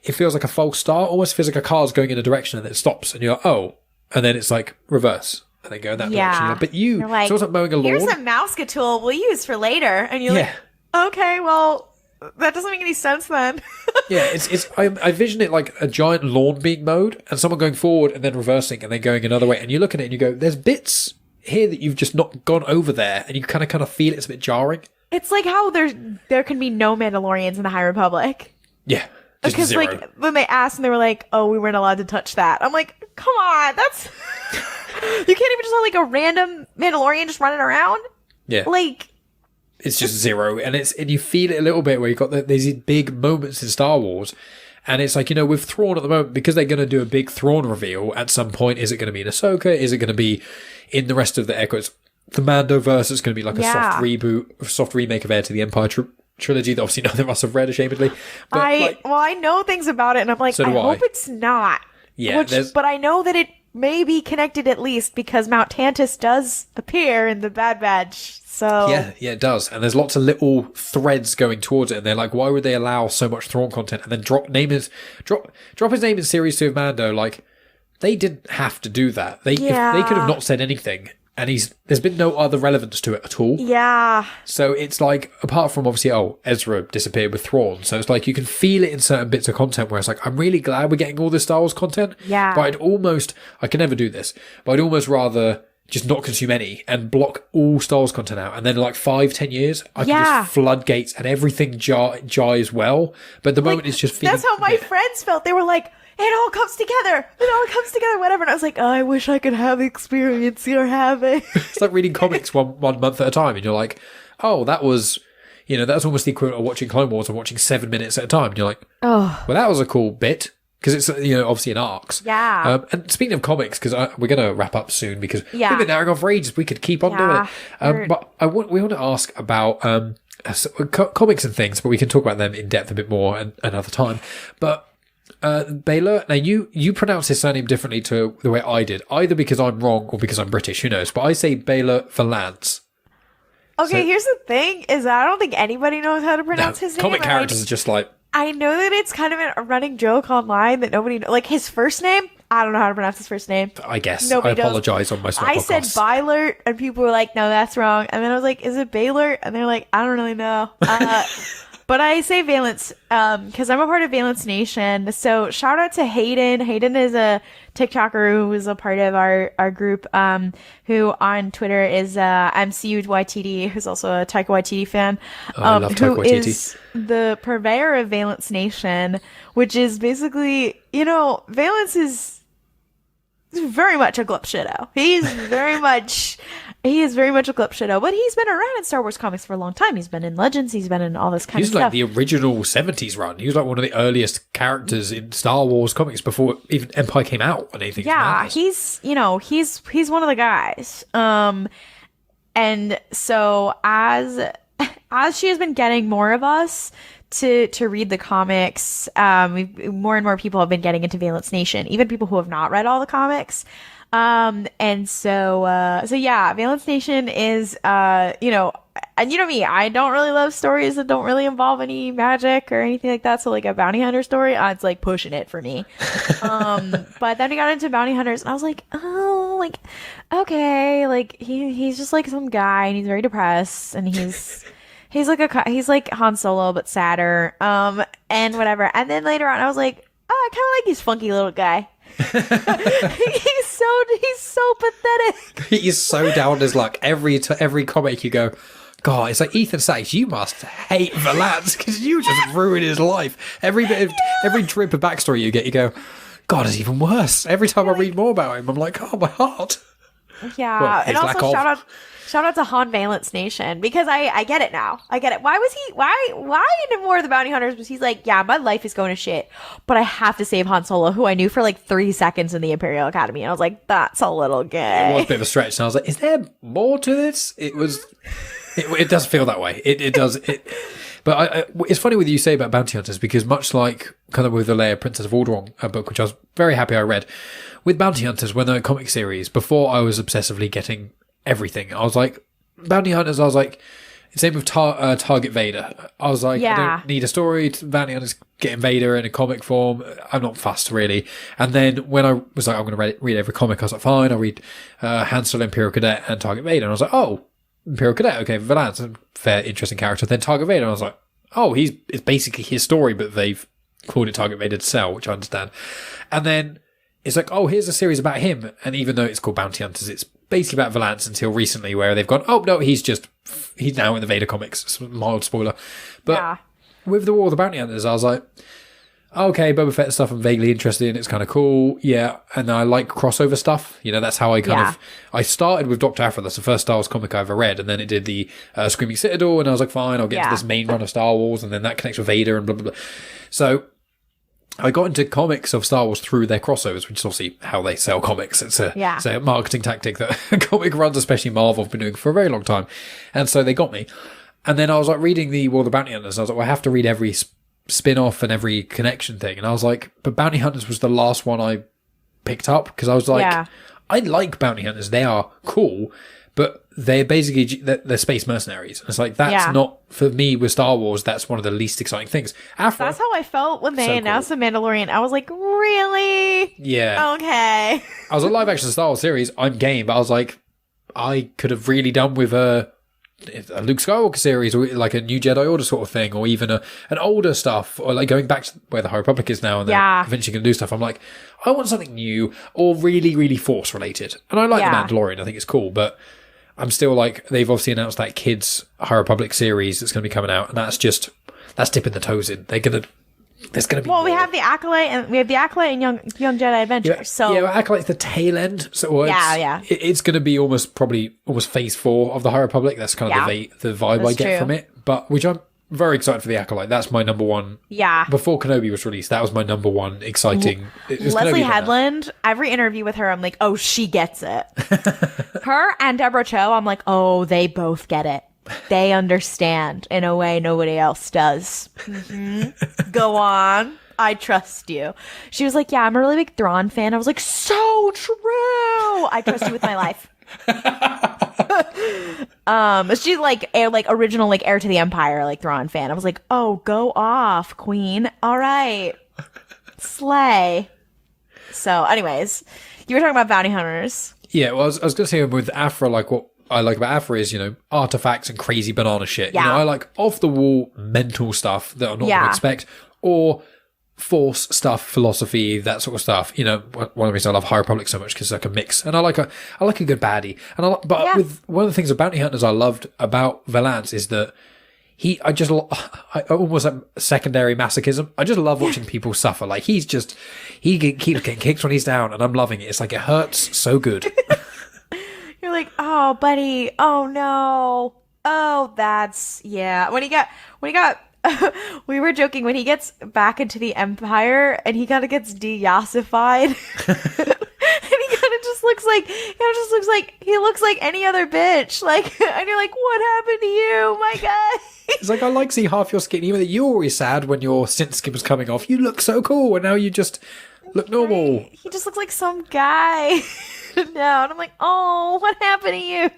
it feels like a false start, almost feels like a car's going in a direction and then it stops, and you're like, oh, and then it's like reverse, and they go in that direction. You're like, but you're like, it's like mowing a lawn. Here's a mouse tool we'll use for later, and you're like, okay, well, that doesn't make any sense then. Yeah, I vision it like a giant lawn being mowed, and someone going forward and then reversing and then going another way, and you look at it and you go, there's bits here that you've just not gone over there, and you kind of feel it's a bit jarring. It's like how there can be no Mandalorians in the High Republic. Yeah. Because, zero. like, when they asked and they were like, oh, we weren't allowed to touch that. I'm like, come on, that's... You can't even just have, like, a random Mandalorian just running around? Yeah. Like... It's just zero. And you feel it a little bit where you've got these big moments in Star Wars. And it's like, with Thrawn at the moment, because they're going to do a big Thrawn reveal at some point, is it going to be in Ahsoka? Is it going to be in the rest of the Echoes? The Mandoverse is going to be like a soft reboot, soft remake of Heir to the Empire trilogy that obviously none of us have read, ashamedly. But I know things about it, and I'm like, so I hope it's not. Yeah, but I know that it may be connected at least, because Mount Tantus does appear in the Bad Batch. So yeah, it does. And there's lots of little threads going towards it, and they're like, why would they allow so much Thrawn content and then drop his name in Series 2 of Mando? Like, they didn't have to do that. They could have not said anything. And there's been no other relevance to it at all. Yeah. So it's like, apart from obviously, Ezra disappeared with Thrawn. So it's like, you can feel it in certain bits of content where it's like, I'm really glad we're getting all this Star Wars content. Yeah. But I can never do this, but I'd almost rather just not consume any and block all Star Wars content out. And then like 5-10 years, I can just floodgates and everything jives well. But at the moment it's just feeling... That's how my friends felt. They were like, it all comes together, whatever. And I was like, oh, I wish I could have the experience you're having. It's like reading comics one month at a time, and you're like, oh, that was, that's almost the equivalent of watching Clone Wars and watching 7 minutes at a time. And you're like, oh, well, that was a cool bit, because it's, obviously in arcs. Yeah. And speaking of comics, because we're going to wrap up soon, because we've been narrowing on for ages. We could keep on doing it. But we want to ask about comics and things, but we can talk about them in depth a bit more another time. But Baylor, now you pronounce his surname differently to the way I did, either because I'm wrong or because I'm British, who knows, but I say Baylor Valance. Okay, here's the thing, is that I don't think anybody knows how to pronounce his name. Comic characters are just like... I know that it's kind of a running joke online that nobody knows. Like, his first name, I don't know how to pronounce his first name. I guess. Nobody I apologize on most of my podcasts. I said Bylert, and people were like, no, that's wrong. And then I was like, is it Baylor? And they're like, I don't really know. But I say Valance, because I'm a part of Valance Nation. So shout out to Hayden. Hayden is a TikToker who is a part of our group, who on Twitter is MCUYTD, who's also a Taika Waititi fan. I love Taika Waititi. Who is the purveyor of Valance Nation, which is basically, Valance is very much a glup shitto. He's very much He is very much a clip shadow, but he's been around in Star Wars comics for a long time. He's been in Legends. He's been in all this kind of He's like stuff. the original 70s run. He was like one of the earliest characters in Star Wars comics before even Empire came out and anything. Yeah, he's one of the guys. And so as she has been getting more of us to read the comics, more and more people have been getting into Valance Nation, even people who have not read all the comics. And so yeah, Valance Nation is, and you know me, I don't really love stories that don't really involve any magic or anything like that. So like a bounty hunter story, it's like pushing it for me. But then we got into bounty hunters and I was like, oh, like, okay, like he's just like some guy and he's very depressed and he's like Han Solo, but sadder, and whatever. And then later on I was like, oh, I kind of like this funky little guy. he's so pathetic. He's so down his luck. Every comic you go, God, it's like Ethan Sachs. You must hate Valance because you just ruined his life. Every trip of backstory you get, you go, God, it's even worse. Every time I read more about him, I'm like, oh, my heart. Yeah, well, and also shout out to Han Valance Nation because I get it now. I get it. Why in War of the Bounty Hunters was he's like, yeah, my life is going to shit, but I have to save Han Solo, who I knew for like 3 seconds in the Imperial Academy, and I was like, that's a little gay. It was a bit of a stretch, and I was like, is there more to this? It does feel that way. It does. But it's funny what you say about bounty hunters because much like kind of with the Leia Princess of Alderaan book, which I was very happy I read, with bounty hunters when they're a comic series, before I was obsessively getting everything, I was like, bounty hunters, I was like, same with Target Vader. I was like, I don't need a story. Bounty hunters getting Vader in a comic form. I'm not fussed really. And then when I was like, I'm going to read every comic, I was like, fine, I'll read Han Solo, Imperial Cadet, and Target Vader. And I was like, oh, Imperial Cadet, okay, Valance, a fair, interesting character. Then Target Vader, and I was like, oh, it's basically his story, but they've called it Target Vader to sell, which I understand. And then it's like, oh, here's a series about him. And even though it's called Bounty Hunters, it's basically about Valance until recently where they've gone, oh, no, he's now in the Vader comics. It's a mild spoiler. But with the War of the Bounty Hunters, I was like, okay, Boba Fett stuff I'm vaguely interested in. It's kind of cool. Yeah. And I like crossover stuff. You know, that's how I started with Dr. Aphra. That's the first Star Wars comic I ever read. And then it did the Screaming Citadel. And I was like, fine, I'll get to this main run of Star Wars. And then that connects with Vader and blah, blah, blah. So I got into comics of Star Wars through their crossovers, which is obviously how they sell comics. It's a marketing tactic that comic runs, especially Marvel, have been doing for a very long time. And so they got me. And then I was like reading the War of the Bounty Hunters. And I was like, well, I have to read every spin-off and every connection thing. And I was like, but Bounty Hunters was the last one I picked up because I was like, I like Bounty Hunters. They are cool, but they're basically, they're space mercenaries. It's like, that's not, for me with Star Wars, that's one of the least exciting things. Aphra, that's how I felt when they announced The Mandalorian. I was like, really? Yeah. Okay. I was a live action Star Wars series. I'm game, but I was like, I could have really done with a Luke Skywalker series or like a New Jedi Order sort of thing, or even an older stuff, or like going back to where the High Republic is now and they're eventually going to do stuff. I'm like, I want something new or really, really Force related. And I like The Mandalorian. I think it's cool, but I'm still like, they've obviously announced that kids High Republic series that's going to be coming out, and that's dipping the toes in. There's going to be more. We have the Acolyte and Young Jedi Adventure. Acolyte's the tail end. So it's going to be almost phase 4 of the High Republic. That's kind of the vibe I get from it. But which I'm very excited for the Acolyte. That's my number one. Yeah. Before Kenobi was released, that was my number one exciting. Leslie Headland. Every interview with her, I'm like, oh, she gets it. Her and Deborah Cho, I'm like, oh, they both get it. They understand in a way nobody else does. Mm-hmm. Go on. I trust you. She was like, yeah, I'm a really big Thrawn fan. I was like, so true. I trust you with my life. She's like original, like Heir to the Empire, like Thrawn fan. I was like, oh, go off, Queen. All right. Slay. So anyways, you were talking about bounty hunters. Yeah, well, I was going to say with Aphra, like what I like about Aphra is, artifacts and crazy banana shit. Yeah. I like off-the-wall mental stuff that I'm not going to expect, or Force stuff, philosophy, that sort of stuff. One of the reasons I love High Republic so much because it's like a mix, and I like a good baddie. And with one of the things about Bounty Hunters I loved about Valance is that I almost like secondary masochism. I just love watching people suffer. Like he keeps getting kicked when he's down, and I'm loving it. It's like it hurts so good. You're like, oh, buddy. Oh, no. Oh, when he got, we were joking when he gets back into the Empire and he kind of gets de-yassified. And he kind of just looks like he looks like any other bitch. Like, and you're like, what happened to you, my guy? It's like, I like seeing half your skin. Even though you were always sad when your synth skin was coming off. You look so cool, and now you just look normal. Right. He just looks like some guy. No, and I'm like, oh, what happened to you?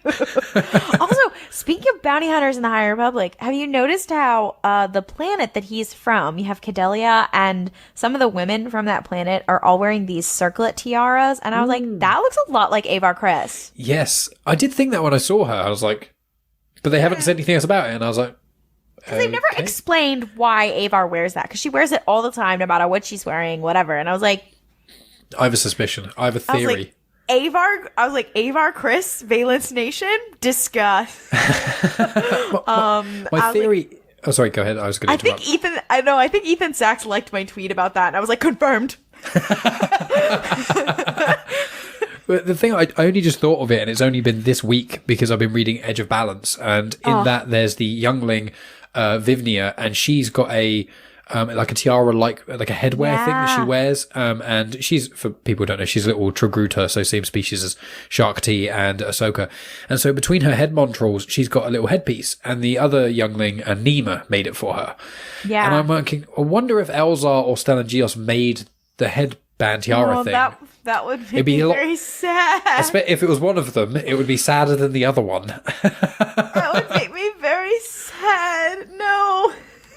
Also, speaking of bounty hunters in the High Republic, have you noticed how the planet that he's from, you have Cadelia, and some of the women from that planet are all wearing these circlet tiaras, and I was like, that looks a lot like Avar Kriss. Yes, I did think that when I saw her. I was like, but they haven't said anything else about it, and I was like, because they've never explained why Avar wears that, because she wears it all the time, no matter what she's wearing, whatever, and I was like, I have a suspicion. I have a theory. Avar Kriss, Valance Nation, discuss. My theory. Like, oh, sorry. Go ahead. I was going to interrupt. I think Ethan Sachs liked my tweet about that, and I was like, confirmed. But the thing, I only just thought of it, and it's only been this week because I've been reading Edge of Balance, and in that there's the youngling Vivnia, and she's got a like a tiara, like a headwear thing that she wears. And she's, for people who don't know, she's a little Trogruta, so same species as Shark T and Ahsoka. And so between her head montrals, she's got a little headpiece, and the other youngling, Nima, made it for her. Yeah. And I'm thinking, I wonder if Elzar or Stellan Gios made the headband tiara thing. That would make me very sad. If it was one of them, it would be sadder than the other one. That would make me very sad. No.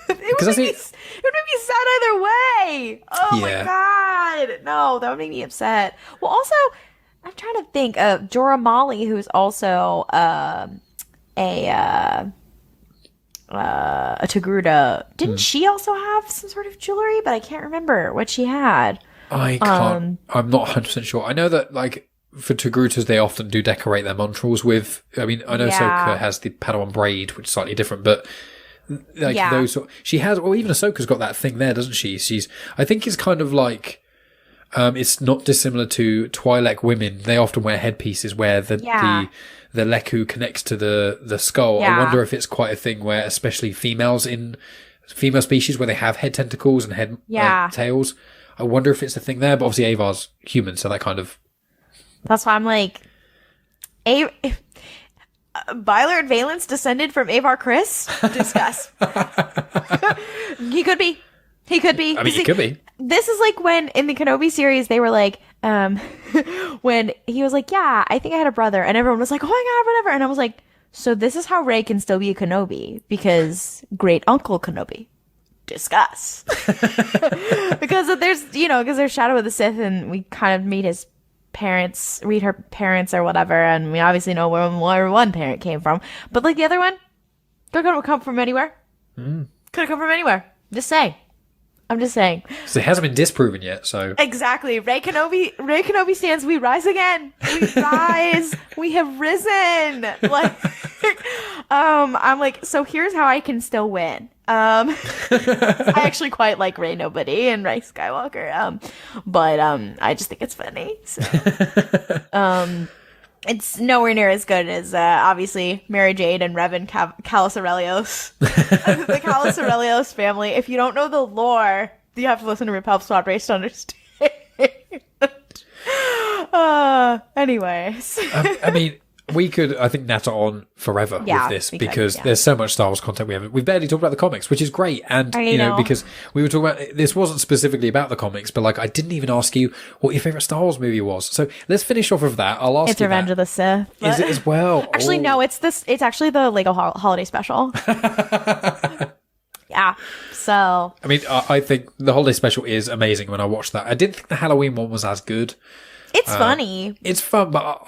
It would make me sad either way. Oh my god. No, that would make me upset. Well, also, I'm trying to think of Jorah Molly, who's also a Togruta. Didn't she also have some sort of jewelry? But I can't remember what she had. I can't. I'm not 100% sure. I know that, like, for Togrutas, they often do decorate their montrals with. I mean, I know Ahsoka has the Padawan braid, which is slightly different, but like those, she has. Or even Ahsoka's got that thing there, doesn't she? I think it's kind of like. It's not dissimilar to Twi'lek women. They often wear headpieces where the Leku connects to the skull. I wonder if it's quite a thing where, especially female species, where they have head tentacles and head tails. I wonder if it's a thing there, but obviously Avar's human, so that kind of... That's why I'm like... Byler and Valance descended from Avar Kriss? Discuss. He could be. I mean, he could be. This is like when, in the Kenobi series, they were like... when he was like, yeah, I think I had a brother, and everyone was like, oh my god, whatever. And I was like, so this is how Rey can still be a Kenobi, because great uncle Kenobi. Discuss. Because there's Shadow of the Sith, and we kind of meet his parents, read her parents or whatever, and we obviously know where one parent came from, but like the other one could have come from anywhere. Could have come from anywhere. I'm just saying. So it hasn't been disproven yet, so... Exactly. Rey Kenobi stands, we rise again. We rise. We have risen. Like, I'm like, so here's how I can still win. I actually quite like Rey Nobody and Rey Skywalker. But I just think it's funny. So. It's nowhere near as good as, obviously, Mary Jade and Revan Kalos Aurelios. The Kalos Aurelios family. If you don't know the lore, you have to listen to RuPalp's Podrace to understand. Anyways. I mean, we could, I think, natter on forever with this because there's so much Star Wars content we haven't. We've barely talked about the comics, which is great. And, you know, because we were talking about, this wasn't specifically about the comics, but like, I didn't even ask you what your favorite Star Wars movie was. So let's finish off of that. I'll ask you. It's Revenge of the Sith. Is it as well? Actually, no, it's actually the Lego holiday special. Yeah. So. I mean, I think the holiday special is amazing when I watched that. I didn't think the Halloween one was as good. It's funny. It's fun, but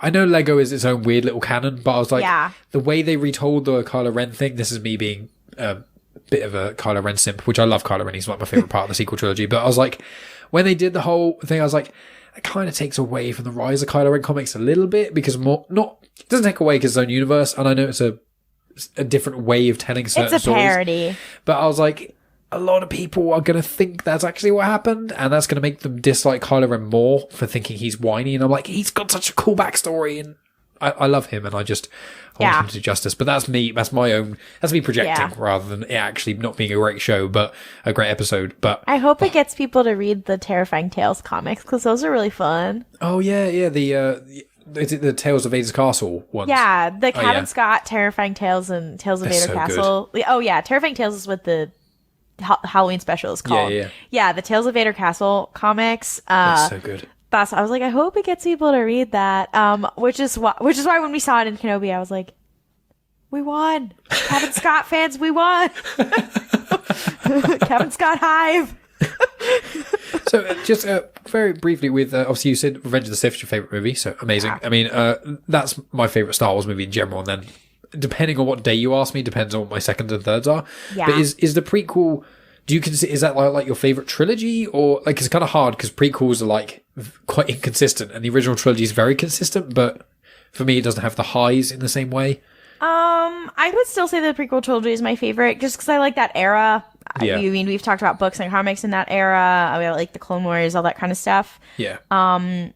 I know Lego is its own weird little canon, but I was like, the way they retold the Kylo Ren thing, this is me being a bit of a Kylo Ren simp, which I love Kylo Ren. He's like my favorite part of the sequel trilogy. But I was like, when they did the whole thing, I was like, it kind of takes away from the Rise of Kylo Ren comics a little bit because it doesn't take away because it's its own universe. And I know it's a different way of telling certain stories. It's a parody. But I was like, a lot of people are going to think that's actually what happened, and that's going to make them dislike Kylo Ren more for thinking he's whiny. And I'm like, he's got such a cool backstory, and I love him, and I want him to do justice. But that's me. That's my own. That's me projecting rather than it actually not being a great show, but a great episode. But I hope it gets people to read the Terrifying Tales comics because those are really fun. Oh yeah. Is it the Tales of Vader's Castle ones? Yeah, the Kevin Scott Terrifying Tales and Tales of Vader Castle. Good. Oh yeah, Terrifying Tales is what the Halloween special is called. Yeah, the Tales of Vader Castle comics. That's so good. I was like, I hope it gets people to read that. Which is why when we saw it in Kenobi, I was like, we won. Kevin Scott fans, we won. Kevin Scott Hive. So just very briefly with, obviously you said Revenge of the Sith is your favourite movie, so amazing. Yeah. I mean, that's my favourite Star Wars movie in general, and then depending on what day you ask me, depends on what my second and thirds are. Yeah. But is the prequel, do you consider, is that like your favourite trilogy, or like it's kind of hard because prequels are like quite inconsistent, and the original trilogy is very consistent, but for me it doesn't have the highs in the same way. I would still say the prequel trilogy is my favorite just because I like that era. Yeah. I mean, we've talked about books and comics in that era. I like the Clone Wars, all that kind of stuff. Yeah. I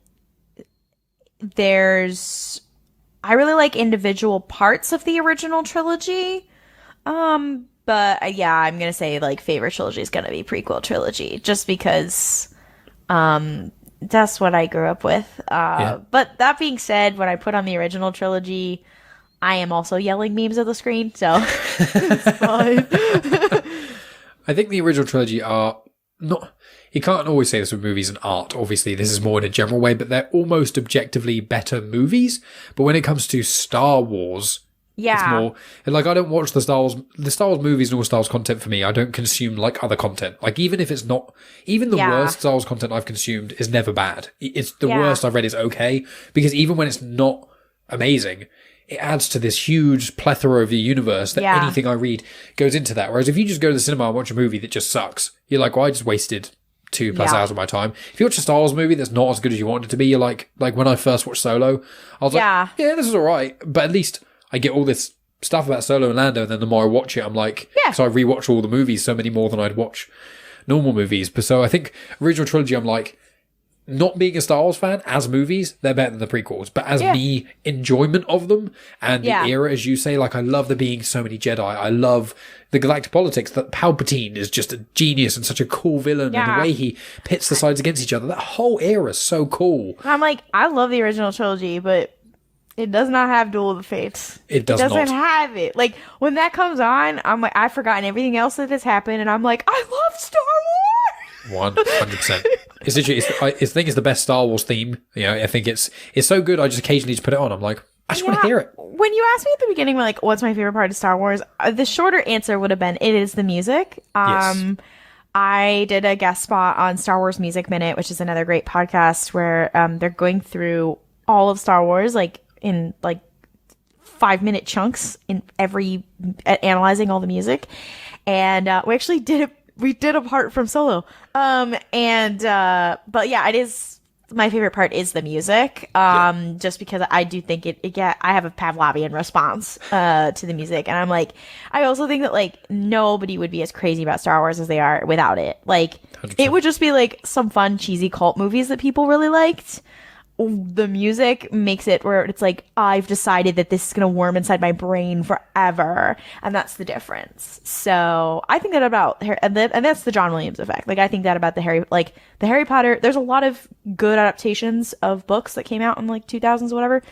really like individual parts of the original trilogy. But yeah, I'm going to say like favorite trilogy is going to be prequel trilogy just because that's what I grew up with. But that being said, when I put on the original trilogy, I am also yelling memes at the screen, so it's fine. I think the original trilogy are not... You can't always say this with movies and art. Obviously, this is more in a general way, but they're almost objectively better movies. But when it comes to Star Wars, it's more... Like, I don't watch the Star Wars movies and all Star Wars content for me. I don't consume, like, other content. Like, even if it's not... Even the worst Star Wars content I've consumed is never bad. It's the worst I've read is okay. Because even when it's not amazing... It adds to this huge plethora of the universe that anything I read goes into that. Whereas if you just go to the cinema and watch a movie that just sucks, you're like, well, I just wasted 2+ hours of my time. If you watch a Star Wars movie that's not as good as you want it to be, you're like when I first watched Solo, I was like, yeah, this is all right. But at least I get all this stuff about Solo and Lando, and then the more I watch it, I'm like, so I rewatch all the movies so many more than I'd watch normal movies. But so I think original trilogy, I'm like, not being a Star Wars fan, as movies, they're better than the prequels. But as me, enjoyment of them and the era, as you say, like I love there being so many Jedi. I love the galactic politics, that Palpatine is just a genius and such a cool villain, and the way he pits the sides against each other. That whole era is so cool. I'm like, I love the original trilogy, but it does not have Duel of the Fates. It doesn't have it. Like, when that comes on, I'm like, I've forgotten everything else that has happened, and I'm like, I love Star Wars! 100%. It's literally, I think it's the best Star Wars theme. You know, I think it's so good. I just occasionally just put it on. I'm like, I just want to hear it. When you asked me at the beginning, like, what's my favorite part of Star Wars? The shorter answer would have been, it is the music. Yes. I did a guest spot on Star Wars Music Minute, which is another great podcast where they're going through all of Star Wars, like in like 5-minute chunks in analyzing all the music. And we actually we did a part from Solo. But yeah, it is, my favorite part is the music. Just because I do think I have a Pavlovian response, to the music. And I'm like, I also think that like nobody would be as crazy about Star Wars as they are without it. Like 100%. It would just be like some fun, cheesy cult movies that people really liked. The music makes it where it's like, I've decided that this is going to worm inside my brain forever. And that's the difference. So I think that about, and that's the John Williams effect. Like, I think that about the Harry Potter, there's a lot of good adaptations of books that came out in like 2000s or whatever.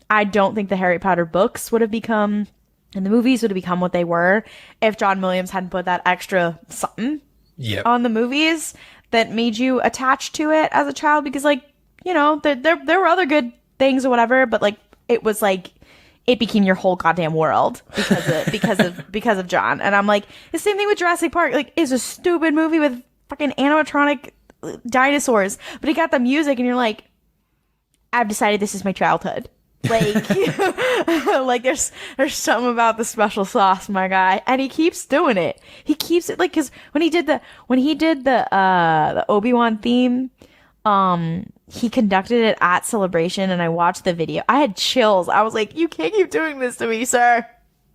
I don't think the Harry Potter books would have become, and the movies would have become what they were if John Williams hadn't put that extra something on the movies that made you attached to it as a child. Because like, you know, there were other good things or whatever, but like it was like it became your whole goddamn world because of John. And I'm like, the same thing with Jurassic Park. Like, it's a stupid movie with fucking animatronic dinosaurs, but it got the music, and you're like, I've decided this is my childhood. Like, like there's something about the special sauce, my guy, and he keeps doing it. He keeps it, like, because when he did the Obi-Wan theme. He conducted it at Celebration, and I watched the video. I had chills. I was like, you can't keep doing this to me, sir.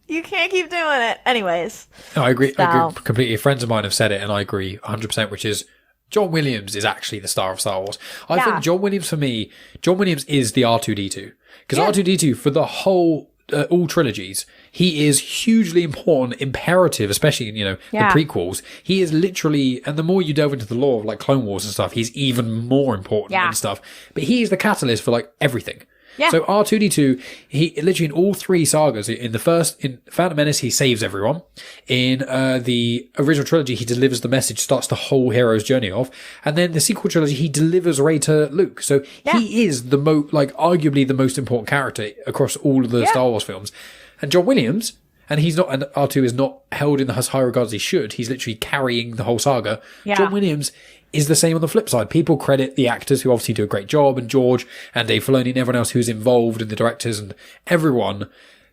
You can't keep doing it. Anyways. No, I agree. I agree completely. Friends of mine have said it, and I agree 100%, which is John Williams is actually the star of Star Wars. I Yeah. think John Williams, for me, John Williams is the R2-D2. Because R2-D2, for the whole, all trilogies, he is hugely important, imperative, especially in, you know, Yeah. the prequels. He is literally, and the more you delve into the lore of like Clone Wars and stuff, he's even more important Yeah. and stuff. But he is the catalyst for like everything. Yeah. So R2-D2, he literally in all three sagas, in Phantom Menace, he saves everyone. In the original trilogy, he delivers the message, starts the whole hero's journey off. And then the sequel trilogy, he delivers Rey to Luke. So he is arguably the most important character across all of the Star Wars films. And John Williams, and R2 is not held in as high regard as he should. He's literally carrying the whole saga. Yeah. John Williams is the same on the flip side. People credit the actors who obviously do a great job, and George and Dave Filoni and everyone else who's involved, and the directors, and everyone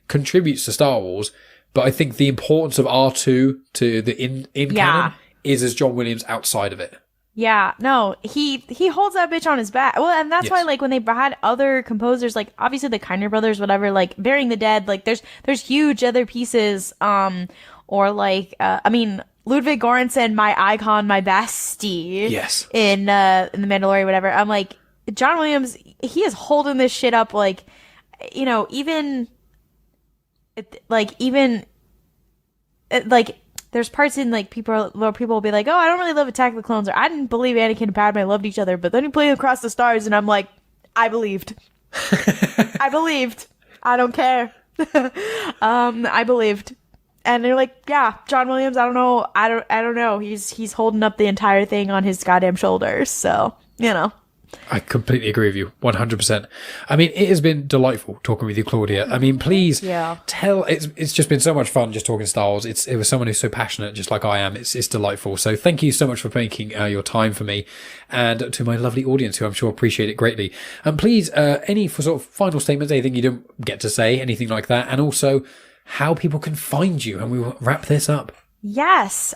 contributes to Star Wars. But I think the importance of R2 to the in canon is as John Williams outside of it. Yeah, no, he holds that bitch on his back. Well, and that's why, like, when they had other composers, like, obviously the Kiner brothers, whatever, like, Burying the Dead, like, there's huge other pieces, or like, I mean, Ludwig Göransson, my icon, my bestie. Yes. In The Mandalorian, whatever. I'm like, John Williams, he is holding this shit up, like, you know, there's parts in, like, where people will be like, oh, I don't really love Attack of the Clones, or I didn't believe Anakin and Padme loved each other, but then he played Across the Stars, and I'm like, I believed. I believed. I don't care. I believed. And they're like, yeah, John Williams, I don't know. He's holding up the entire thing on his goddamn shoulders. So, you know. I completely agree with you, 100%. I mean, it has been delightful talking with you, Claudia. I mean, please tell. It's just been so much fun just talking Star Wars. It was someone who's so passionate, just like I am. It's delightful. So thank you so much for making your time for me, and to my lovely audience, who I'm sure appreciate it greatly. And please, any for sort of final statements, anything you don't get to say, anything like that, and also how people can find you, and we will wrap this up. Yes.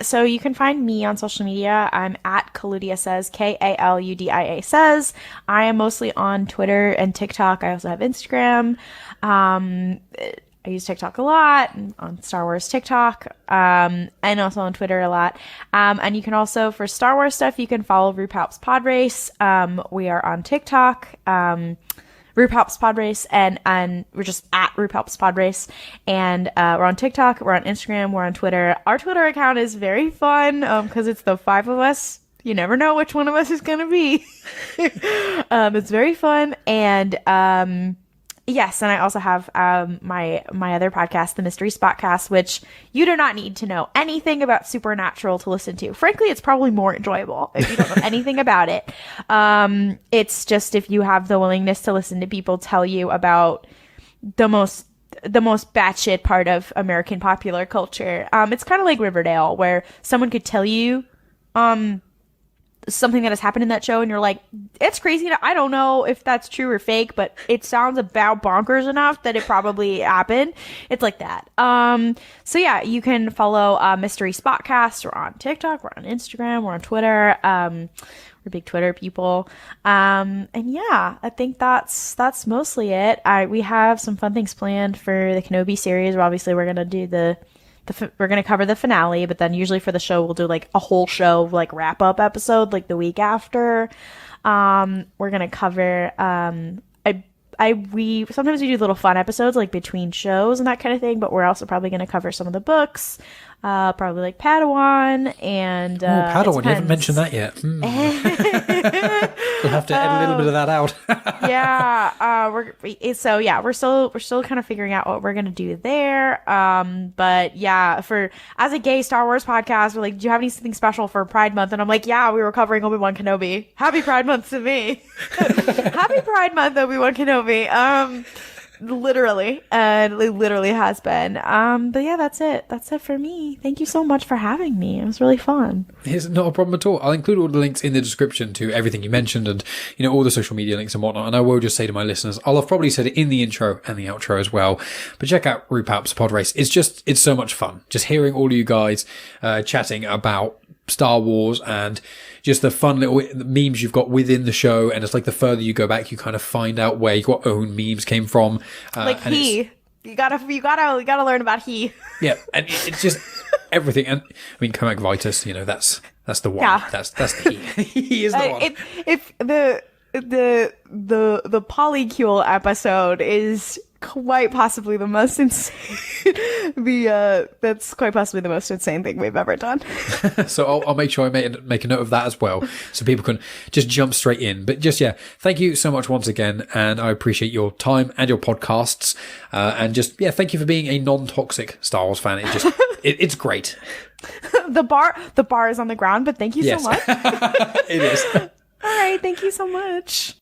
So you can find me on social media. I'm at Klaudia Says, Kaludia Says. I am mostly on Twitter and TikTok. I also have Instagram. I use TikTok a lot, on Star Wars TikTok, and also on Twitter a lot. And you can also, for Star Wars stuff, you can follow RuPalp's Podrace. We are on TikTok. RuPalp's Podrace, and we're just at RuPalp's Podrace, and we're on TikTok, we're on Instagram, we're on Twitter. Our Twitter account is very fun because it's the five of us. You never know which one of us is gonna be. It's very fun, and yes, and I also have my other podcast, the Mystery Spotcast, which you do not need to know anything about supernatural to listen to. Frankly, it's probably more enjoyable if you don't know anything about it. It's just if you have the willingness to listen to people tell you about the most batshit part of American popular culture. It's kind of like Riverdale, where someone could tell you something that has happened in that show, and you're like, it's crazy. I don't know if that's true or fake, but it sounds about bonkers enough that it probably happened. It's like that. So yeah, you can follow Mystery Spotcast. We're on TikTok, we're on Instagram, we're on Twitter. We're big Twitter people. And yeah, I think that's mostly it. We have some fun things planned for the Kenobi series, where obviously we're gonna do we're going to cover the finale, but then usually for the show, we'll do like a whole show, like wrap up episode, like the week after. We're going to cover, we sometimes we do little fun episodes like between shows and that kind of thing, but we're also probably going to cover some of the books, probably like Padawan and, Padawan, you haven't mentioned that yet. We'll have to edit a little bit of that out. Yeah. We're still kind of figuring out what we're going to do there. But yeah, as a gay Star Wars podcast, we're like, do you have anything special for Pride Month? And I'm like, yeah, we were covering Obi-Wan Kenobi. Happy Pride Month to me. Happy Pride Month, Obi-Wan Kenobi. Literally. It literally has been. But yeah, that's it. That's it for me. Thank you so much for having me. It was really fun. It's not a problem at all. I'll include all the links in the description to everything you mentioned, and, you know, all the social media links and whatnot. And I will just say to my listeners, I'll have probably said it in the intro and the outro as well, but check out RuPalp's Podrace. It's so much fun. Just hearing all of you guys, chatting about Star Wars and just the fun little memes you've got within the show. And it's like the further you go back, you kind of find out where your own memes came from. Like You gotta learn about he. Yeah, and it's just everything. And I mean, Comac Vitus, that's the one. Yeah. That's the he. He is the one. If the polycule episode is quite possibly the most insane. That's quite possibly the most insane thing we've ever done. So I'll make sure I make a note of that as well, so people can just jump straight in. But just thank you so much once again, and I appreciate your time and your podcasts, and just thank you for being a non-toxic Star Wars fan. It's great. The bar is on the ground, but thank you so much. It is. All right, thank you so much.